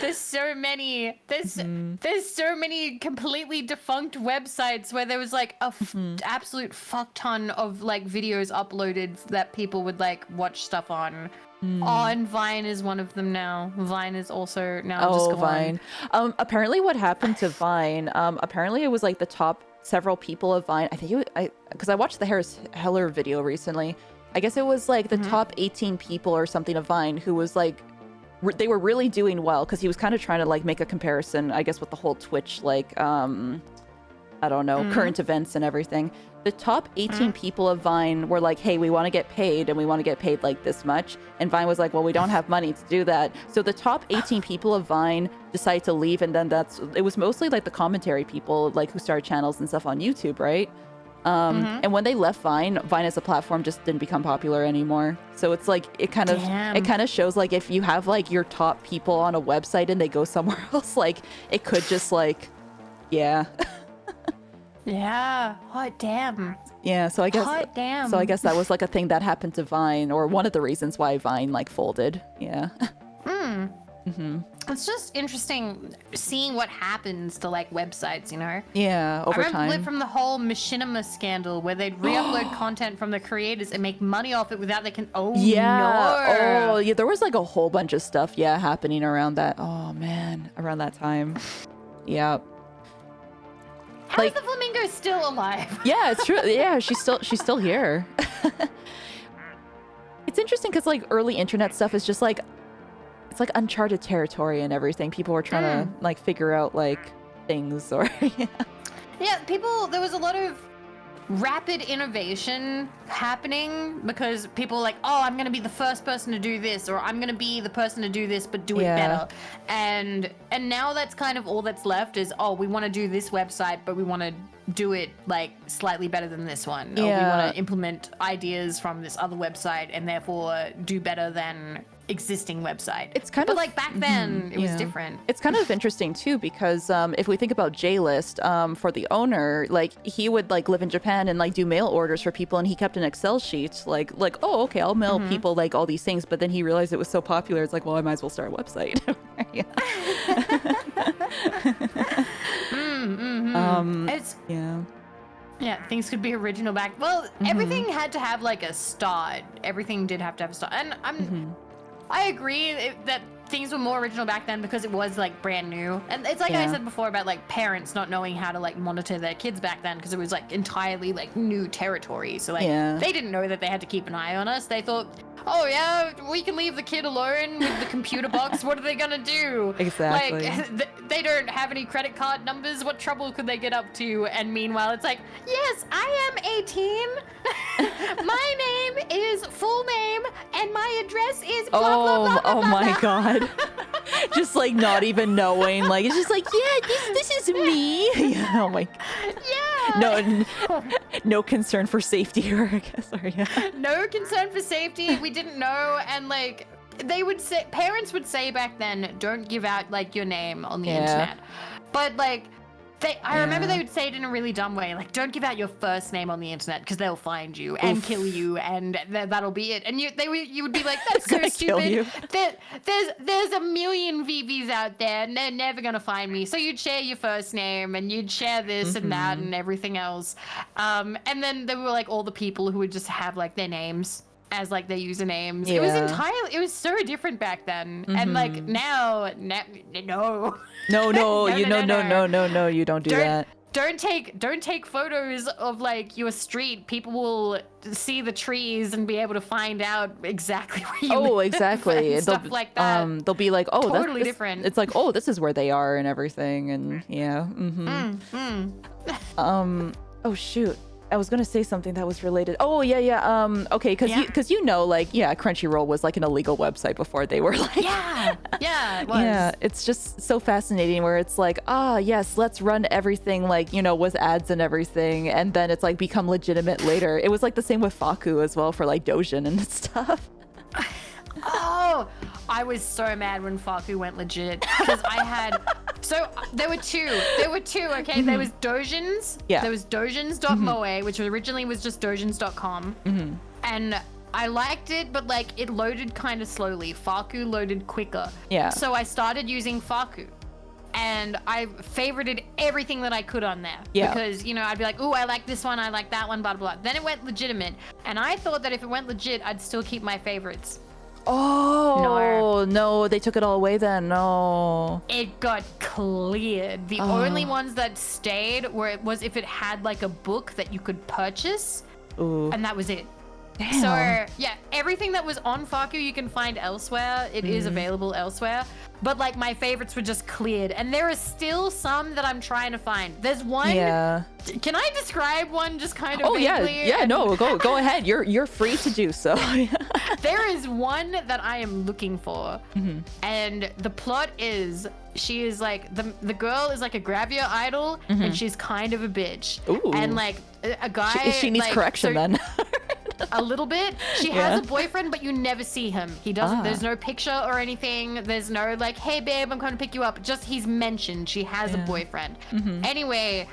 There's so many. There's so many completely defunct websites where there was like a absolute fuck ton of like videos uploaded that people would like watch stuff on. Oh, and Vine is one of them now. Vine is also now just gone. Vine. Apparently what happened to Vine, apparently it was like the top several people of Vine. I think because I watched the Harris Heller video recently. I guess it was like the top 18 people or something of Vine who was like, they were really doing well because he was kind of trying to like make a comparison, I guess, with the whole Twitch, like, I don't know, current events and everything. The top 18 people of Vine were like, hey, we want to get paid and we want to get paid like this much. And Vine was like, well, we don't have money to do that. So the top 18 people of Vine decided to leave. And then it was mostly like the commentary people, like who started channels and stuff on YouTube, right? And when they left Vine as a platform just didn't become popular anymore. So it's like, it kind of shows like if you have like your top people on a website and they go somewhere else, like it could just like, yeah. Yeah. Hot damn. Yeah, so I guess Hot damn. So I guess that was like a thing that happened to Vine, or one of the reasons why Vine like folded. Yeah. It's just interesting seeing what happens to like websites, you know? Yeah, over I remember time. from the whole Machinima scandal where they'd re-upload content from the creators and make money off it without they can. Oh Yeah. no. Oh, yeah. There was like a whole bunch of stuff, yeah, happening around that. Oh man, around that time. Yeah. How like- is the flamingo still alive? Yeah, it's true. Yeah, she's still here. It's interesting because like early internet stuff is just like, it's like uncharted territory and everything. People were trying to like figure out like things or Yeah, there was a lot of rapid innovation happening because people were like, oh, I'm going to be the first person to do this, or I'm going to be the person to do this, but do it better. And now that's kind of all that's left is, oh, we want to do this website, but we want to do it like slightly better than this one. Or we want to implement ideas from this other website and therefore do better than existing website. It's kind but of like back then it was different. It's kind of interesting too because if we think about J-List, for the owner, like he would like live in Japan and like do mail orders for people, and he kept an Excel sheet like oh okay, I'll mail people like all these things, but then he realized it was so popular, it's like, well, I might as well start a website. It's Yeah, things could be original back. Well, everything had to have like a start. Everything did have to have a start, and I agree that things were more original back then because it was like brand new. And it's like I said before about like parents not knowing how to like monitor their kids back then because it was like entirely like new territory. So like they didn't know that they had to keep an eye on us. They thought, oh yeah, we can leave the kid alone with the computer box. What are they gonna do? Exactly. Like they don't have any credit card numbers. What trouble could they get up to? And meanwhile, it's like, yes, I am 18. My name is full name, and my address is blah blah blah. Oh my god. Just like not even knowing, like it's just like, yeah, this is me. Yeah, oh my. Yeah. No concern for safety, or I guess, or No concern for safety. We didn't know, and like they would say, parents would say back then, don't give out like your name on the internet. But like I remember they would say it in a really dumb way, like don't give out your first name on the internet because they'll find you and kill you, and that'll be it. And you would be like, that's so stupid. There's a million VVs out there, and they're never gonna find me. So you'd share your first name, and you'd share this and that and everything else. And then there were like all the people who would just have like their names as like their usernames. It was so different back then. And like now, no, you don't do that. Don't take photos of like your street. People will see the trees and be able to find out exactly where you live. Oh, exactly. And stuff like that. They'll be like, oh, totally different. It's like, oh, this is where they are and everything, and oh shoot. I was gonna say something that was related. Oh yeah. Okay, because you know, like Crunchyroll was like an illegal website before they were like. Yeah, it was. Yeah, it's just so fascinating where it's like, yes, let's run everything like with ads and everything, and then it's like become legitimate later. It was like the same with Faku as well for like Dojin and stuff. Oh, I was so mad when Faku went legit because so there were two, okay? There was Dojins. Yeah. There was Dojins.moe, which originally was just Dojins.com. And I liked it, but like it loaded kind of slowly. Faku loaded quicker. Yeah. So I started using Faku. And I favorited everything that I could on there. Yeah. Because, I'd be like, ooh, I like this one, I like that one, blah, blah, blah. Then it went legitimate. And I thought that if it went legit, I'd still keep my favorites. Oh, no, they took it all away then. No. It got cleared. The only ones that stayed was if it had like a book that you could purchase. Ooh. And that was it. Damn. So, yeah, everything that was on Faku you can find elsewhere. It is available elsewhere. But like my favorites were just cleared. And there are still some that I'm trying to find. There's one. Yeah. Can I describe one just kind of vaguely? Yeah, no, go ahead. You're free to do so. There is one that I am looking for. And the plot is she is like the girl is like a grab your idol and she's kind of a bitch. Ooh. And like a guy she needs correction then. A little bit. She has a boyfriend, but you never see him. He doesn't. There's no picture or anything. There's no like, hey babe, I'm coming to pick you up. Just he's mentioned she has a boyfriend. Anyway,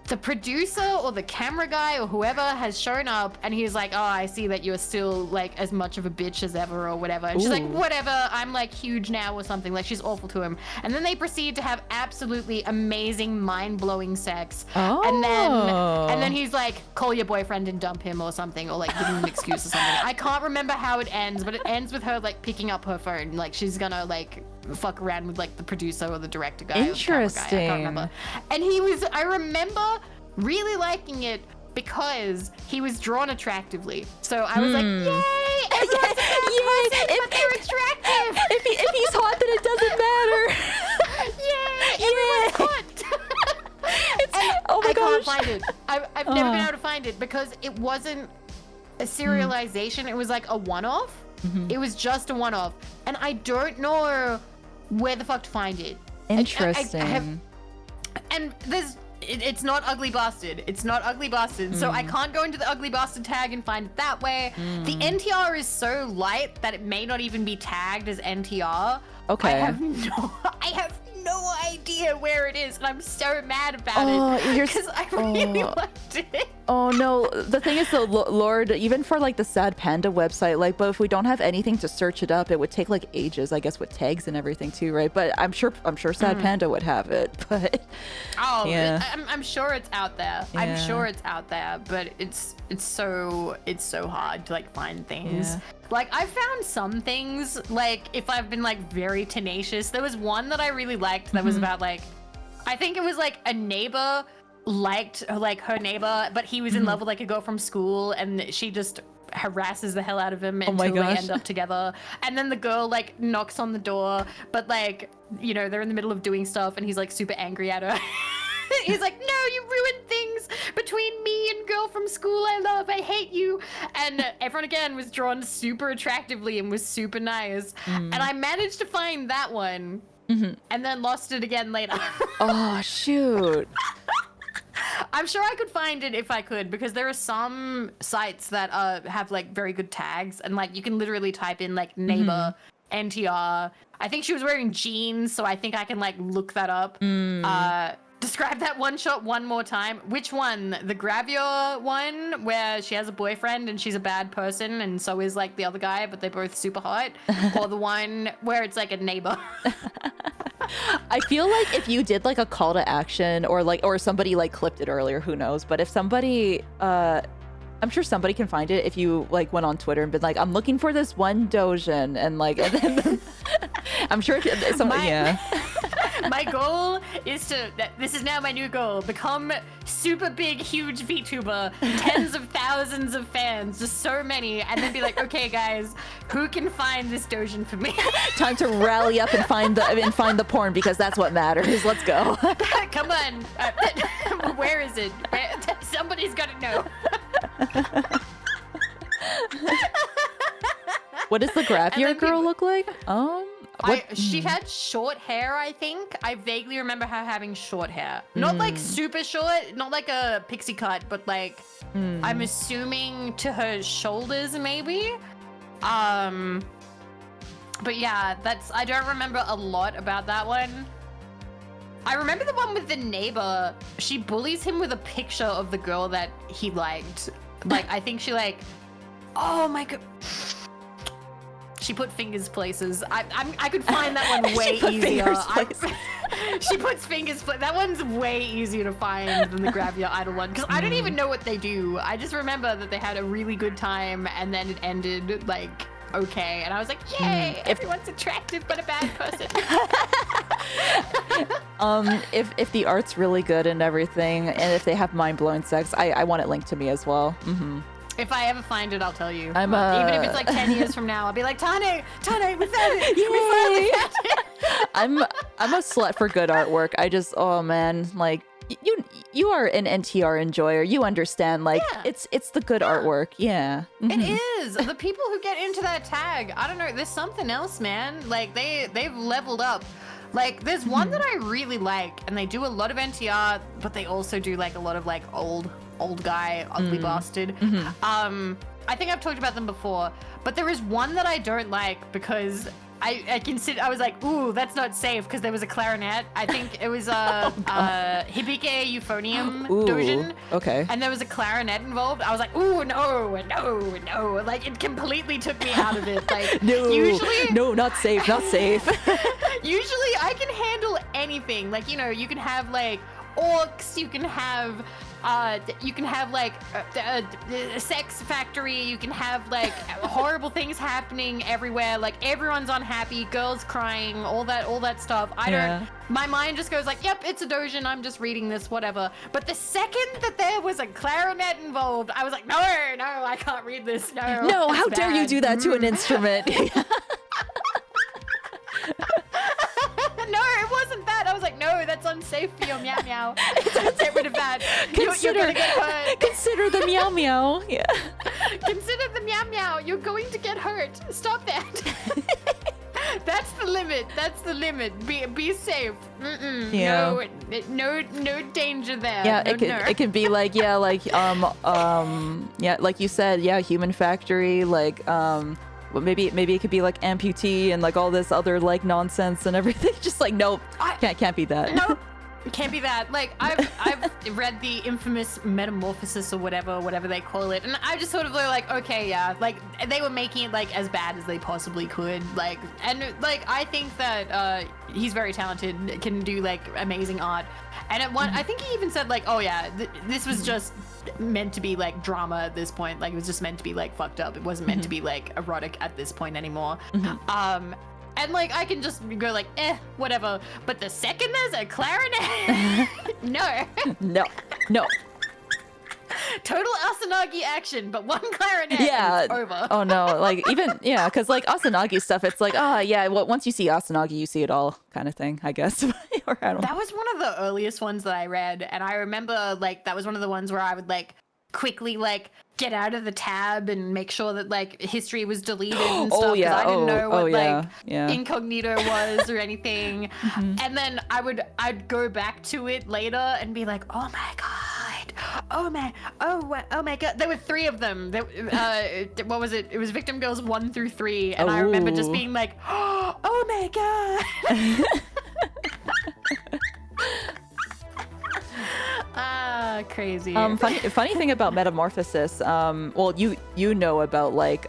the producer or the camera guy or whoever has shown up and he's like, oh, I see that you're still like as much of a bitch as ever or whatever. And she's like, whatever, I'm like huge now or something. Like she's awful to him. And then they proceed to have absolutely amazing, mind-blowing sex. And then he's like, call your boyfriend and dump him or something, or like give him an excuse or something. I can't remember how it ends, but it ends with her like picking up her phone. Like she's gonna like fuck around with like the producer or the director guy. Interesting. Or the camera guy. I can't remember. And I remember really liking it because he was drawn attractively. So I was like, yay! Everyone's but they're attractive. If he's hot, then it doesn't matter. Yay! Everyone's hot. Oh my gosh. I can't find it. I've never been able to find it because it wasn't a serialization. It was like a one-off. It was just a one-off. And I don't know where the fuck to find it. Interesting. And there's... It's not Ugly Bastard. It's not Ugly Bastard. So I can't go into the Ugly Bastard tag and find it that way. The NTR is so light that it may not even be tagged as NTR. Okay. I have no idea idea where it is, and I'm so mad about it because I really liked it. Oh no, the thing is though, Lord, even for like the Sad Panda website, like, but if we don't have anything to search it up, it would take like ages, I guess, with tags and everything too, right? But I'm sure Sad Panda would have it, but yeah. I'm sure it's out there. Yeah. I'm sure it's out there, but it's so hard to like find things. Yeah. Like I found some things, like if I've been like very tenacious. There was one that I really liked that was about like, I think it was like a neighbor liked like her neighbor, but he was in love with like a girl from school, and she just harasses the hell out of him until they end up together. And then the girl like knocks on the door, but like, you know, they're in the middle of doing stuff and he's like super angry at her. He's like, no, you ruined things between me and girl from school I love. I hate you. And everyone again was drawn super attractively and was super nice. And I managed to find that one and then lost it again later. Oh shoot. I'm sure I could find it if I could, because there are some sites that have like very good tags, and like you can literally type in like neighbor NTR. I think she was wearing jeans, so I think I can like look that up. Describe that one shot one more time. Which one? The Gravure one where she has a boyfriend and she's a bad person and so is like the other guy, but they're both super hot? Or the one where it's like a neighbor? I feel like if you did like a call to action, or somebody like clipped it earlier, who knows, but if somebody I'm sure somebody can find it if you like went on Twitter and been like, I'm looking for this one Dojin, and like, and then I'm sure somebody, My goal is this is now my new goal, become super big, huge VTuber, tens of thousands of fans, just so many, and then be like, okay guys, who can find this Dojin for me? Time to rally up and find the porn, because that's what matters. Let's go. Come on. Where is it? Somebody's gotta know. What does the Gravure girl look like? She had short hair, I think. I vaguely remember her having short hair. Not like super short, not like a pixie cut, but like I'm assuming to her shoulders maybe. But yeah, I don't remember a lot about that one. I remember the one with the neighbor. She bullies him with a picture of the girl that he liked. Like, I think she like, oh my god. She put fingers places. I could find that one way easier. She puts fingers. That one's way easier to find than the Grab Your Idol one, because I don't even know what they do. I just remember that they had a really good time and then it ended like okay, and I was like, yay! Everyone's attractive but a bad person. If the art's really good and everything, and if they have mind-blowing sex, I want it linked to me as well. If I ever find it, I'll tell you. Even if it's like 10 years from now, I'll be like, Tane, we found it. Yay! We finally found it. I'm a slut for good artwork. I just, oh man, like you are an NTR enjoyer. You understand, like it's the good artwork. Yeah. It is. The people who get into that tag, I don't know, there's something else, man. Like they've leveled up. Like there's one that I really like, and they do a lot of NTR, but they also do like a lot of like old guy, ugly bastard. I think I've talked about them before, but there is one that I don't like because I was like, ooh, that's not safe, because there was a clarinet. I think it was a Hibike Euphonium Dojin. Okay. And there was a clarinet involved. I was like, ooh, no. Like it completely took me out of it. Like no, not safe. Usually I can handle anything. Like, you know, you can have like orcs, you can have like a sex factory, you can have like horrible things happening everywhere, like everyone's unhappy, girls crying, all that stuff. My mind just goes like, yep, it's a Dojin, I'm just reading this, whatever. But the second that there was a clarinet involved, I was like, no, I can't read this. No, how dare you do that to an instrument? No, it wasn't that. I was like, no, that's unsafe for your meow meow. Get rid of that. You're gonna get hurt. Consider the meow meow. Yeah. Consider the meow meow. You're going to get hurt. Stop that. That's the limit. Be safe. Yeah. No danger there. Yeah, it could be like, like you said, human factory, like maybe it could be like amputee and like all this other like nonsense and everything. Just like nope, can't be that. No, it can't be that. Like I've read the infamous metamorphosis or whatever they call it, and I just sort of like, okay, yeah, like they were making it like as bad as they possibly could, like, and like I think that he's very talented, can do like amazing art, and at one, I think he even said like, oh yeah, this was just meant to be like drama at this point, like it was just meant to be like fucked up. It wasn't meant to be like erotic at this point anymore. And like I can just go like, whatever. But the second there's a clarinet, no. Total Asanagi action, but one clarinet, and it's over. Oh no, like even because like Asanagi stuff, it's like well, once you see Asanagi, you see it all, kind of thing, I guess. Or I don't know. That was one of the earliest ones that I read, and I remember like that was one of the ones where I would like quickly like get out of the tab and make sure that like history was deleted and stuff, because I didn't know what like incognito was or anything. And then I'd go back to it later and be like, oh my god, there were 3 of them. What was it? It was Victim Girls 1 through 3, and I remember just being like, oh my god. Crazy. Funny thing about metamorphosis, well, you know about like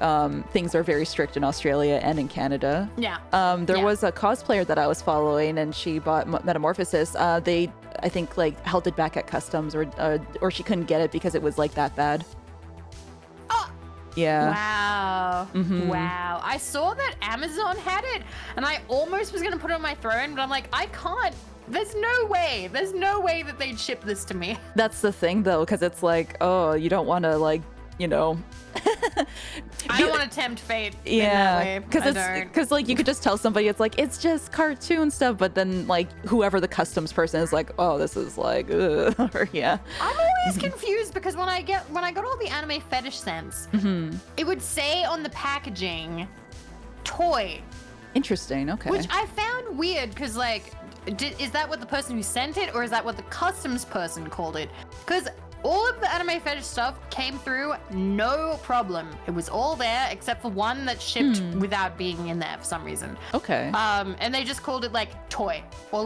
things are very strict in Australia and in Canada. There was a cosplayer that I was following, and she bought metamorphosis. They, I think, like held it back at customs, or she couldn't get it because it was like that bad. Yeah. Wow. Wow. I saw that Amazon had it, and I almost was gonna put it on my throne, but I'm like, I can't. There's no way that they'd ship this to me. That's the thing, though, because it's like, oh, you don't want to, like, you know. I don't want to tempt fate. Yeah, because like you could just tell somebody it's like it's just cartoon stuff, but then like whoever the customs person is like, oh, this is like, or yeah. I'm always confused because when I got all the anime fetish scents, it would say on the packaging, toy. Interesting. Okay. Which I found weird because like. Is that what the person who sent it, or is that what the customs person called it? Because all of the anime fetish stuff came through no problem. It was all there except for one that shipped without being in there for some reason. Okay. And they just called it like toy or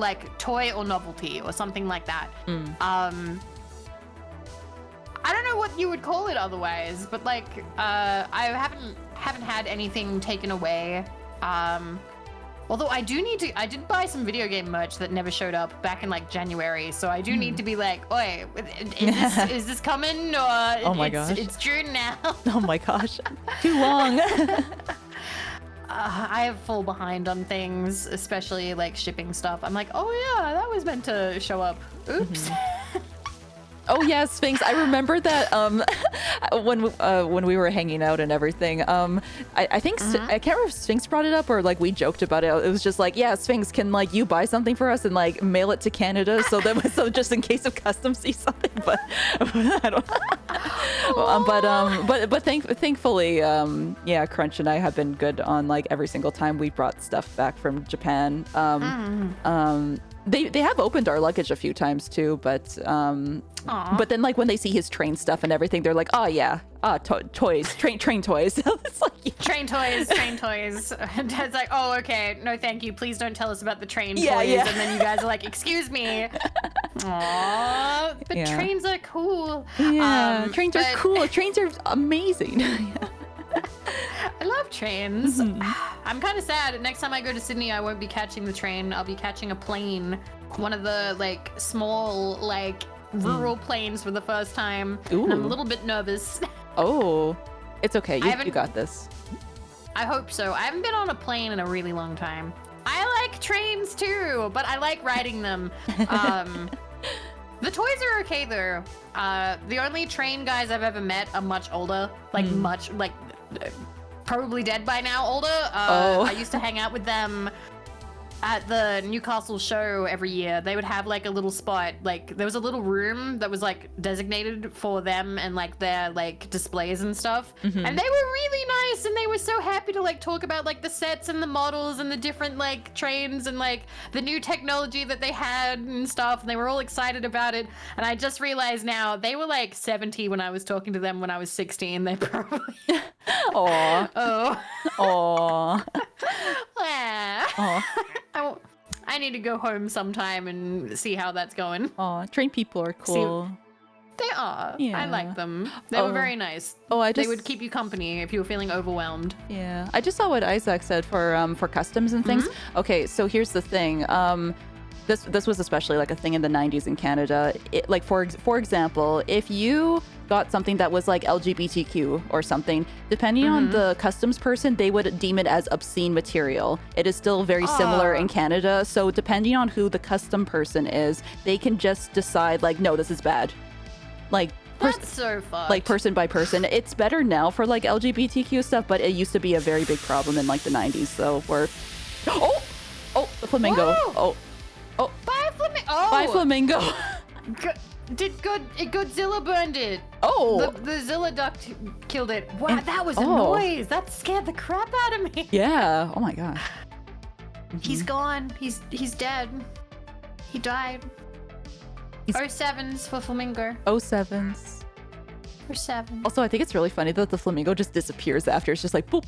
novelty or something like that. I don't know what you would call it otherwise, but like I haven't had anything taken away. Although I did buy some video game merch that never showed up back in like January, so I do need to be like, oi, is this coming? Or oh my gosh. It's June now. Oh my gosh. Too long. I have fall behind on things, especially like shipping stuff. I'm like, oh yeah, that was meant to show up. Oops. Oh yeah, Sphinx. I remember that when we were hanging out and everything. I think I can't remember if Sphinx brought it up or like we joked about it. It was just like, yeah, Sphinx, can like you buy something for us and like mail it to Canada so just in case of customs see something. But I don't. But thankfully, yeah, Crunch and I have been good on like every single time we brought stuff back from Japan. They have opened our luggage a few times too, but then like when they see his train stuff and everything, they're like, oh yeah, toys, train toys. It's like, yeah. Train toys. And Dad's like, oh okay, no thank you, please don't tell us about the train toys. Yeah. And then you guys are like, excuse me. Aww, but trains are cool. Yeah, trains are cool. Trains are amazing. I love trains. I'm kind of sad. Next time I go to Sydney, I won't be catching the train. I'll be catching a plane. One of the like small like rural planes for the first time. Ooh. And I'm a little bit nervous. Oh, it's okay. You got this. I hope so. I haven't been on a plane in a really long time. I like trains too, but I like riding them. The toys are okay though. The only train guys I've ever met are much older, probably dead by now older. I used to hang out with them at the Newcastle show every year, they would have like a little spot, like there was a little room that was like designated for them and like their like displays and stuff. And they were really nice, and they were so happy to like talk about like the sets and the models and the different like trains and like the new technology that they had and stuff. And they were all excited about it. And I just realized now they were like 70 when I was talking to them when I was 16. They probably. Aw. Oh. Aw. Aw. I need to go home sometime and see how that's going. Aw. Train people are cool. They are. Yeah. I like them. They were very nice. They would keep you company if you were feeling overwhelmed. Yeah. I just saw what Isaac said for customs and things. Okay, so here's the thing. This was especially like a thing in the 90s in Canada. Like for example, if you got something that was like LGBTQ or something, depending on the customs person, they would deem it as obscene material. It is still very similar in Canada. So depending on who the custom person is, they can just decide like, no, this is bad. Like that's so fucked. Like person by person. It's better now for like LGBTQ stuff, but it used to be a very big problem in like the 90s. So we're the flamingo. Whoa! Bye, flamingo. Bye, flamingo. Godzilla burned it. Oh. The Zilla duck killed it. Wow, that was a noise. That scared the crap out of me. Yeah. Oh my gosh. He's gone. He's dead. He died. 07s for flamingo. 07s. 07. Also, I think it's really funny that the flamingo just disappears after. It's just like boop.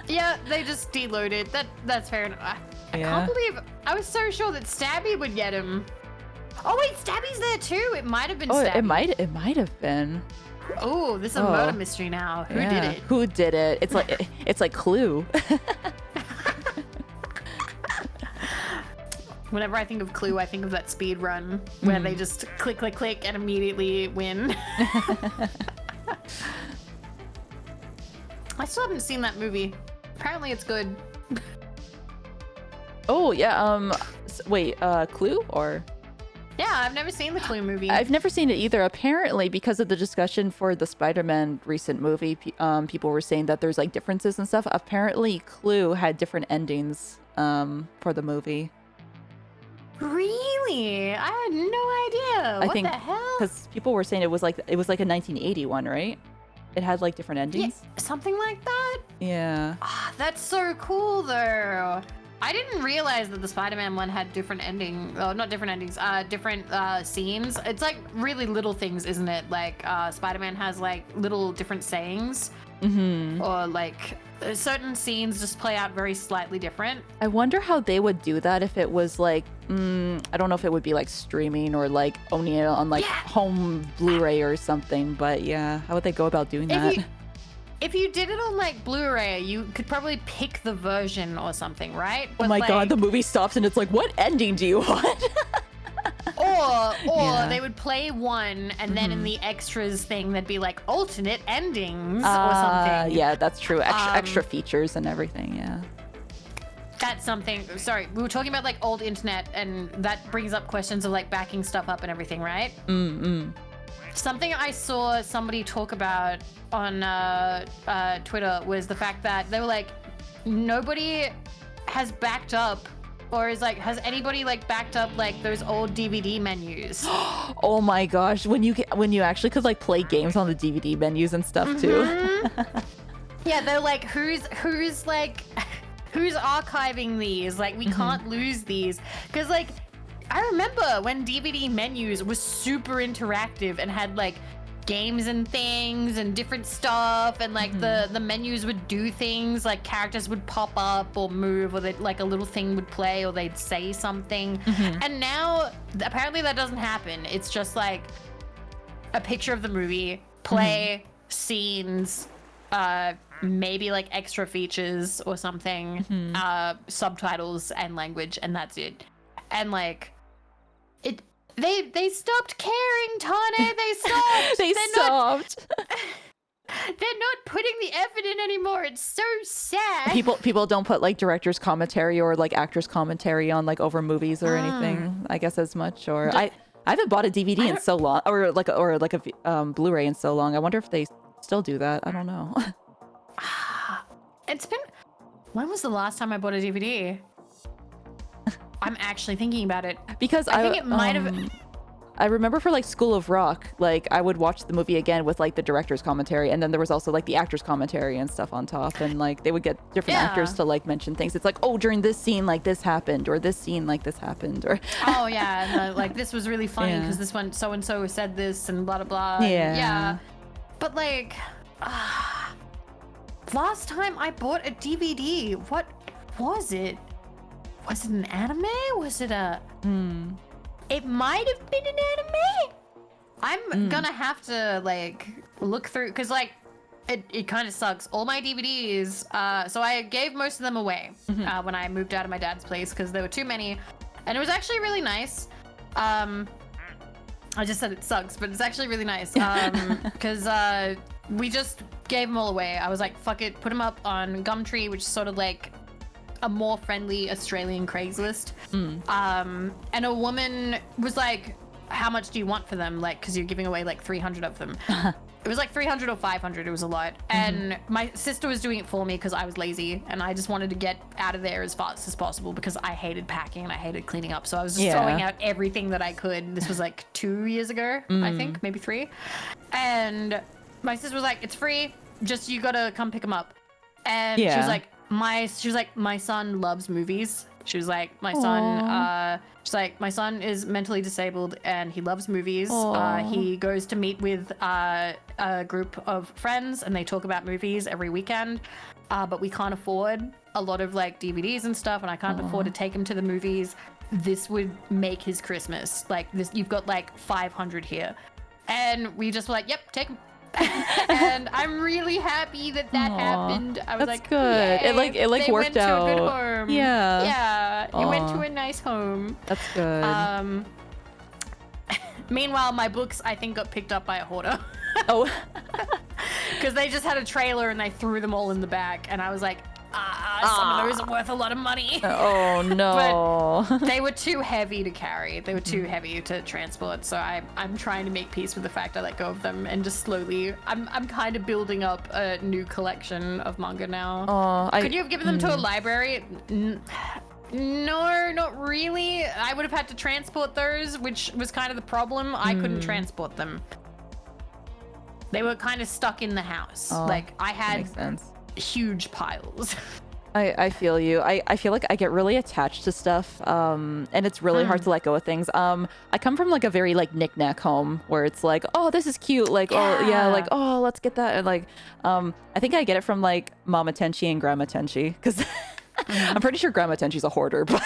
Yeah, they just deloaded. That's fair enough. I can't believe I was so sure that Stabby would get him. Oh wait, Stabby's there too. It might have been Stabby. It might have been. Oh, this is a murder mystery now. Who did it? Who did it? It's like Clue. Whenever I think of Clue, I think of that speed run where they just click, click, click and immediately win. I still haven't seen that movie. Apparently it's good. Oh, yeah. Wait, Clue or? Yeah, I've never seen the Clue movie. I've never seen it either. Apparently, because of the discussion for the Spider-Man recent movie, people were saying that there's like differences and stuff. Apparently, Clue had different endings for the movie. Really? I had no idea. What the hell? Because people were saying it was like a 1981, right? It had like different endings. Yeah, something like that? Yeah. That's so cool though. I didn't realize that the Spider-Man one had different ending. Oh, not different endings. Different scenes. It's like really little things, isn't it? Like Spider-Man has like little different sayings, or like certain scenes just play out very slightly different. I wonder how they would do that if it was like, I don't know if it would be like streaming or like owning it on like home Blu-ray or something. But yeah, how would they go about doing that? If you did it on like Blu-ray, you could probably pick the version or something, right? But oh my god, the movie stops and it's like, what ending do you want? or they would play one and then in the extras thing there'd be like alternate endings or something. Yeah, that's true. Extra features and everything, yeah. That's something. Sorry, we were talking about like old internet, and that brings up questions of like backing stuff up and everything, right? Something I saw somebody talk about on Twitter was the fact that they were like, nobody has backed up, or is like, has anybody like backed up like those old DVD menus? Oh my gosh, when you actually could like play games on the DVD menus and stuff too. Yeah, they're like, who's archiving these? Like, we can't lose these. Because like, I remember when DVD menus was super interactive and had like games and things and different stuff, and like the menus would do things, like characters would pop up or move, or like a little thing would play, or they'd say something. And now apparently that doesn't happen. It's just like a picture of the movie, play, scenes, maybe like extra features or something, subtitles and language, and that's it. And like they stopped caring, Tane. They stopped. They stopped. They're not putting the effort in anymore. It's so sad. People don't put like director's commentary or like actor's commentary on like over movies or anything, I guess, as much. Or I haven't bought a DVD in so long, or like a Blu-ray in so long. I wonder if they still do that. I don't know. It's been. When was the last time I bought a DVD? I'm actually thinking about it. Because I think it might have. I remember for like School of Rock, like I would watch the movie again with like the director's commentary, and then there was also like the actor's commentary and stuff on top, and like they would get different actors to like mention things. It's like, oh, during this scene like this happened, or this scene like this happened, or Oh yeah, and like this was really funny because this one so and so said this and blah blah blah. And, yeah. But like, last time I bought a DVD, what was it? Was it an anime? Was it a? It might have been an anime. I'm gonna have to like look through because like it kind of sucks. All my DVDs, so I gave most of them away when I moved out of my dad's place because there were too many, and it was actually really nice. I just said it sucks, but it's actually really nice because we just gave them all away. I was like, fuck it, put them up on Gumtree, which is sort of like a more friendly Australian Craigslist. And a woman was like, how much do you want for them? Like, because you're giving away like 300 of them. It was like 300 or 500. It was a lot. And my sister was doing it for me because I was lazy and I just wanted to get out of there as fast as possible because I hated packing and I hated cleaning up. So I was just throwing out everything that I could. This was like 2 years ago, I think, maybe 3. And my sister was like, it's free. Just, you gotta come pick them up. And she was like, my son loves movies. She was like, my son is mentally disabled and he loves movies. He goes to meet with a group of friends and they talk about movies every weekend. But we can't afford a lot of like DVDs and stuff, and I can't afford to take him to the movies. This would make his Christmas. Like this, you've got like 500 here. And we just were like, yep, take him. And I'm really happy that happened. I was that's like, good. Yay. It like they worked went out. To a good home. Yeah. It went to a nice home. That's good. Meanwhile, my books I think got picked up by a hoarder. Oh. Because they just had a trailer and they threw them all in the back, and I was like, some of those are worth a lot of money. Oh no. But they were too heavy to carry. They were too heavy to transport. So I'm trying to make peace with the fact I let go of them and just slowly I'm kind of building up a new collection of manga now. Could you have given them to a library? No, not really. I would have had to transport those, which was kind of the problem. I couldn't transport them. They were kind of stuck in the house. Like I had makes sense. Huge piles. I feel you. I feel like I get really attached to stuff, and it's really hard to let go of things. I come from like a very like knick-knack home where it's like, oh, this is cute, like oh yeah, like oh, let's get that, and like I think I get it from like Mama Tenchi and Grandma Tenchi because I'm pretty sure Grandma Tenchi's a hoarder, but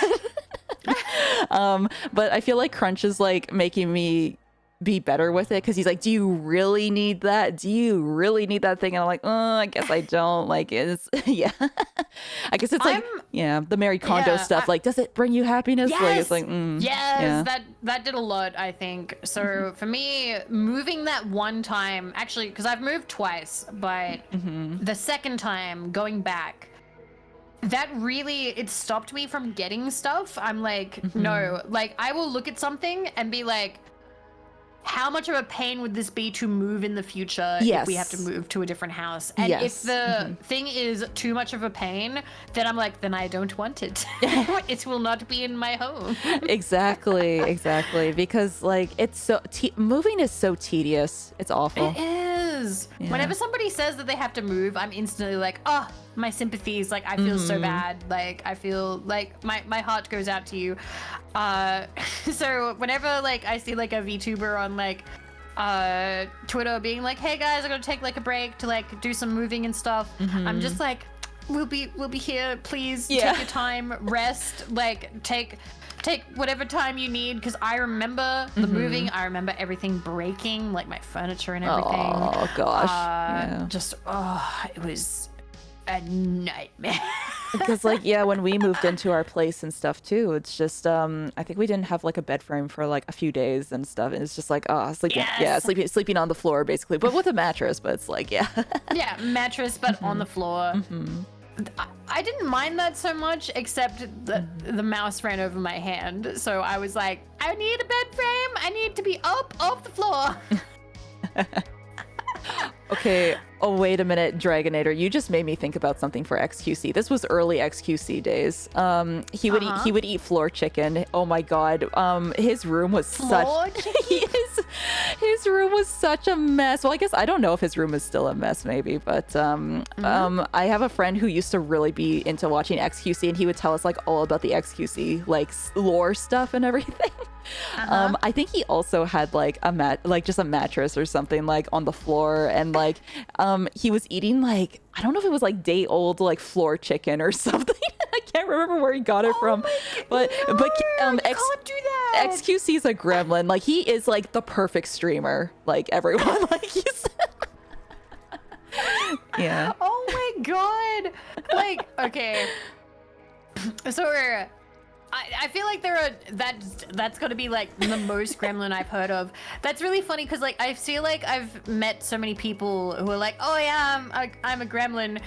but I feel like Crunch is like making me be better with it because he's like, do you really need that? Do you really need that thing? And I'm like, I guess I don't. Like it's I guess it's like the Mary Kondo stuff. Like, does it bring you happiness? Yes! Like it's like that did a lot, I think. So for me, moving that one time, actually, because I've moved twice, but the second time going back, that really, it stopped me from getting stuff. I'm like, no, like I will look at something and be like, how much of a pain would this be to move in the future if we have to move to a different house? And if the thing is too much of a pain, then I'm like, then I don't want it. It will not be in my home. Exactly. Because like it's so moving is so tedious. It's awful. It is. Yeah. Whenever somebody says that they have to move, I'm instantly like, oh, my sympathies. Like I feel so bad. Like I feel like my heart goes out to you. So whenever like I see like a VTuber on like Twitter being like, hey guys, I'm gonna take like a break to like do some moving and stuff, I'm just like, we'll be here, please. Take your time, rest, like take whatever time you need, because I remember the moving, I remember everything breaking, like my furniture and everything. Oh gosh. It was a nightmare. Because like when we moved into our place and stuff too, it's just I think we didn't have like a bed frame for like a few days and stuff, and it's just like sleeping on the floor basically, but with a mattress. But it's like mattress but on the floor. I didn't mind that so much, except the mouse ran over my hand, so I was like, I need a bed frame, I need to be up off the floor. Okay. Oh, wait a minute, Dragonator. You just made me think about something for XQC. This was early XQC days. He would eat floor chicken. Oh my god. His room was Floor such his room was such a mess. Well, I guess I don't know if his room is still a mess, maybe, but I have a friend who used to really be into watching XQC, and he would tell us like all about the XQC like lore stuff and everything. I think he also had like just a mattress or something like on the floor, and like he was eating like, I don't know if it was like day old like floor chicken or something. I can't remember where he got it from, but can't do that. XQC is a gremlin. Like he is like the perfect streamer. Like everyone, like he's. Yeah. Oh my god. Like, okay. So I feel like that's gonna be like the most gremlin I've heard of. That's really funny because like I feel like I've met so many people who are like, oh yeah, I'm a gremlin.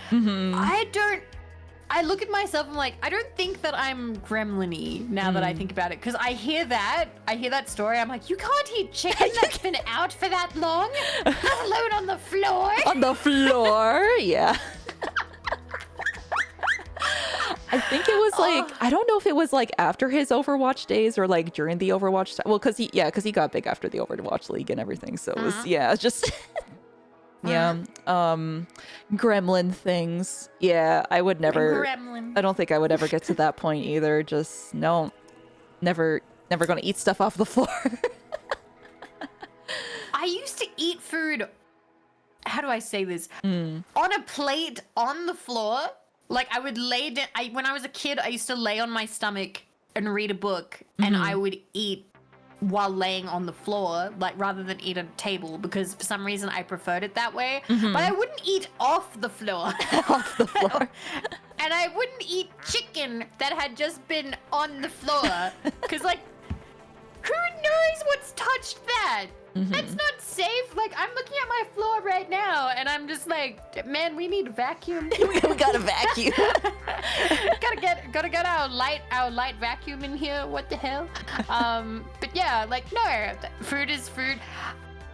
I look at myself and I'm like, I don't think that I'm gremlin-y now that I think about it, because I hear that story. I'm like, you can't eat chicken that's been out for that long, let alone on the floor. On the floor, yeah. I think it was like, I don't know if it was like after his Overwatch days or like during the Overwatch time. Well, because he got big after the Overwatch League and everything. So it was, just, gremlin things. Yeah, I would never, Gremlin. I don't think I would ever get to that point either. Just, no, never gonna eat stuff off the floor. I used to eat food, how do I say this? On a plate on the floor. Like I would lay down, when I was a kid, I used to lay on my stomach and read a book, and I would eat while laying on the floor, like rather than eat at a table, because for some reason I preferred it that way. But I wouldn't eat off the floor. Off the floor. And I wouldn't eat chicken that had just been on the floor, because like, who knows what's touched that? That's not safe. Like, I'm looking at my floor right now, and I'm just like, man, we need a vacuum. We gotta vacuum. gotta get our light vacuum in here. What the hell? But yeah, like, no, food is food.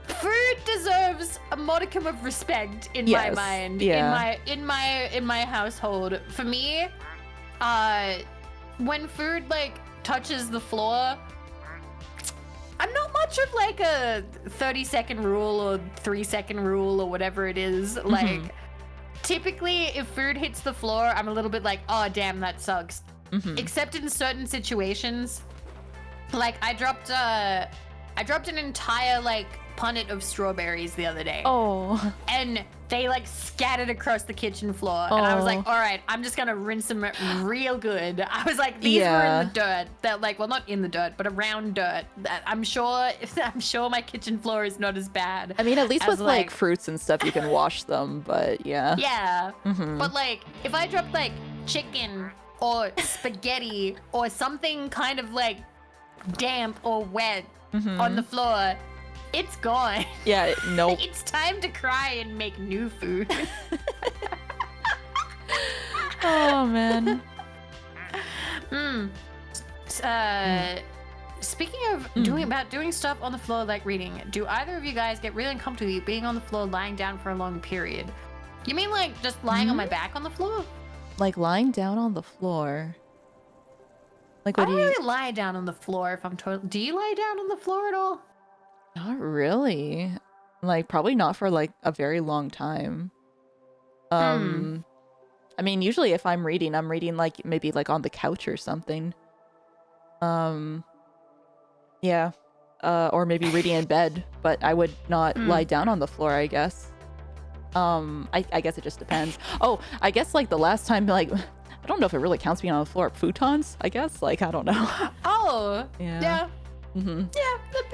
Food deserves a modicum of respect in my mind. Yeah. In my household. For me, when food like touches the floor, I'm not much of like a 30-second rule or 3-second rule or whatever it is. Like, typically if food hits the floor, I'm a little bit like, oh damn, that sucks. Except in certain situations. Like I dropped an entire like punnet of strawberries the other day. Oh. And they like scattered across the kitchen floor. And I was like, all right, I'm just gonna rinse them real good. I was like, these were in the dirt. That like, well, not in the dirt, but around dirt. I'm sure my kitchen floor is not as bad. I mean, at least with like fruits and stuff, you can wash them, but yeah. Yeah. But like, if I dropped like chicken or spaghetti or something kind of like damp or wet on the floor, it's gone. Yeah, nope. It's time to cry and make new food. Oh, man. Speaking of doing stuff on the floor like reading, do either of you guys get really uncomfortable being on the floor lying down for a long period? You mean like just lying on my back on the floor? Like lying down on the floor? Like what I don't really lie down on the floor if I'm totally... Do you lie down on the floor at all? Not really. Like probably not for like a very long time. I mean, usually if I'm reading like maybe like on the couch or something. Yeah. Or maybe reading in bed, but I would not lie down on the floor, I guess. I guess it just depends. Oh, I guess like the last time, like, I don't know if it really counts being on the floor. Futons, I guess. Like, I don't know. Oh, yeah. Yeah, they're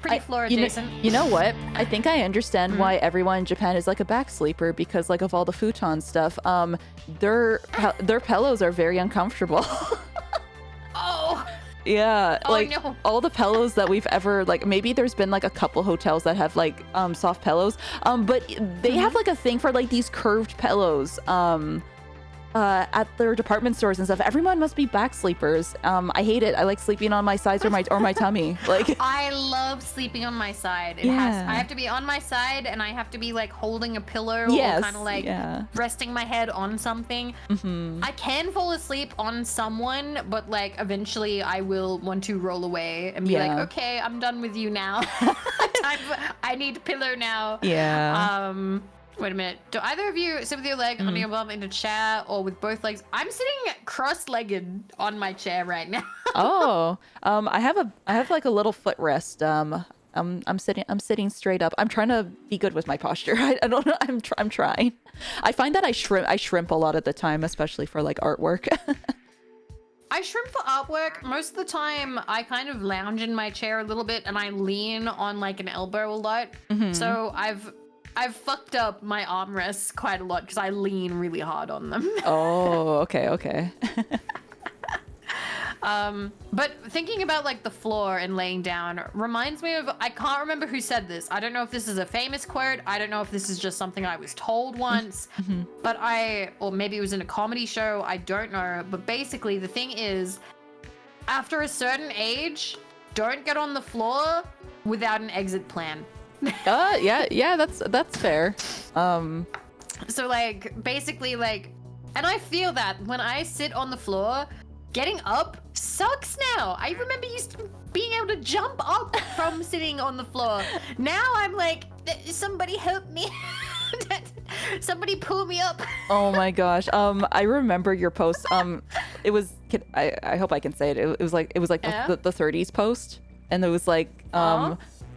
pretty floor adjacent. You know what? I think I understand why everyone in Japan is like a back sleeper, because like of all the futon stuff, their pillows are very uncomfortable. Oh. Yeah, oh, like no. all the pillows that we've ever, like, maybe there's been like a couple hotels that have like soft pillows, but they have like a thing for like these curved pillows. at their department stores and stuff. Everyone must be back sleepers. I hate it. I like sleeping on my sides or my tummy. Like I love sleeping on my side. I have to be on my side, and I have to be like holding a pillow or kind of like resting my head on something. I can fall asleep on someone, but like eventually I will want to roll away and be like, okay, I'm done with you now. I need a pillow now. Wait a minute. Do either of you sit with your leg on your bum in a chair or with both legs? I'm sitting cross-legged on my chair right now. I have like a little footrest. I'm sitting straight up. I'm trying to be good with my posture. I don't know. I'm trying. I find that I shrimp a lot of the time, especially for like artwork. I shrimp for artwork. Most of the time, I kind of lounge in my chair a little bit and I lean on like an elbow a lot. So I've fucked up my armrests quite a lot because I lean really hard on them. Okay. But thinking about like the floor and laying down reminds me of, I can't remember who said this. I don't know if this is a famous quote. I don't know if this is just something I was told once, but or maybe it was in a comedy show. I don't know. But basically the thing is, after a certain age, don't get on the floor without an exit plan. Yeah, that's fair. So like basically like, and I feel that when I sit on the floor, getting up sucks now. I remember used to being able to jump up from sitting on the floor. Now I'm like, somebody help me. Somebody pull me up. Oh my gosh. I remember your post. It was, I hope I can say it. It was like the 30s post, and it was like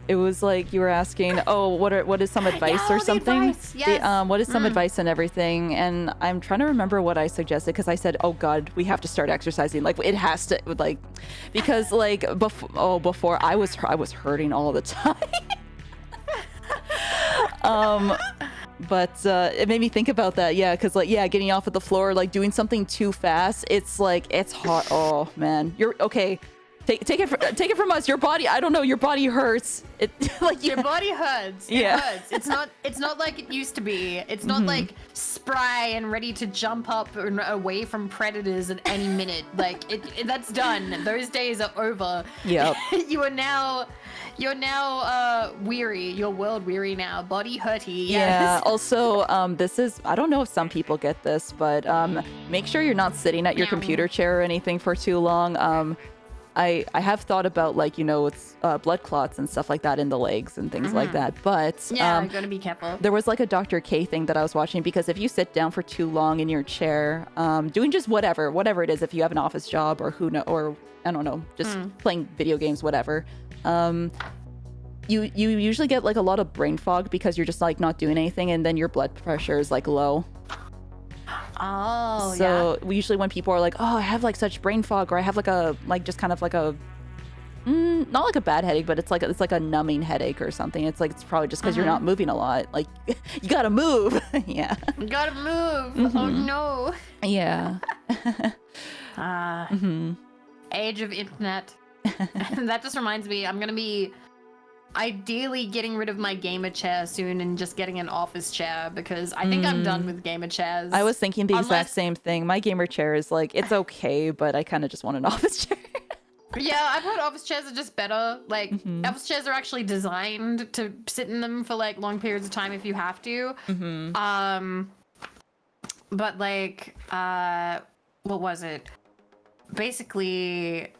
it was like you were asking, what is some advice or something? Advice. Yes. What is some advice and everything? And I'm trying to remember what I suggested, because I said, oh God, we have to start exercising. Like it has to, like, because like before I was hurting all the time. But it made me think about that, because like getting off of the floor, like doing something too fast, it's like it's hard. Oh man, you're okay. Take it from us. Your body, I don't know. Your body hurts. It like your body hurts. It hurts. It's not like it used to be. It's not like spry and ready to jump up and away from predators at any minute. Like that's done. Those days are over. Yep. You're now weary. You're world weary now. Body hurty. Yes. Yeah. Also, this is, I don't know if some people get this, but make sure you're not sitting at your computer chair or anything for too long. I have thought about, like, it's blood clots and stuff like that in the legs and things like that. But I'm gonna be careful. There was like a Dr. K thing that I was watching, because if you sit down for too long in your chair, doing just whatever it is, if you have an office job or or I don't know, just playing video games, whatever, you usually get like a lot of brain fog because you're just like not doing anything, and then your blood pressure is like low. So usually when people are like, I have like such brain fog, or I have like just kind of like a not like a bad headache, but it's like a numbing headache or something. It's like, it's probably just because you're not moving a lot. Like you gotta move. Yeah, you gotta move. Oh no. Yeah. Age of internet. That just reminds me, I'm gonna be ideally getting rid of my gamer chair soon and just getting an office chair, because I think I'm done with gamer chairs. I was thinking the exact same thing. My gamer chair is like, it's okay, but I kind of just want an office chair. Yeah, I've heard office chairs are just better. Like, office chairs are actually designed to sit in them for like long periods of time if you have to. But like, what was it? Basically,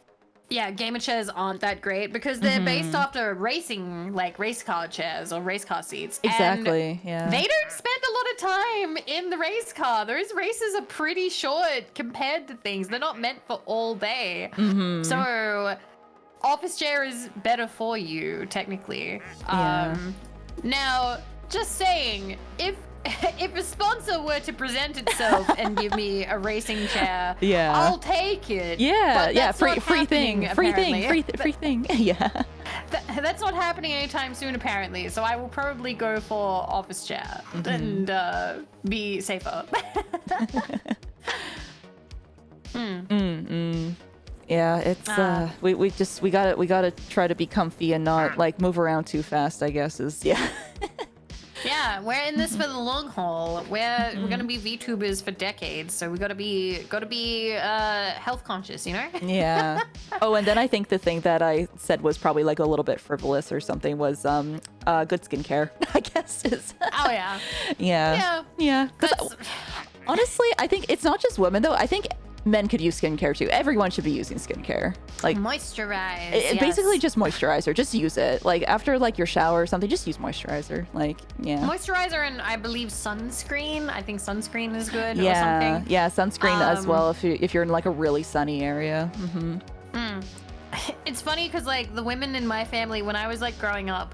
yeah, gamer chairs aren't that great because they're based after racing, like race car chairs or race car seats. Exactly, and they don't spend a lot of time in the race car. Those races are pretty short compared to things. They're not meant for all day. So office chair is better for you, technically. Now, just saying, if a sponsor were to present itself and give me a racing chair, I'll take it. Free thing. Yeah. That's not happening anytime soon, apparently. So I will probably go for office chair and be safer. Yeah, it's we gotta try to be comfy and not like move around too fast, I guess. Yeah, Yeah, we're in this for the long haul. We're gonna be VTubers for decades, so we gotta be health conscious, you know? Yeah. Oh, and then I think the thing that I said was probably like a little bit frivolous or something was good skincare, I guess is. Oh yeah. Yeah. 'Cause honestly, I think it's not just women though. I think men could use skincare too. Everyone should be using skincare. Like moisturize. Basically just moisturizer. Just use it. Like after like your shower or something, just use moisturizer. Like moisturizer and I believe sunscreen. I think sunscreen is good or yeah, something. Yeah, sunscreen as well if you're in like a really sunny area. It's funny because like the women in my family, when I was like growing up,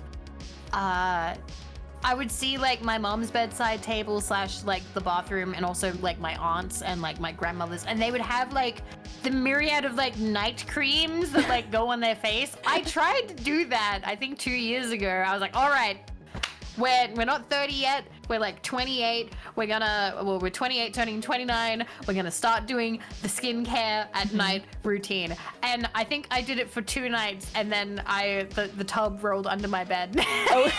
I would see like my mom's bedside table / like the bathroom, and also like my aunts and like my grandmothers, and they would have like the myriad of like night creams that like go on their face. I tried to do that, I think 2 years ago. I was like, all right, we're not 30 yet. We're like 28. We're 28 turning 29. We're gonna start doing the skincare at night routine. And I think I did it for 2 nights, and then the tub rolled under my bed. Oh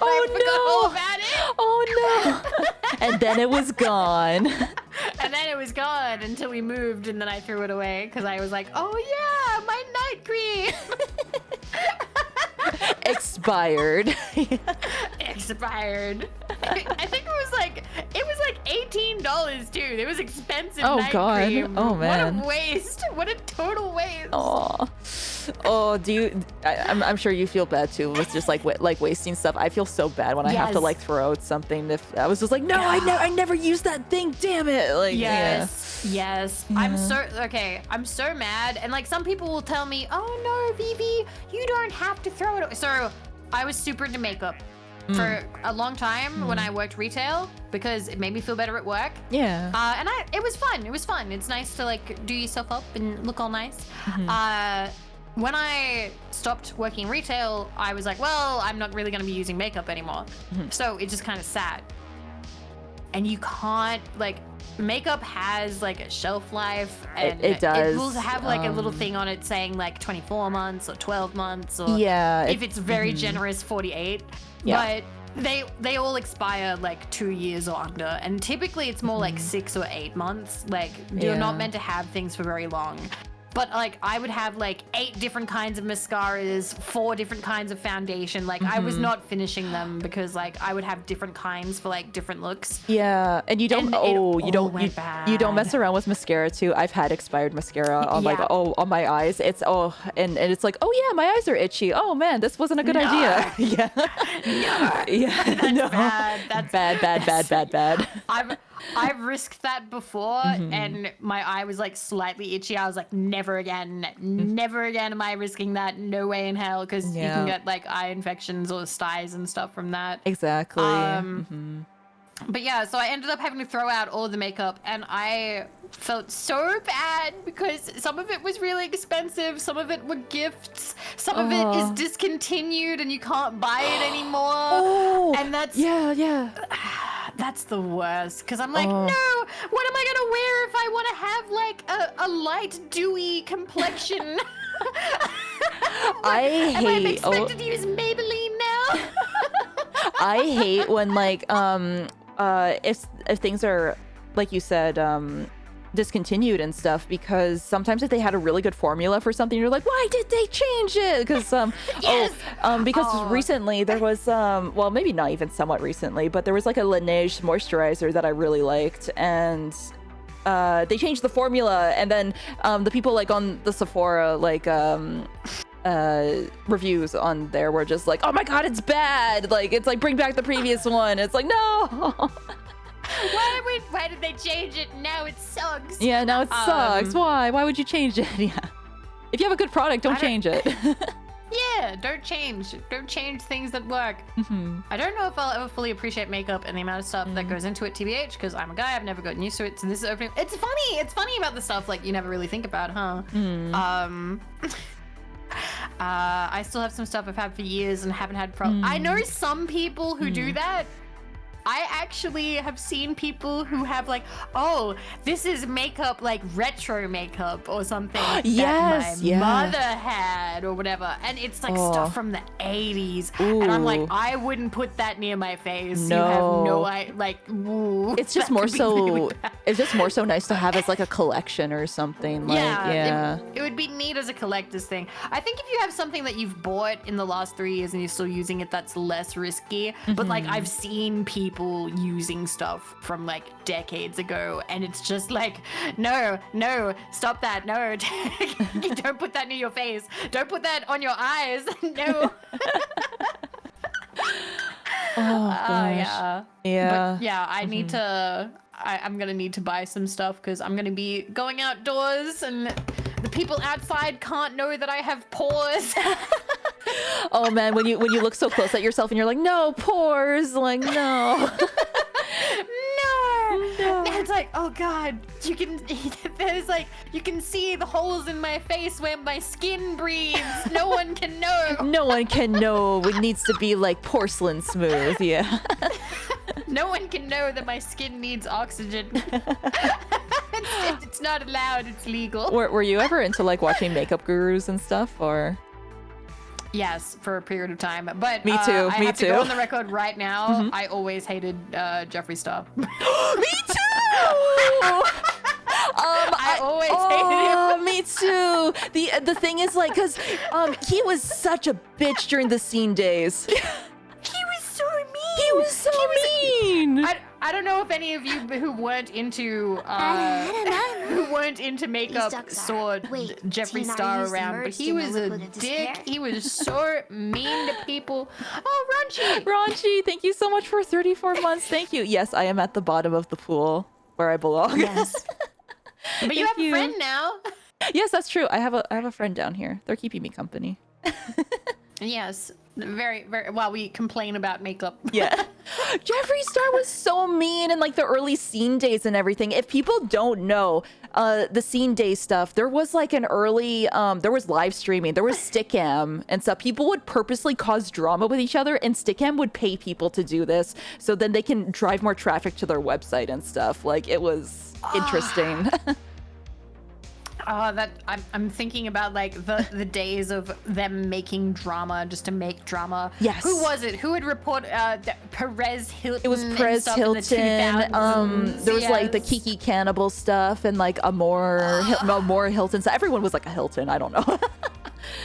I forgot all about it. Oh no. And then it was gone. And then it was gone until we moved, and then I threw it away because I was like, oh yeah, my night cream. Expired. Expired. I think it was like $18 too. It was expensive. Oh night god. cream. Oh man. What a waste. What a total waste. Oh, do you? I'm sure you feel bad too with just like wasting stuff. I feel so bad when I have to like throw out something. If I was just like, no, I never used that thing. Damn it! Like yes. Yeah. I'm so mad. And like some people will tell me, oh no, Vivi, you don't have to throw it away. So I was super into makeup for a long time when I worked retail because it made me feel better at work. Yeah. And it was fun. It was fun. It's nice to like do yourself up and look all nice. When I stopped working retail, I was like, well, I'm not really going to be using makeup anymore. So it just kind of sat. And you can't, like, makeup has like a shelf life, and it does. It will have like a little thing on it saying like 24 months or 12 months, or if it's very generous, 48. Yeah. But they all expire like 2 years or under, and typically it's more like 6 or 8 months. Like you're not meant to have things for very long. But like I would have like 8 different kinds of mascaras, 4 different kinds of foundation. Like I was not finishing them because like I would have different kinds for like different looks. Yeah, and you don't you don't mess around with mascara too. I've had expired mascara on like on my eyes. It's and it's like, oh yeah, my eyes are itchy. Oh man, this wasn't a good idea. Yeah. That's bad. I've risked that before, and my eye was like slightly itchy. I was like, never again am I risking that. No way in hell, because you can get like eye infections or styes and stuff from that. Exactly. But yeah, so I ended up having to throw out all the makeup, and I felt so bad because some of it was really expensive, some of it were gifts, some of it is discontinued and you can't buy it anymore. And that's that's the worst, because I'm like, no, what am I gonna wear if I want to have like a light dewy complexion? Am I expected to use Maybelline now? I hate when like if things are, like you said, discontinued and stuff, because sometimes if they had a really good formula for something, you're like, why did they change it? Because because recently there was well, maybe not even somewhat recently, but there was like a Laneige moisturizer that I really liked, and they changed the formula, and then the people like on the Sephora like reviews on there were just like, oh my god, it's bad, like it's like bring back the previous one. It's like, no. Why did they change it? Now it sucks. Yeah, now it sucks. Why would you change it? Yeah, if you have a good product, don't change it. Yeah, don't change things that work. I don't know if I'll ever fully appreciate makeup and the amount of stuff that goes into it, TBH, because I'm a guy, I've never gotten used to it. So this is opening. It's funny about the stuff like you never really think about, huh? I still have some stuff I've had for years and haven't had problems. I know some people who do that, I actually have seen people who have like, oh, this is makeup, like retro makeup or something Yes, that my mother had or whatever, and it's like stuff from the 80s. Ooh. And I'm like, I wouldn't put that near my face. No. You have no idea. Like, ooh, It's just that more could be so. really bad. It's just more so nice to have as like a collection or something. Like, yeah. It would be neat as a collector's thing. I think if you have something that you've bought in the last 3 years and you're still using it, that's less risky. But like, I've seen people using stuff from like decades ago, and it's just like, no, stop that, no. Don't put that near your face. Don't put that on your eyes. No. Oh gosh. Yeah. But yeah, I need to. I'm gonna need to buy some stuff because I'm gonna be going outdoors, and the people outside can't know that I have pores. Oh man, when you look so close at yourself and you're like, no pores, like no. No. It's like, oh god, you can. There's like, you can see the holes in my face where my skin breathes. No one can know. No one can know. It needs to be like porcelain smooth. Yeah. No one can know that my skin needs oxygen. It's not allowed. It's legal. Were you ever into like watching makeup gurus and stuff, or? Yes, for a period of time. But Me too. I Me have too. to go on the record right now. I always hated Jeffree Star. Me too. I always hated him. Me too. The thing is like, cause he was such a bitch during the scene days. He was so mean. He was so mean. I don't know if any of you who weren't into makeup saw Jeffree Star around, but he was a dick. He was so mean to people. Oh, Ranchi, thank you so much for 34 months. Thank you. Yes, I am at the bottom of the pool where I belong. Yes. But you have a friend now. Yes, that's true. I have a friend down here. They're keeping me company. Yes. Very, very, while we complain about makeup. Yeah. Jeffree Star was so mean in like the early scene days and everything. If people don't know the scene day stuff, there was like an early, there was live streaming, there was Stickam and stuff. People would purposely cause drama with each other, and Stickam would pay people to do this so then they can drive more traffic to their website and stuff. Like, it was interesting. Oh, that I'm thinking about like the days of them making drama just to make drama. Yes. Who was it? Who would report Perez Hilton? It was Perez Hilton. There was like the Kiki Cannibal stuff and like more Hilton stuff. Everyone was like a Hilton. I don't know.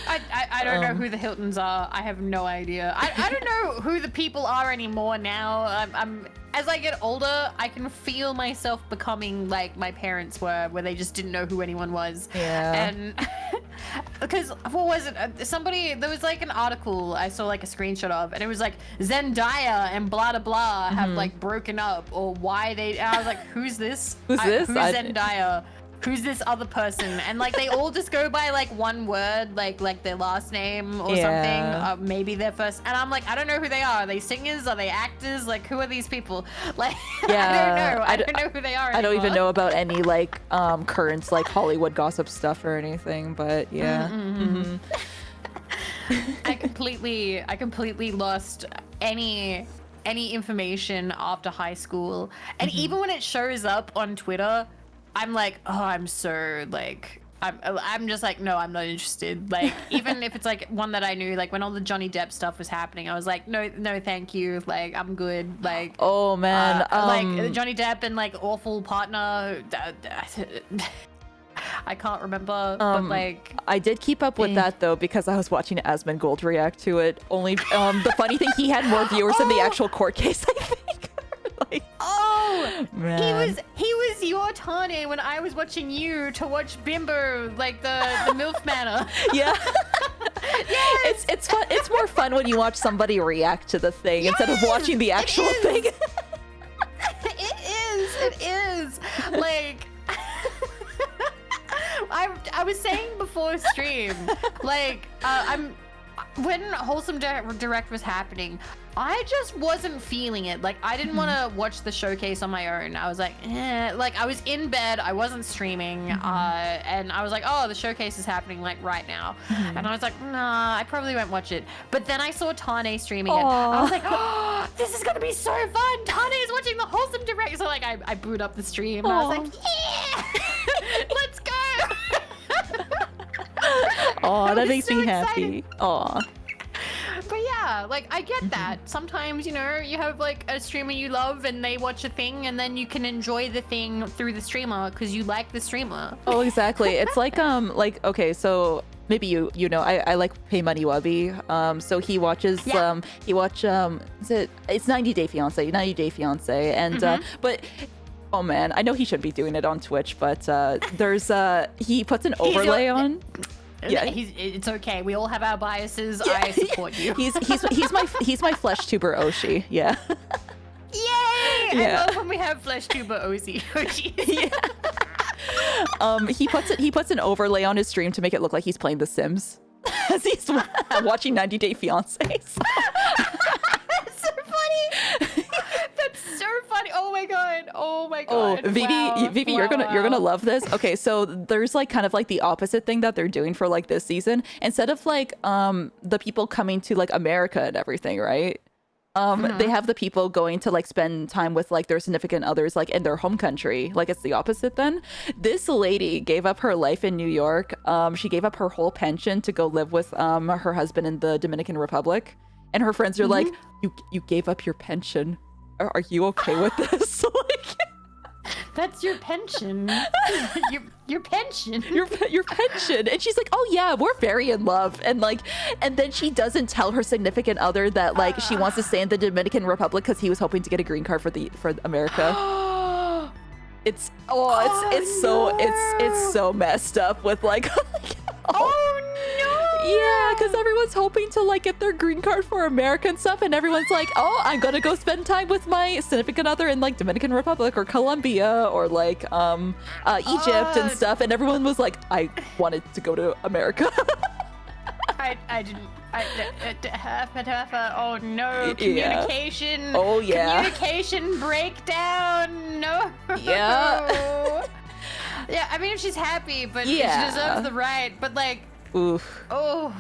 I don't know who the Hiltons are. I have no idea. I don't know who the people are anymore now. I'm as I get older, I can feel myself becoming like my parents were, where they just didn't know who anyone was. Yeah. And because what was it? There was like an article I saw like a screenshot of, and it was like Zendaya and blah blah blah have like broken up, or why they. And I was like, who's this? Who's this? Who's Zendaya? Who's this other person? And like they all just go by like one word, like their last name or something, maybe their first. And I'm like, I don't know who they are. Are they singers? Are they actors? Like, who are these people? Like, yeah, I don't know who they are anymore. I don't even know about any like current like Hollywood gossip stuff or anything, but yeah. I completely lost any information after high school, and even when it shows up on Twitter, I'm like, oh, I'm so like, I'm just like, no, I'm not interested. Like, even if it's like one that I knew, like when all the Johnny Depp stuff was happening, I was like, no, thank you. Like, I'm good. Like, oh man, like Johnny Depp and like awful partner. I can't remember, but like, I did keep up with that though because I was watching Asmund Gold react to it. Only the funny thing, he had more viewers than the actual court case, I think. Like, oh man. He was your Tane when I was watching you to watch Bimbo, like the MILF Manor. Yeah. Yes. It's fun. It's more fun when you watch somebody react to the thing instead of watching the actual thing. It is. Like, I was saying before stream, like, when Wholesome Direct was happening, I just wasn't feeling it. Like, I didn't want to watch the showcase on my own. I was like, like, I was in bed, I wasn't streaming, and I was like, oh, the showcase is happening, like, right now. And I was like, nah, I probably won't watch it. But then I saw Tane streaming it. I was like, oh, this is gonna be so fun. Tane is watching the Wholesome Direct. So, like, I booted up the stream, and I was like, yeah, let's go. Oh, that makes so me happy. Aw. But yeah, like, I get that. Sometimes, you know, you have like a streamer you love and they watch a thing and then you can enjoy the thing through the streamer because you like the streamer. Oh, exactly. It's like okay, so maybe you know, I like Pay Money Wubby. So he watches it's 90 Day Fiance, and but oh man, I know he should be doing it on Twitch, but there's he puts an overlay on. Yeah, it's okay. We all have our biases. Yeah. I support you. he's my flesh tuber Oshi. Yeah. Yay! Yeah. I love when we have flesh tuber Oshi. Yeah. He puts an overlay on his stream to make it look like he's playing The Sims as he's watching 90 Day Fiance. So. That's so funny. That's so funny. Oh my god. Oh my god. Oh, Vivi, wow. you're gonna love this. Okay, so there's like kind of like the opposite thing that they're doing for like this season. Instead of like the people coming to like America and everything, right? They have the people going to like spend time with like their significant others like in their home country. Like it's the opposite then. This lady gave up her life in New York. She gave up her whole pension to go live with her husband in the Dominican Republic. And her friends are like, you gave up your pension. Are you okay with this? Like, that's your pension. your pension. Your pension. And she's like, oh yeah, we're very in love. And like, and then she doesn't tell her significant other that like she wants to stay in the Dominican Republic because he was hoping to get a green card for America. It's so messed up with like oh no. Yeah, because everyone's hoping to like get their green card for America and stuff, and everyone's like, oh, I'm gonna go spend time with my significant other in like Dominican Republic or Colombia or like Egypt and stuff, and everyone was like, I wanted to go to America. I didn't. Oh no, communication. Yeah. Oh yeah. Communication breakdown. No. Yeah. Yeah, I mean, if she's happy, but she deserves the right. But like, oof. Oh.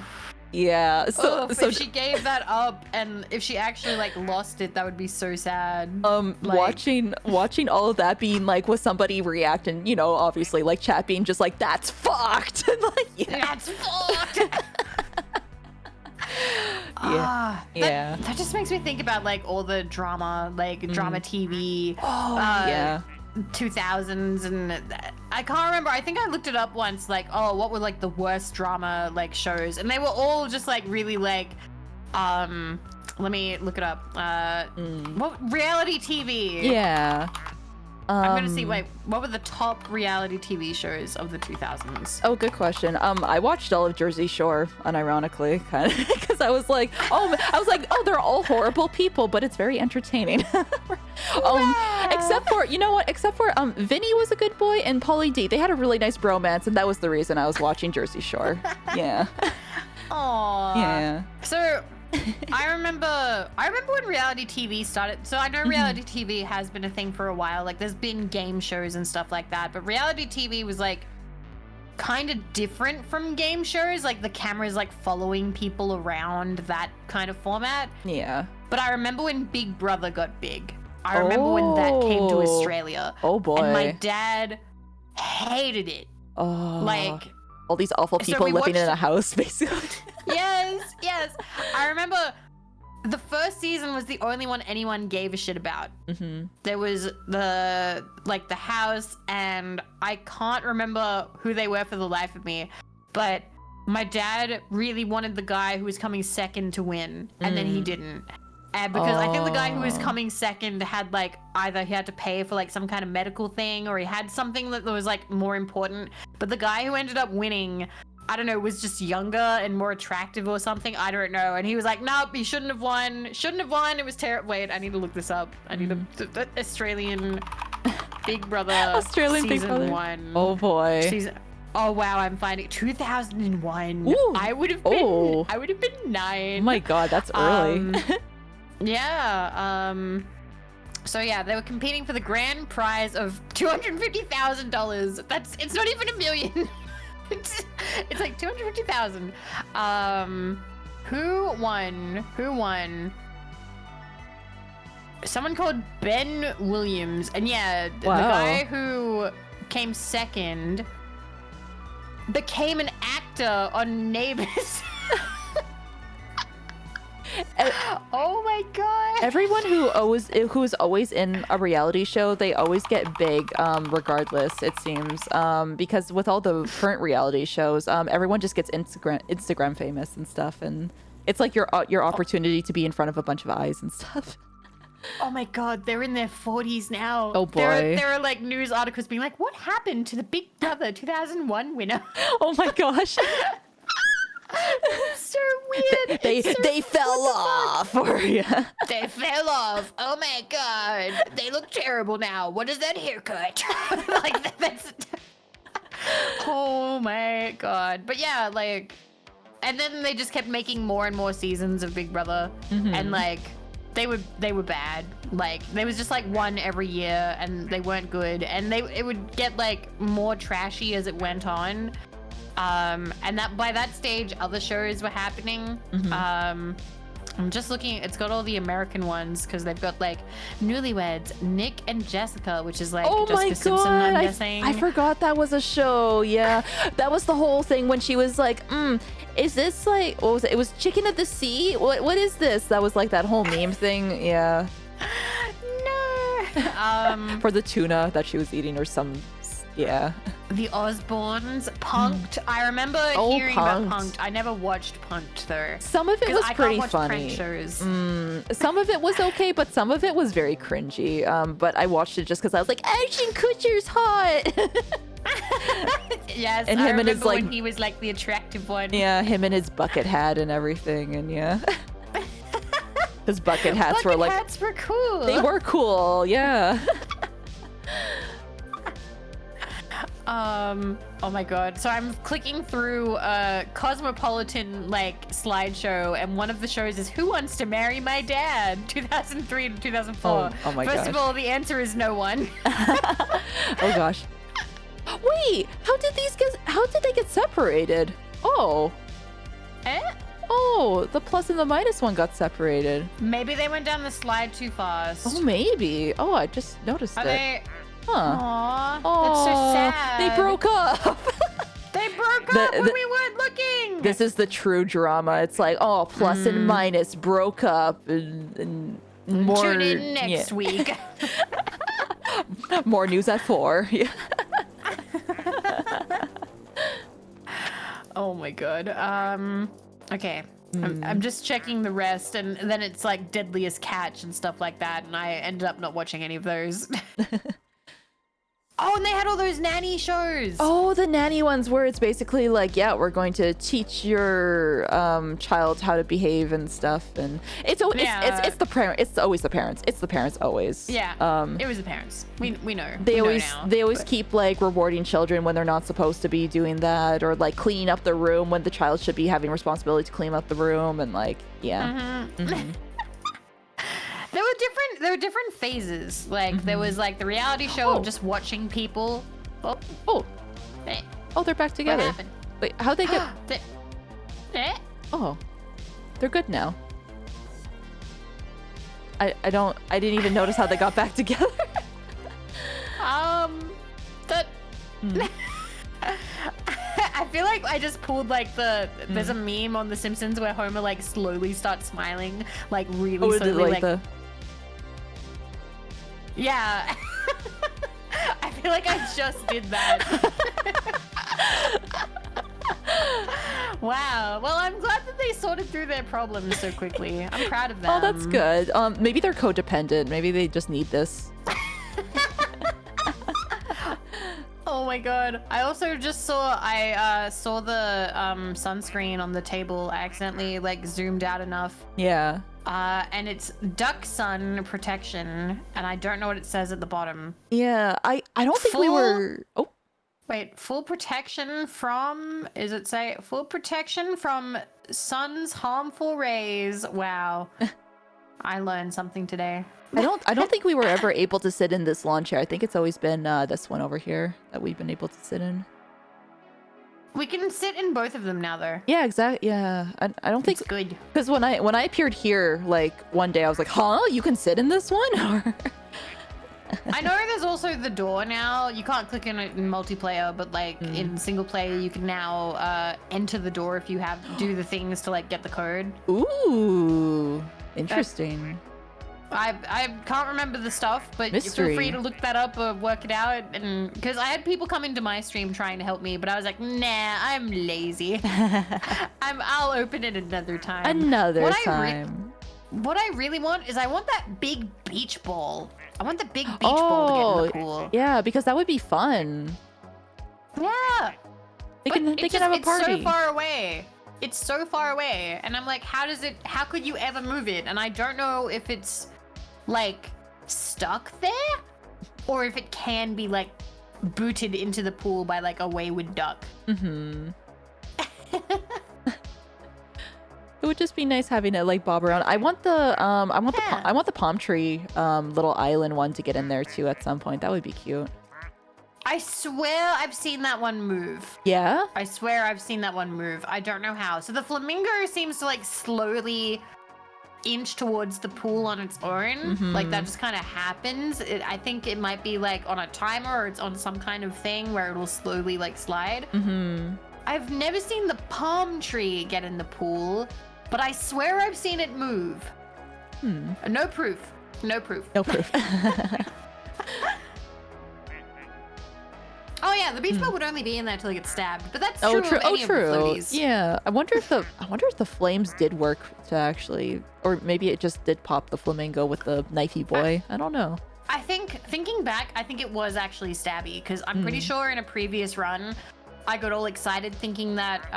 Yeah. So if she gave that up and if she actually like lost it, that would be so sad. Watching all of that being like with somebody reacting, you know, obviously like chat being just like, that's fucked. And like, that's fucked. That just makes me think about like all the drama, like drama TV. Oh, yeah. 2000s, and I can't remember. I think I looked it up once, like, oh, what were like the worst drama like shows, and they were all just like really like, let me look it up. What reality TV? Yeah. I'm gonna see. Wait, what were the top reality TV shows of the 2000s? Oh, good question. I watched all of Jersey Shore, unironically, kind of, because I was like, oh, they're all horrible people, but it's very entertaining. Except for, you know what? Except for Vinny was a good boy, and Pauly D. They had a really nice bromance, and that was the reason I was watching Jersey Shore. Yeah. Aww. Yeah. So. I remember when reality TV started. So I know reality TV has been a thing for a while. Like there's been game shows and stuff like that. But reality TV was like kind of different from game shows. Like the camera's like following people around, that kind of format. Yeah. But I remember when Big Brother got big. I remember when that came to Australia. Oh boy. And my dad hated it. Oh. Like all these awful people living in a house, basically. Yes. I remember the first season was the only one anyone gave a shit about. There was the house, and I can't remember who they were for the life of me, but my dad really wanted the guy who was coming second to win, and then he didn't. And because I think the guy who was coming second had like either he had to pay for like some kind of medical thing, or he had something that was like more important. But the guy who ended up winning, I don't know, was just younger and more attractive or something. I don't know. And he was like, nope, he shouldn't have won. It was terrible. Wait, I need to look this up. I need the Australian Big Brother Australian season Big Brother. 1. Oh boy. Oh wow, I'm finding 2001. Ooh. I would have been. Oh. I would have been 9. Oh my god, that's early. Yeah. So yeah, they were competing for the grand prize of $250,000. It's not even $1 million. it's like 250,000. Who won? Someone called Ben Williams, and yeah, the guy who came second became an actor on Neighbours. Oh my god! Everyone who's always in a reality show, they always get big, regardless. It seems, because with all the current reality shows, everyone just gets Instagram famous and stuff, and it's like your opportunity to be in front of a bunch of eyes and stuff. Oh my god, they're in their 40s now. Oh boy. There are like news articles being like, what happened to the Big Brother 2001 winner? Oh my gosh. So weird. They fell off. Or, yeah. They fell off. Oh my god. They look terrible now. What is that haircut? Like that's oh my god. But yeah, like, and then they just kept making more and more seasons of Big Brother, and like they were bad. Like there was just like one every year, and they weren't good, and it would get like more trashy as it went on. And that by that stage, other shows were happening. I'm just looking. It's got all the American ones because they've got like Newlyweds, Nick and Jessica, which is like Jessica Simpson. I'm guessing. I forgot that was a show. Yeah, that was the whole thing when she was like, "Is this like what was it? It was Chicken of the Sea. What is this?" That was like that whole meme thing. Yeah. No. For the tuna that she was eating or some. Yeah. The Osbournes, Punked. I remember hearing about Punked. I never watched Punked though. Some of it was pretty funny. Shows. Some of it was okay, but some of it was very cringy. But I watched it just because I was like, Ashton Kutcher's hot. Yes, and I him and his like when he was like the attractive one. Yeah, him and his bucket hat and everything, and yeah. His bucket hats were like. Bucket hats were cool. They were cool, yeah. Oh my god. So I'm clicking through a Cosmopolitan like slideshow, and one of the shows is Who Wants to Marry My Dad? 2003 to 2004. Oh my gosh. First of all, the answer is no one. Oh gosh. Wait, how did they get separated? Oh. Oh, the plus and the minus one got separated. Maybe they went down the slide too fast. Oh, maybe. Oh, I just noticed it. Huh. Aww, that's so sad. They broke up. They broke up when we weren't looking. This is the true drama. It's like, oh, plus and minus broke up, and more. Tune in next week. More news at 4. Yeah. Oh my god. Okay. I'm just checking the rest, and then it's like Deadliest Catch and stuff like that, and I ended up not watching any of those. Oh, and they had all those nanny shows. Oh, the nanny ones where it's basically like, yeah, we're going to teach your child how to behave and stuff, and it's always it's the parent. It's always the parents. It's the parents always. Yeah. It was the parents. We know. They always keep like rewarding children when they're not supposed to be doing that, or like cleaning up the room when the child should be having responsibility to clean up the room, and like yeah. There were different phases. Like there was like the reality show of just watching people. Hey. Oh, they're back together. What happened? Wait, how'd they get? Oh, they're good now. I didn't even notice how they got back together. I feel like I just pulled like there's a meme on The Simpsons where Homer like slowly starts smiling, like really slowly, yeah. I feel like I just did that. Wow. Well, I'm glad that they sorted through their problems so quickly. I'm proud of them. Oh, that's good. Maybe they're codependent. Maybe they just need this. Oh my god. I also just saw the sunscreen on the table. I accidentally like zoomed out enough. Yeah. And it's Duck Sun Protection, and I don't know what it says at the bottom. Yeah, I don't think we were. Oh. Wait, full protection from, is it say full protection from sun's harmful rays? Wow. I learned something today. I don't think we were ever able to sit in this lawn chair. I think it's always been this one over here that we've been able to sit in. We can sit in both of them now, though. Yeah, exactly. Yeah, I don't think It's good. because when I appeared here, like one day, I was like, "Huh? You can sit in this one?" Or I know there's also the door now. You can't click in it in multiplayer, but like in single player, you can now enter the door if you do the things to like get the code. Ooh, interesting. I can't remember the stuff, but Mystery. feel free to look that up or work it out. And because I had people come into my stream trying to help me, but I was like, nah, I'm lazy. I'll open it another time. Another time. What I really want is I want that big beach ball. I want the big beach ball to get in the pool. Yeah, because that would be fun. Yeah. They can have a party. It's so far away. It's so far away. And I'm like, how could you ever move it? And I don't know if it's like stuck there or if it can be like booted into the pool by like a wayward duck. Mm-hmm. It would just be nice having it like bob around. I want the I want the palm tree little island one to get in there too at some point. That would be cute. I swear I've seen that one move. Yeah? I swear I've seen that one move. I don't know how. So the flamingo seems to like slowly inch towards the pool on its own. Like that just kind of happens. I think it might be like on a timer or it's on some kind of thing where it'll slowly like slide. I've never seen the palm tree get in the pool, but I swear I've seen it move. No proof. No proof. No proof. Oh yeah, the beach ball would only be in there till it gets stabbed, but that's true of any of the floaties. Yeah, I wonder if the flames did work to actually, or maybe it just did pop the flamingo with the knifey boy. I don't know. I think, thinking back, I think it was actually stabby, because I'm pretty sure in a previous run, I got all excited thinking that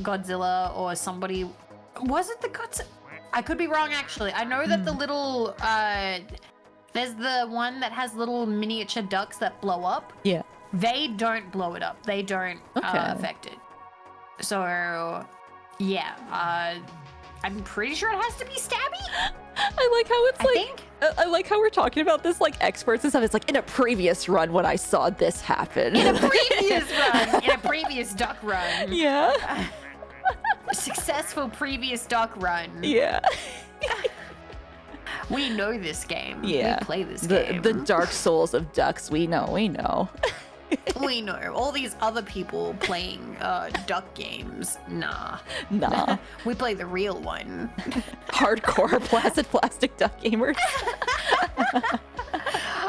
Godzilla or somebody, was it the Godzilla? I could be wrong actually. I know that the little, there's the one that has little miniature ducks that blow up. Yeah. They don't blow it up. They don't affect it. So, yeah, I'm pretty sure it has to be stabby. I like how it's I like how we're talking about this like experts and stuff. It's like in a previous run when I saw this happen. In a previous run. In a previous duck run. Yeah. Successful previous duck run. Yeah. We know this game. Yeah. We play this game. The Dark Souls of ducks. We know. We know. All these other people playing duck games. Nah. We play the real one. Hardcore Placid Plastic Duck gamers.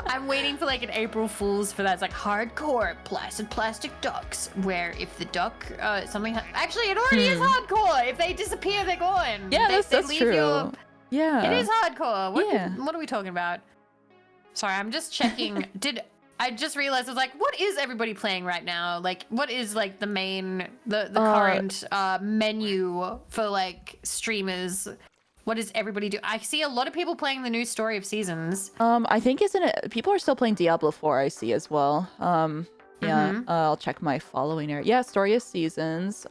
I'm waiting for like an April Fool's for that. It's like hardcore Placid Plastic Ducks, where if the duck actually it already is hardcore. If they disappear, they're gone. Yeah, that's leave true. Yeah. It is hardcore. Yeah. What are we talking about? Sorry, I'm just checking. I just realized I was like, what is everybody playing right now? Like, what is like the main, the current menu for like streamers? What does everybody do? I see a lot of people playing the new Story of Seasons. I think people are still playing Diablo 4, I see as well. Yeah, I'll check my following area. Yeah, Story of Seasons.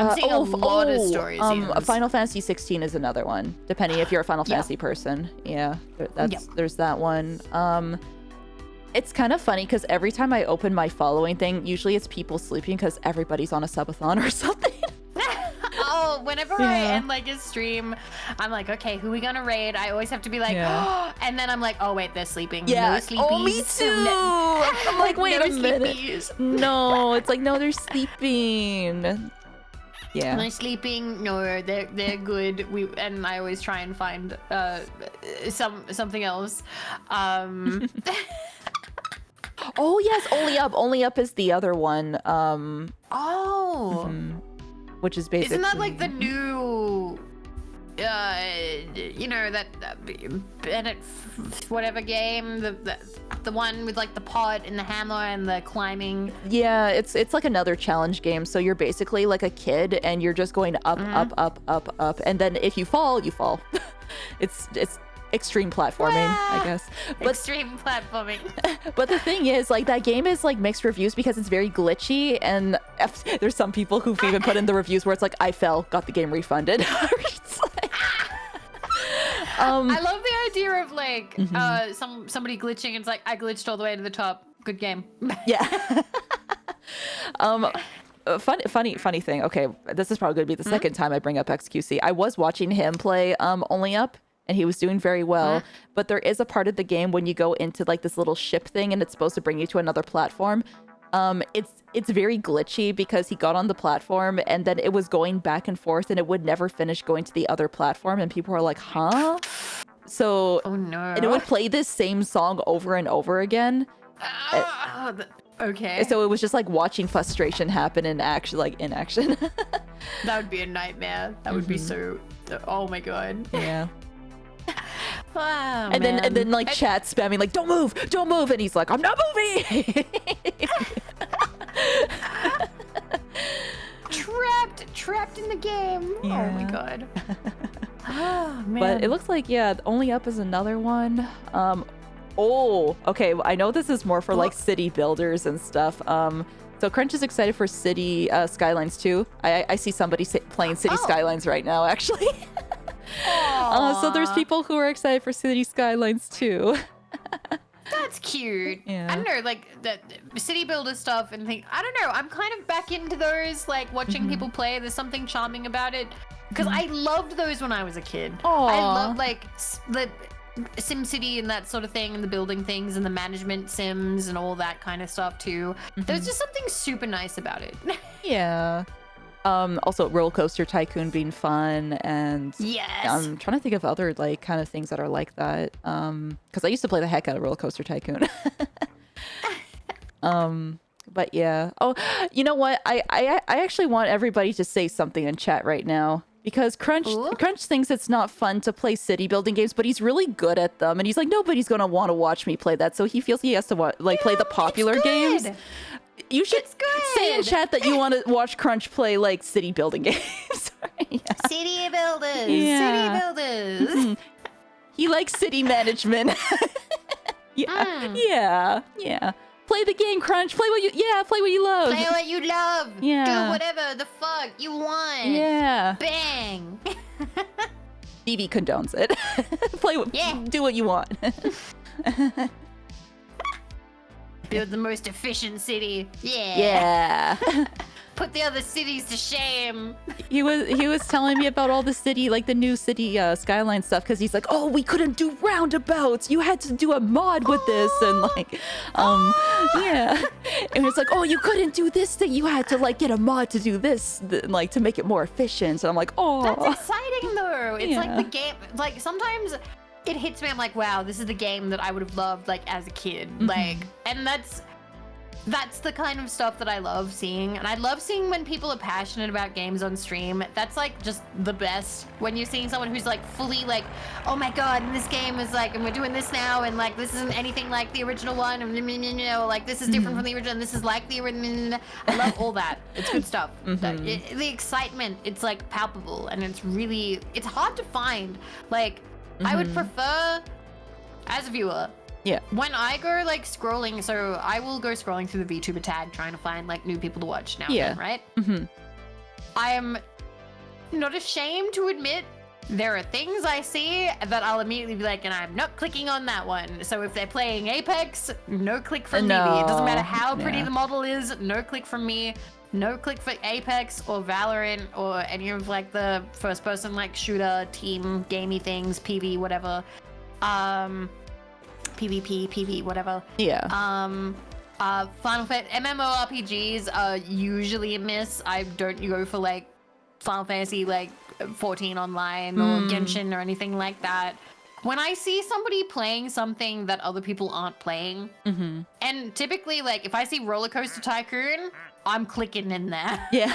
I'm seeing a lot of Story of Seasons. Final Fantasy 16 is another one, depending if you're a Final Fantasy person. Yeah, there's that one. It's kind of funny because every time I open my following thing, usually it's people sleeping because everybody's on a subathon or something. Oh, whenever I end like a stream, I'm like, okay, who are we gonna raid? I always have to be like, oh, and then I'm like, oh wait, they're sleeping. Yeah. No sleepies. Oh, me too. I'm like, wait a minute. Sleepies. No, it's like, no, they're sleeping. Yeah. They're sleeping. No, they're good. And I always try and find something else. Oh yes, Only Up is the other one. Which is basically. Isn't that like the new, that Bennett whatever game, the one with like the pot and the hammer and the climbing? Yeah, it's like another challenge game. So you're basically like a kid and you're just going up, up, up, up, up, and then if you fall, you fall. It's extreme platforming, I guess. But Extreme platforming. but the thing is, like, that game is like mixed reviews because it's very glitchy, and there's some people who've even put in the reviews where it's like, I fell, got the game refunded. It's like- I love the idea of like somebody glitching. It's like I glitched all the way to the top. Good game. Yeah. Funny thing. Okay, this is probably going to be the second time I bring up XQC. I was watching him play Only Up, and he was doing very well. But there is a part of the game when you go into like this little ship thing, and it's supposed to bring you to another platform. It's very glitchy because he got on the platform and then it was going back and forth, and it would never finish going to the other platform, and people were like, huh? So Oh no. and it would play this same song over and over again. Okay. So it was just like watching frustration happen in action. That would be a nightmare. That would be so. Oh my god. Yeah. Wow, And then like chat spamming like, don't move, and he's like, I'm not moving. trapped in the game. Yeah. Oh my god. Oh man. But it looks like, yeah, Only Up is another one. Oh, okay. I know this is more for like city builders and stuff. So Crunch is excited for City Skylines 2. I see somebody playing City Skylines right now, actually. So there's people who are excited for City Skylines 2. That's cute. Yeah. I don't know, like the city builder stuff and things. I don't know. I'm kind of back into those, like watching people play. There's something charming about it because I loved those when I was a kid. Aw. I love like the SimCity and that sort of thing, and the building things and the management sims and all that kind of stuff too. There's just something super nice about it. Yeah. Also Roller Coaster Tycoon being fun, and Yes. I'm trying to think of other like kind of things that are like that. Because I used to play the heck out of Roller Coaster Tycoon. But yeah. Oh, you know what? I actually want everybody to say something in chat right now. Because Crunch thinks it's not fun to play city building games, but he's really good at them, and he's like, nobody's gonna want to watch me play that, so he feels he has to play the popular games. You should say in chat that you want to watch Crunch play like city building games. Yeah. City builders. Yeah. City builders. He likes city management. Yeah. Play the game, Crunch. Play what you love. Play what you love. Yeah. Do whatever the fuck you want. Yeah. Bang. BB condones it. Do what you want. Build the most efficient city. Yeah. Put the other cities to shame. He was telling me about all the city, like the new city skyline stuff, because he's like, oh, we couldn't do roundabouts. You had to do a mod with this, and like, yeah. And it's like, oh, you couldn't do this thing. You had to like get a mod to do this, like to make it more efficient. And I'm like, oh. That's exciting though. It's like Yeah. the game. Like sometimes it hits me. I'm like, wow, this is the game that I would have loved like as a kid. Like, and that's the kind of stuff that I love seeing. And I love seeing when people are passionate about games on stream. That's like just the best. When you're seeing someone who's like fully like, oh my god, and this game is like, and we're doing this now, and like this isn't anything like the original one, and like this is different from the original, and this is like the original. I love all that. It's good stuff. The excitement, it's like palpable, and it's hard to find. Like, I would prefer, as a viewer, Yeah. when I go like scrolling, so I will go scrolling through the VTuber tag trying to find like new people to watch now, Yeah. and then, right? I am not ashamed to admit there are things I see that I'll immediately be like, and I'm not clicking on that one. So if they're playing Apex, no click from me. It doesn't matter how pretty the model is, no click from me. No click for Apex or Valorant or any of like the first person like shooter team gamey things, PV, whatever. PvP, PV, whatever. Yeah. Final Fantasy MMORPGs are usually a miss. I don't go for like Final Fantasy like 14 online or Genshin or anything like that. When I see somebody playing something that other people aren't playing, and typically like if I see Roller Coaster Tycoon, I'm clicking in there. Yeah.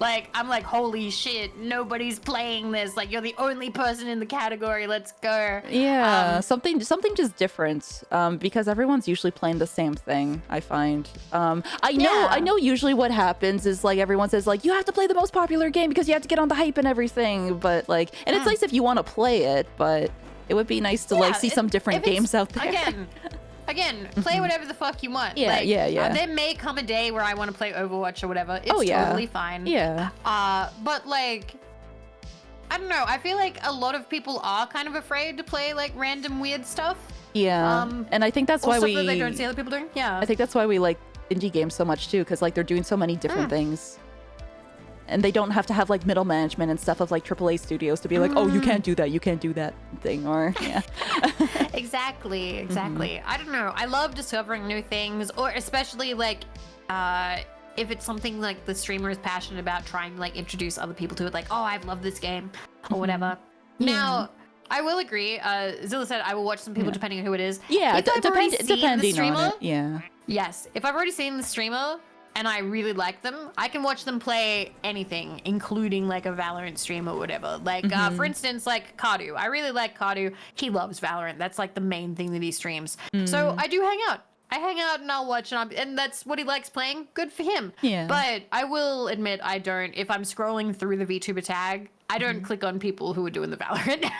Like, I'm like, holy shit, nobody's playing this. Like, you're the only person in the category. Let's go. Yeah, something just different. Because everyone's usually playing the same thing, I find. I know usually what happens is like everyone says like you have to play the most popular game because you have to get on the hype and everything. But like, and it's nice if you want to play it, but it would be nice to like see some different games out there. Again, play whatever the fuck you want. Yeah, like, yeah. There may come a day where I want to play Overwatch or whatever. It's totally fine. Yeah. But like, I don't know. I feel like a lot of people are kind of afraid to play like random weird stuff. Yeah. And I think that's why stuff that they don't see other people doing. Yeah. I think that's why we like indie games so much too, because like they're doing so many different things. And they don't have to have like middle management and stuff of like AAA studios to be like, oh, you can't do that thing, or yeah. Exactly. I don't know. I love discovering new things, or especially like if it's something like the streamer is passionate about, trying to like introduce other people to it, like, oh, I've loved this game or whatever. Now, I will agree. Zilla said I will watch some people depending on who it is. Yeah, if I've already seen depending the streamer, on it. Yeah. Yes, if I've already seen the streamer and I really like them, I can watch them play anything, including like a Valorant stream or whatever. Like, for instance, like Cardu. I really like Cardu. He loves Valorant. That's like the main thing that he streams. So I do hang out. I hang out and I'll watch, and that's what he likes playing. Good for him. Yeah. But I will admit, I don't, if I'm scrolling through the VTuber tag, I don't click on people who are doing the Valorant.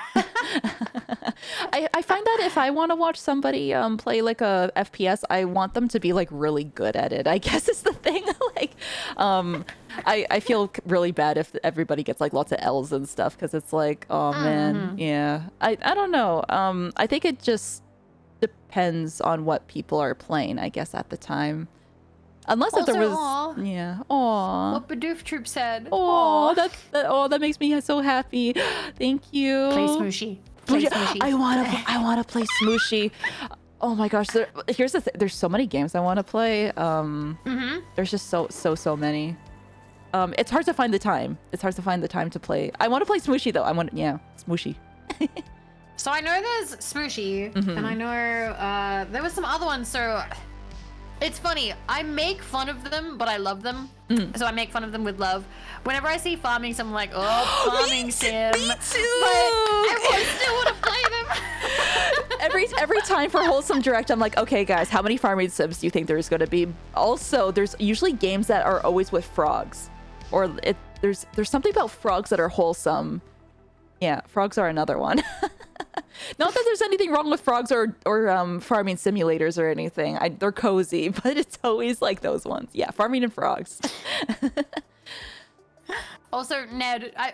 I find that if I want to watch somebody play like a FPS, I want them to be like really good at it, I guess is the thing. Like, I feel really bad if everybody gets like lots of L's and stuff, because it's like, oh man, yeah. I don't know. I think it just depends on what people are playing, I guess, at the time. Unless if there was, What Bidoof Troop said. That makes me so happy. Thank you. Play Smooshy. Play Smooshy. I wanna play Smooshy. Oh my gosh, here's the thing. There's so many games I want to play. There's just so many. It's hard to find the time. It's hard to find the time to play. I want to play Smooshy though. Smooshy. So I know there's Smooshy, and I know there was some other ones. So it's funny. I make fun of them, but I love them. So I make fun of them with love. Whenever I see farming, I'm like, oh, farming sim. Me too. But I still want to play them. every time for Wholesome Direct, I'm like, okay, guys, how many farming sims do you think there's going to be? Also, there's usually games that are always with frogs, or there's something about frogs that are wholesome. Yeah, frogs are another one. Not that there's anything wrong with frogs or farming simulators or anything. They're cozy, but it's always like those ones. Yeah, farming and frogs. Also, Ned, I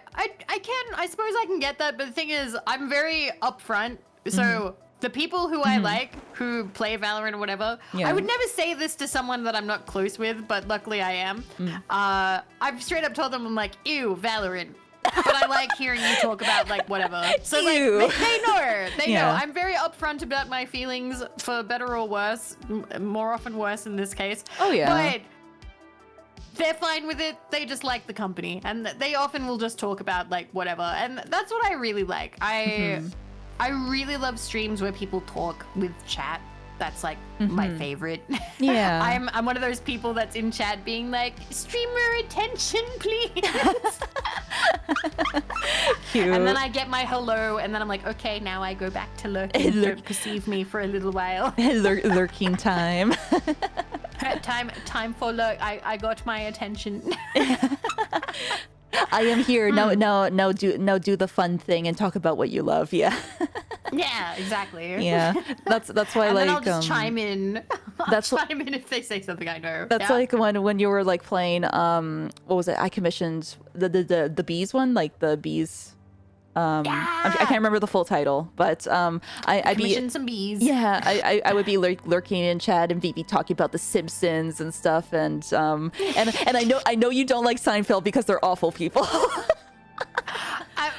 suppose I can get that, but the thing is, I'm very upfront. So the people who I like, who play Valorant or whatever, I would never say this to someone that I'm not close with, but luckily I am. I've straight up told them, I'm like, ew, Valorant. But I like hearing you talk about like whatever. So like they know. They know. I'm very upfront about my feelings, for better or worse. More often worse in this case. Oh yeah. But they're fine with it. They just like the company, and they often will just talk about like whatever. And that's what I really like. I really love streams where people talk with chat. That's like my favorite. Yeah. I'm one of those people that's in chat being like, streamer attention, please. Cute. And then I get my hello, and then I'm like, okay, now I go back to lurking. Don't perceive me for a little while. Lurking time. time for lurk. I got my attention. I am here. No, do the fun thing and talk about what you love. Yeah. Yeah, exactly. Yeah, that's why and like then I'll just chime in. Chime in if they say something I know. That's like when you were like playing what was it? I commissioned the bees one, like the bees. I can't remember the full title, but I commissioned some bees. Yeah, I would be lurking in chat and be talking about the Simpsons and stuff, and I know you don't like Seinfeld because they're awful people.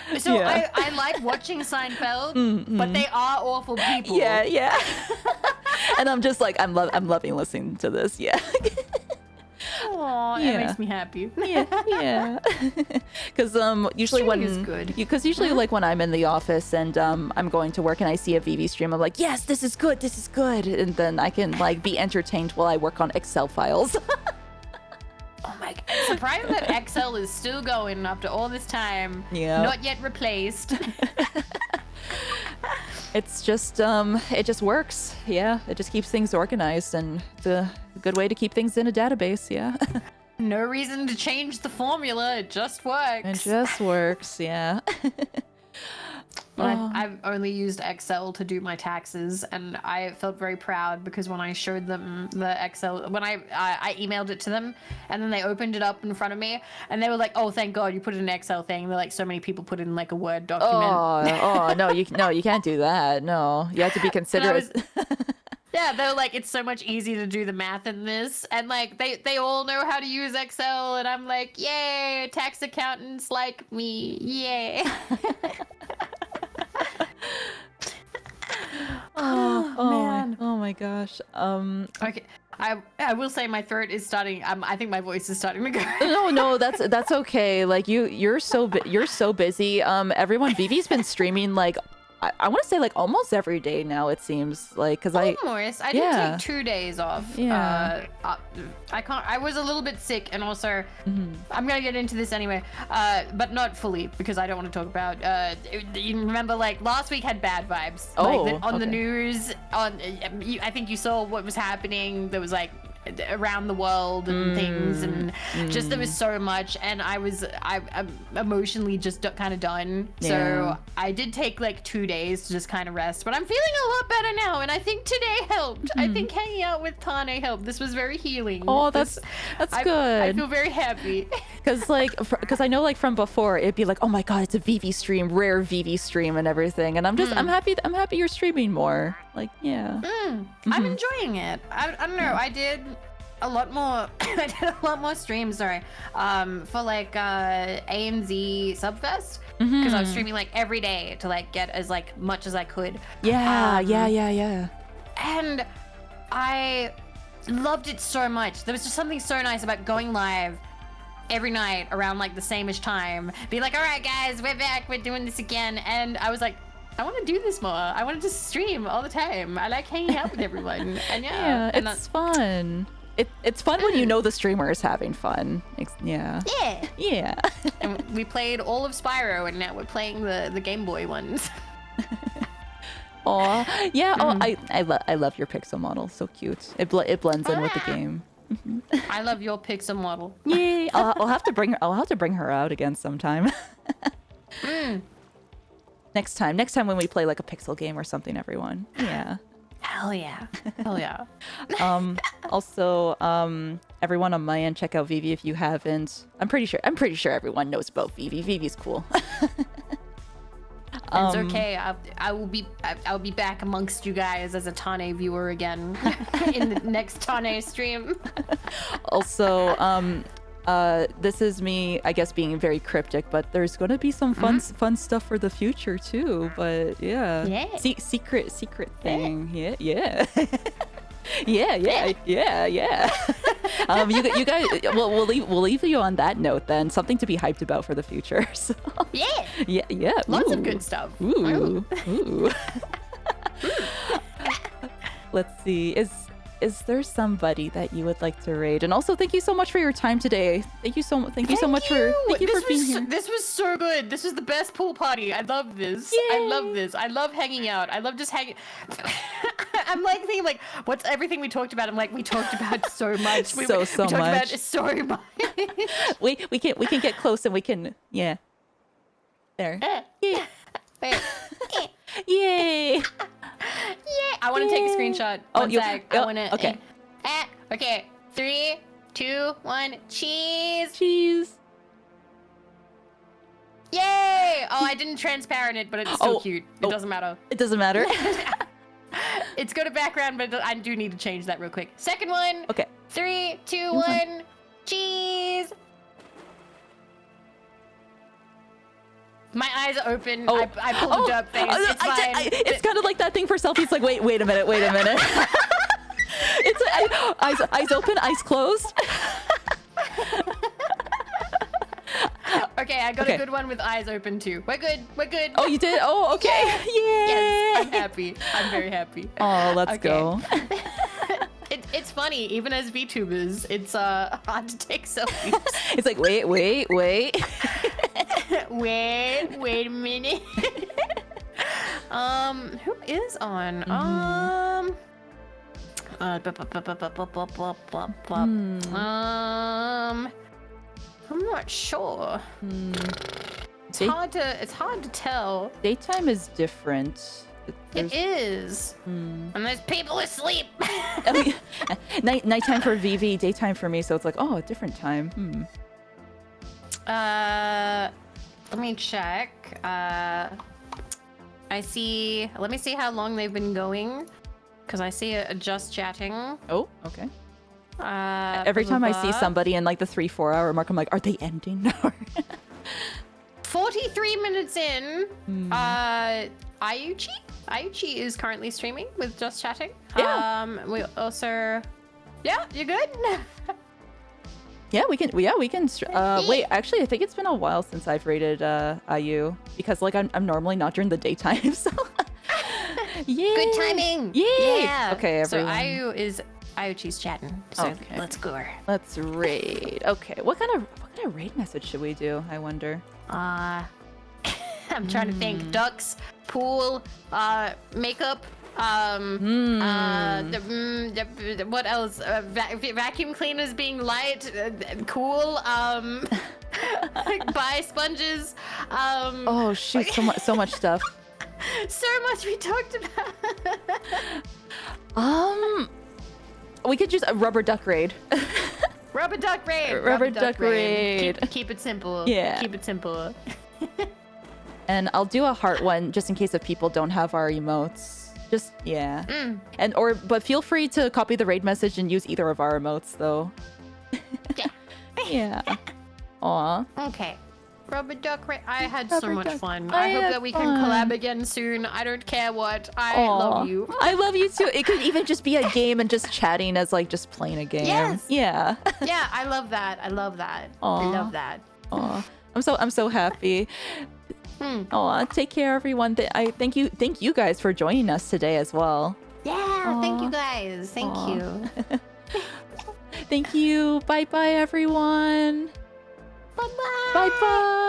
I like watching Seinfeld, but they are awful people. Yeah. And I'm just like, I'm loving listening to this. Yeah. Aw, it makes me happy. Yeah. Because usually like when I'm in the office and I'm going to work and I see a VV stream, I'm like, yes, this is good, and then I can like be entertained while I work on Excel files. Oh my god. Surprised that Excel is still going after all this time. Yeah. Not yet replaced. It's just it just works. Yeah, it just keeps things organized, and it's a good way to keep things in a database. Yeah. No reason to change the formula. It just works. It just works. Yeah. I've only used Excel to do my taxes, and I felt very proud because when I showed them the Excel, when I emailed it to them, and then they opened it up in front of me, and they were like, "Oh, thank God you put it in an Excel thing." They're like, so many people put it in like a Word document. Oh no, you can't do that. No, you have to be considerate. Yeah, they're like, it's so much easier to do the math in this, and like they all know how to use Excel, and I'm like, yay, tax accountants like me, yay. Man. Oh my gosh. Okay, I will say my throat is starting. I think my voice is starting to go. No, that's okay. Like you're so busy. Everyone, Vivi's been streaming like I want to say like almost every day now. It seems like because I did take 2 days off. Yeah. I can't. I was a little bit sick, and also I'm gonna get into this anyway, but not fully because I don't want to talk about. You remember like last week had bad vibes. Like on the news. I think you saw what was happening. There was like around the world and things, and just there was so much, and I'm emotionally just kind of done. Yeah. So I did take like 2 days to just kind of rest, but I'm feeling a lot better now, and I think today helped. I think hanging out with Tane helped. This was very healing. Oh, that's good. I feel very happy. Because I know like from before it'd be like, oh my god, it's a VV stream, rare VV stream and everything, and I'm happy you're streaming more. Like yeah. I'm enjoying it. I don't know. I did a lot more. I did a lot more streams. Sorry, for like AMZ Subfest because I was streaming like every day to like get as like much as I could. Yeah, yeah. And I loved it so much. There was just something so nice about going live every night around like the same-ish time. Be like, all right, guys, we're back. We're doing this again. And I was like, I want to do this more. I want to just stream all the time. I like hanging out with everyone. And yeah, and it's fun. It's fun when you know the streamer is having fun. Yeah. And we played all of Spyro, and now we're playing the Game Boy ones. Aw, yeah. Oh, I love your pixel model. So cute. It blends in with the game. I love your pixel model. Yay! I'll have to bring her out again sometime. Next time when we play like a pixel game or something, everyone. Yeah. Hell yeah. Hell yeah. Also, everyone on my end, check out Vivi if you haven't. I'm pretty sure everyone knows about Vivi. Vivi's cool. It's okay. I'll be back amongst you guys as a Tane viewer again in the next Tane stream. Also, this is me, I guess, being very cryptic, but there's going to be some fun stuff for the future too. But yeah. Secret thing. Yeah. Yeah. You guys, we'll leave you on that note then. Something to be hyped about for the future. So. Yeah. Lots of good stuff. Ooh. Let's see. Is there somebody that you would like to raid? And also, thank you so much for your time today. Thank you so much for being here. This was so good. This was the best pool party. I love this. Yay. I love this. I love hanging out. I love just hanging. I'm like thinking like, what's everything we talked about? I'm like, we talked about so much. We talked about so much. we can get close and we can there. Yeah. Yay. Yeah, I want to take a screenshot. One sec. I want to. Okay. Okay. 3, 2, 1. Cheese. Yay! Oh, I didn't transparent it, but it's so cute. It doesn't matter. It doesn't matter. It's got a background, but I do need to change that real quick. Second one. Okay. 3, 2, 1. Cheese. My eyes are open. I pulled it up. Face. It's fine. It's kind of like that thing for selfies. Like, wait a minute. It's eyes open, eyes closed. Okay, I got a good one with eyes open too. We're good. Oh, you did? Oh, okay. Yeah. Yes, I'm happy. I'm very happy. Oh, let's go. It's funny. Even as VTubers, it's hard to take selfies. It's like, wait. wait a minute. Who is on? I'm not sure. It's hard to tell. Daytime is different. It is. And there's people asleep. I mean, nighttime for Vivi, daytime for me, so it's like, oh, a different time. Let me check. Let me see how long they've been going. Because I see a just chatting. Oh, okay. Every time I see somebody in like the 3-4 hour mark, I'm like, are they ending now? 43 minutes in, Ayuchi is currently streaming with Just Chatting. Yeah. We also... Yeah, you good? Yeah, we can. Wait, actually, I think it's been a while since I've rated Ayu because like I'm normally not during the daytime, so. Yeah. Good timing. Yeah. Okay, everyone. So Ayuchi's chatting. So Okay. let's go. Let's raid. Okay, what kind of raid message should we do? I wonder. I'm trying to think. Ducks, pool, makeup. What else? Vacuum cleaners being light, cool. Buy sponges. Oh shoot, so much stuff. So much we talked about. We could just a rubber duck raid. Rubber duck raid. Rubber duck raid. Keep it simple. Yeah. Keep it simple. And I'll do a heart one just in case if people don't have our emotes. Just yeah. But feel free to copy the raid message and use either of our emotes though. Yeah. Yeah. Aw. Okay. Rubber duck raid. I had so Rubber much duck. fun. I I hope had that we can fun. collab again soon. I don't care what. I Aw. love you. I love you too. It could even just be a game and just chatting as like just playing a game. Yes. Yeah. Yeah, I love that. I love that. Aw. I love that. Aw. I'm so happy. Aw, take care everyone. I thank you guys for joining us today as well. Yeah, thank Aw. you guys. Thank Aw. you. Thank you. Bye bye everyone. Bye-bye. Bye bye.